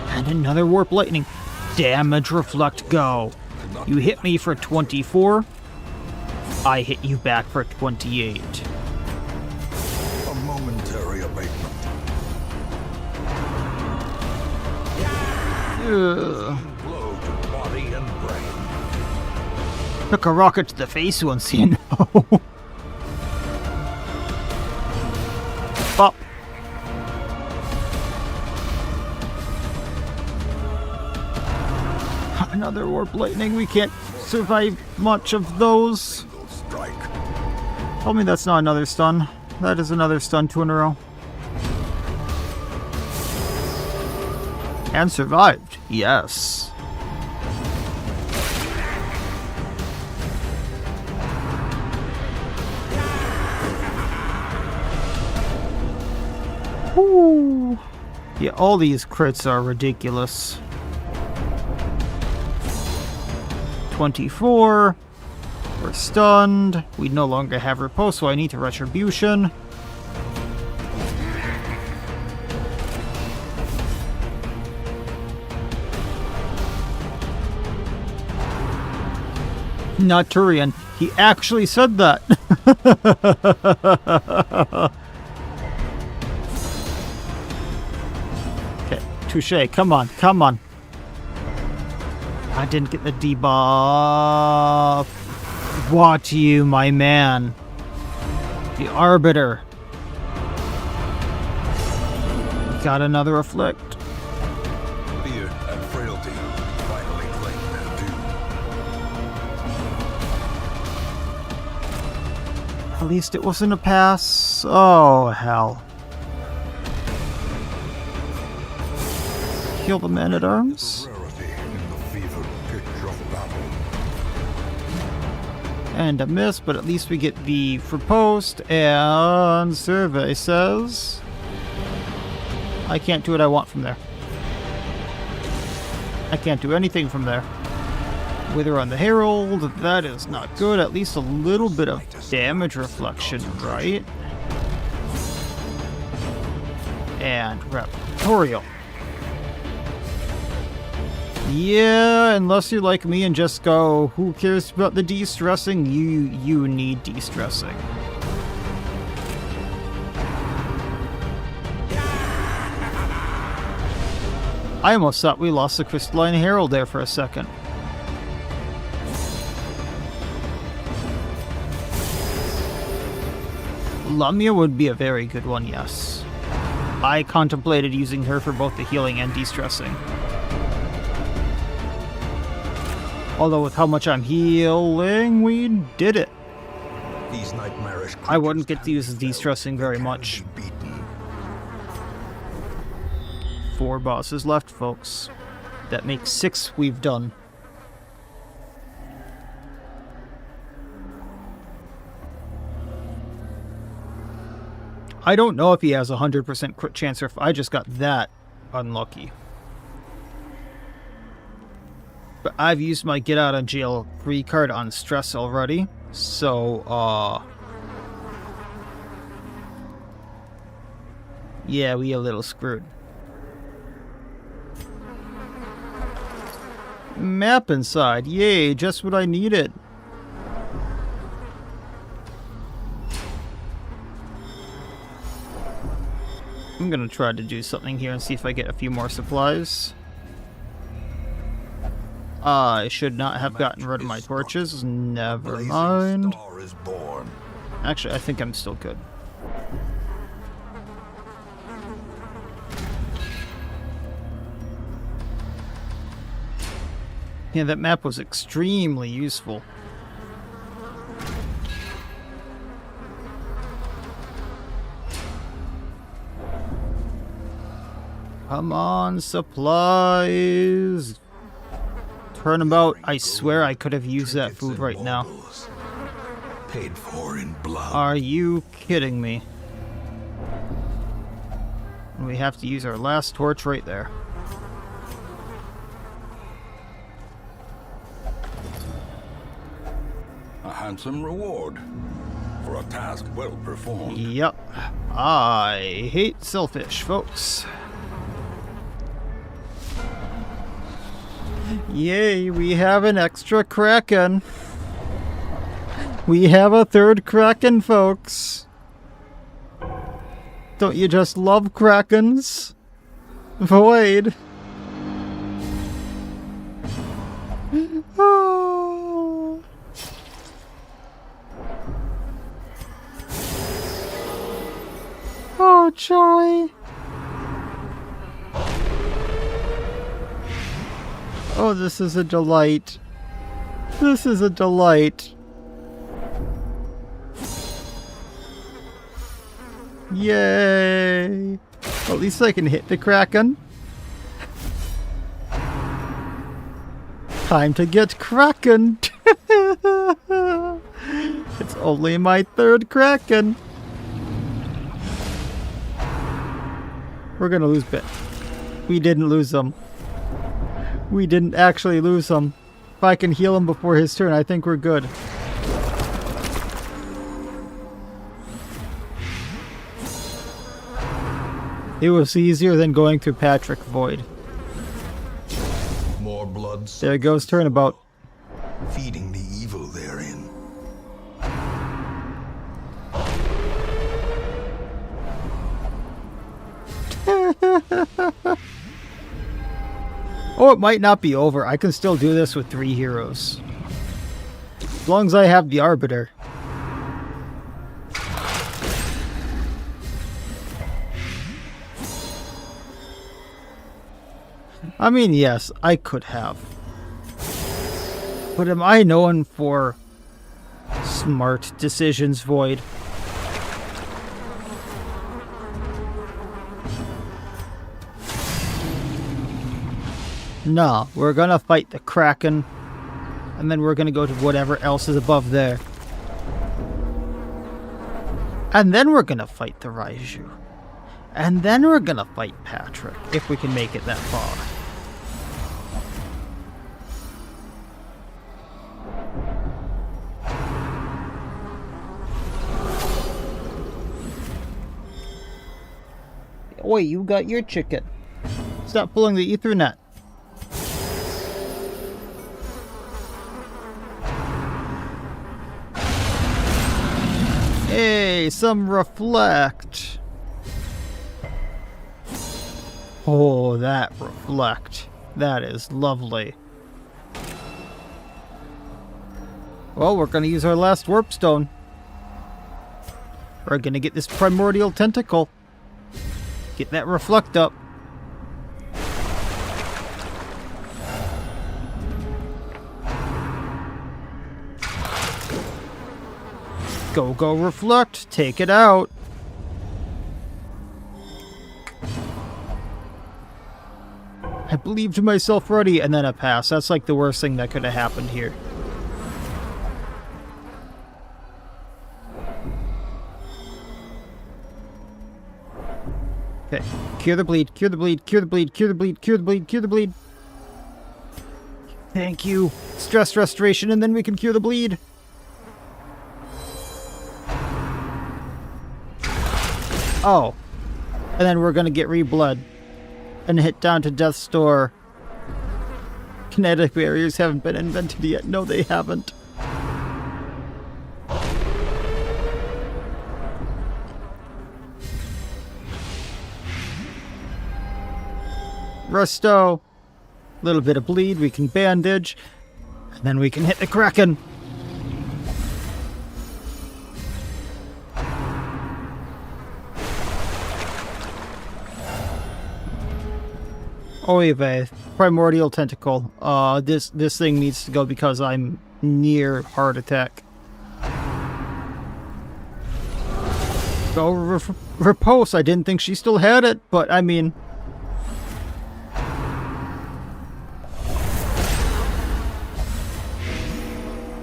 And another warp lightning. Damage reflect go. You hit me for 24. I hit you back for 28. A momentary abatement. Blow to body and brain. Took a rocket to the face once, you know. Pop. Another warp lightning. We can't survive much of those. Single strike. Tell me that's not another stun. That is another stun, 2 in a row. And survived. Yes. Woo. Yeah, all these crits are ridiculous. 24. We're stunned. We no longer have riposte, so I need to retribution. Not Turian. He actually said that. Okay, touche. Come on, come on. I didn't get the debuff. What you, my man? The Arbiter. Got another afflict. Fear and frailty finally claim their due. At least it wasn't a pass. Oh, hell. Kill the man-at-arms. And a miss, but at least we get the riposte, and survey says I can't do what I want from there. I can't do anything from there. Wither on the Herald, that is not good. At least a little bit of damage reflection, right? And Raptorial. Yeah, unless you're like me and just go, who cares about the de-stressing? You need de-stressing. I almost thought we lost the Crystalline Herald there for a second. Lamia would be a very good one, yes. I contemplated using her for both the healing and de-stressing. Although with how much I'm healing, we did it. These nightmarish I wouldn't get to use the de-stressing very much. 4 bosses left, folks. That makes 6 we've done. I don't know if he has a 100% crit chance or if I just got that unlucky. But I've used my get out of jail free card on stress already, so, yeah, we a little screwed. Map inside, yay, just what I needed. I'm gonna try to do something here and see if I get a few more supplies. I should not have gotten rid of my torches. Never mind. Actually, I think I'm still good. Yeah, that map was extremely useful. Come on, supplies. Turnabout, I swear I could have used that food right now. Paid for in blood. Are you kidding me? We have to use our last torch right there. A handsome reward for a task well performed. Yep. I hate selfish, folks. Yay, we have an extra Kraken. We have a third Kraken, folks. Don't you just love Krakens? Void. Oh. Oh, joy. Oh, this is a delight. This is a delight. Yay! At least I can hit the Kraken. Time to get Kraken! It's only my third Kraken. We're gonna lose Bit. We didn't lose them. We didn't actually lose him. If I can heal him before his turn, I think we're good. It was easier than going through Patrick Void. More blood. There goes Turnabout. Feeding the evil therein. Oh, it might not be over. I can still do this with 3 heroes. As long as I have the Arbiter. I mean, yes, I could have. But am I known for smart decisions, Void? No, we're gonna fight the Kraken, and then we're gonna go to whatever else is above there. And then we're gonna fight the Raiju. And then we're gonna fight Patrick, if we can make it that far. Oi, you got your chicken. Stop pulling the Ethernet. Hey, some reflect. Oh, that reflect. That is lovely. Well, we're gonna use our last warp stone. We're gonna get this primordial tentacle. Get that reflect up. Go, reflect. Take it out. I believed in myself ready, and then a pass. That's like the worst thing that could have happened here. Okay. Cure the bleed, cure the bleed, cure the bleed, cure the bleed, cure the bleed, cure the bleed. Thank you. Stress restoration, and then we can cure the bleed. Oh. And then we're gonna get reblood. And hit down to Death's Door. Kinetic barriers haven't been invented yet. No, they haven't. Resto. Little bit of bleed, we can bandage. And then we can hit the Kraken. Oh, we have a primordial tentacle. This thing needs to go because I'm near heart attack. Go repulse. I didn't think she still had it, but I mean...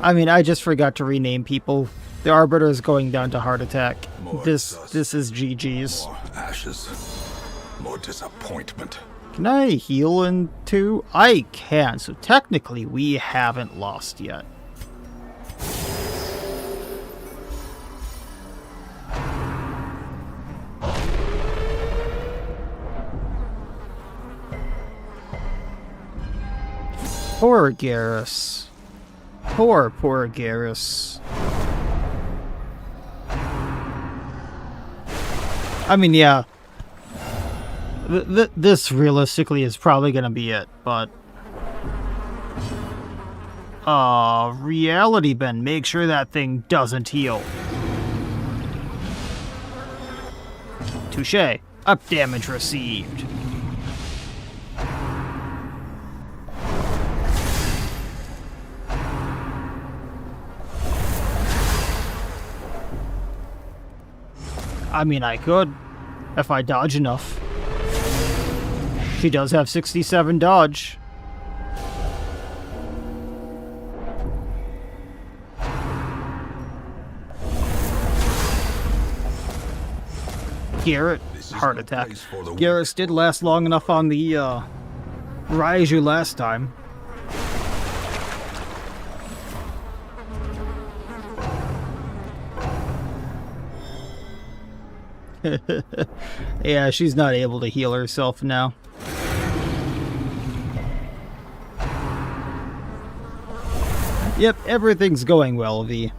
I just forgot to rename people. The Arbiter is going down to heart attack. This is GG's. More ashes. More disappointment. Can I heal in 2? I can, so technically we haven't lost yet. Poor Garrus. Poor Garrus. Yeah. This realistically is probably gonna be it, but... Reality Ben, make sure that thing doesn't heal. Touché. Up damage received. I could, if I dodge enough. She does have 67 dodge. Garrett, heart attack. Garrus did last long enough on the Raiju last time. Yeah, she's not able to heal herself now. Yep, everything's going well, V.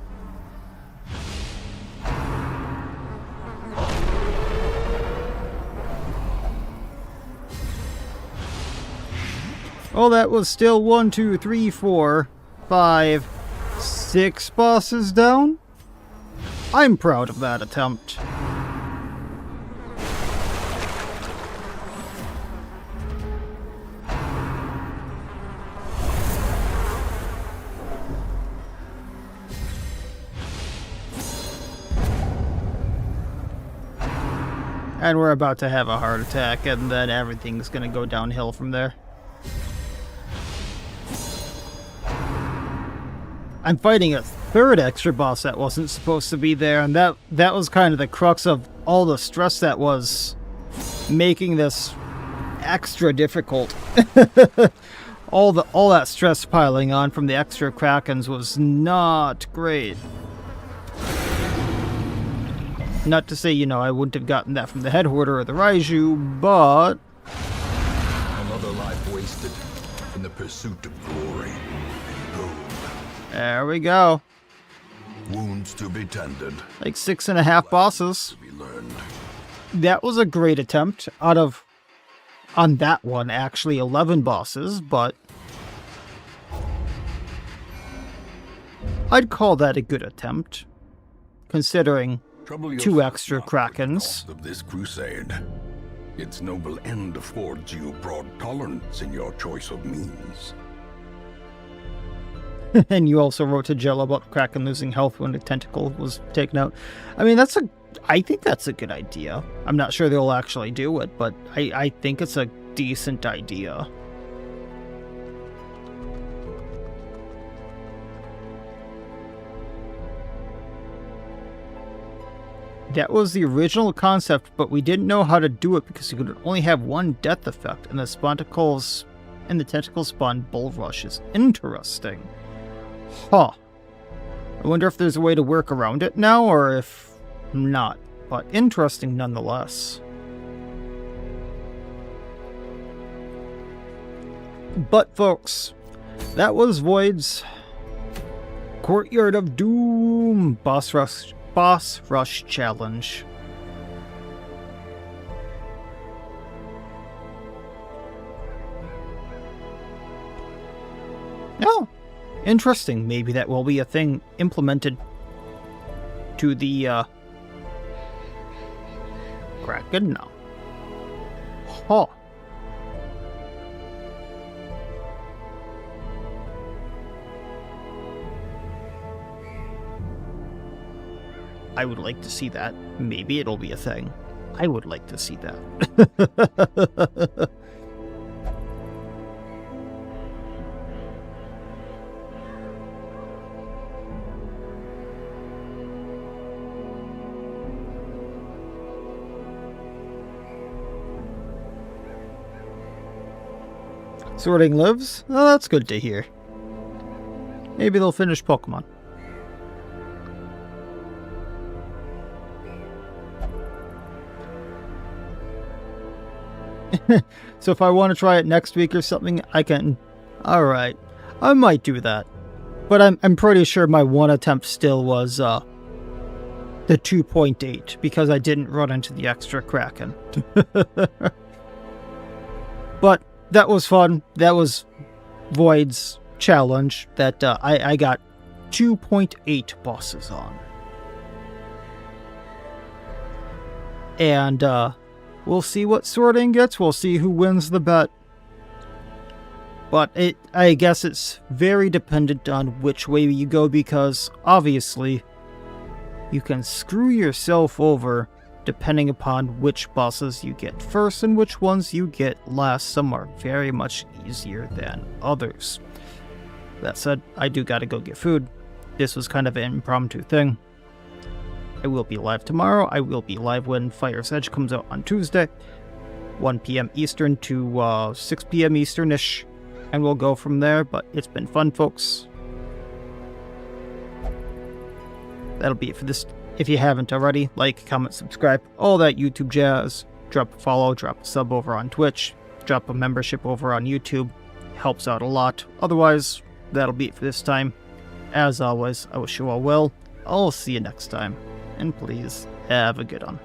Oh, that was still 1, 2, 3, 4, 5, 6 bosses down? I'm proud of that attempt. And we're about to have a heart attack, and then everything's gonna go downhill from there. I'm fighting a third extra boss that wasn't supposed to be there, and that was kind of the crux of all the stress that was making this extra difficult. all that stress piling on from the extra Krakens was not great. Not to say, I wouldn't have gotten that from the Head Hoarder or the Raiju, but... Another life wasted in the pursuit of glory and gold. There we go. Wounds to be tended. Like 6.5 bosses. To be learned. That was a great attempt on that one, actually 11 bosses, but... I'd call that a good attempt, considering... 2 extra Krakens. Of this crusade. Its noble end affords you broad tolerance in your choice of means. And you also wrote to Jill about Kraken losing health when the tentacle was taken out. I think that's a good idea. I'm not sure they'll actually do it, but I think it's a decent idea. That was the original concept, but we didn't know how to do it because you could only have one death effect, and the Sponticles and the tentacle spawn bull rushes. Interesting. Huh. I wonder if there's a way to work around it now, or if not. But interesting nonetheless. But folks, that was Void's Courtyard of Doom boss rush challenge. Oh, interesting. Maybe that will be a thing implemented to the Kraken now. Huh. I would like to see that. Maybe it'll be a thing. I would like to see that. Sorting lives? Oh, that's good to hear. Maybe they'll finish Pokemon. So if I want to try it next week or something, I can... Alright. I might do that. But I'm pretty sure my one attempt still was the 2.8, because I didn't run into the extra Kraken. But that was fun. That was Void's challenge that I got 2.8 bosses on. And we'll see what sorting gets. We'll see who wins the bet. But I guess it's very dependent on which way you go, because obviously you can screw yourself over depending upon which bosses you get first and which ones you get last. Some are very much easier than others. That said, I do gotta go get food. This was kind of an impromptu thing. I will be live tomorrow. I will be live when Fire's Edge comes out on Tuesday, 1 p.m. Eastern to 6 p.m. Eastern-ish, and we'll go from there. But it's been fun, folks. That'll be it for this. If you haven't already, like, comment, subscribe, all that YouTube jazz. Drop a follow, drop a sub over on Twitch, drop a membership over on YouTube. Helps out a lot. Otherwise, that'll be it for this time. As always, I wish you all well. I'll see you next time. And please, have a good one.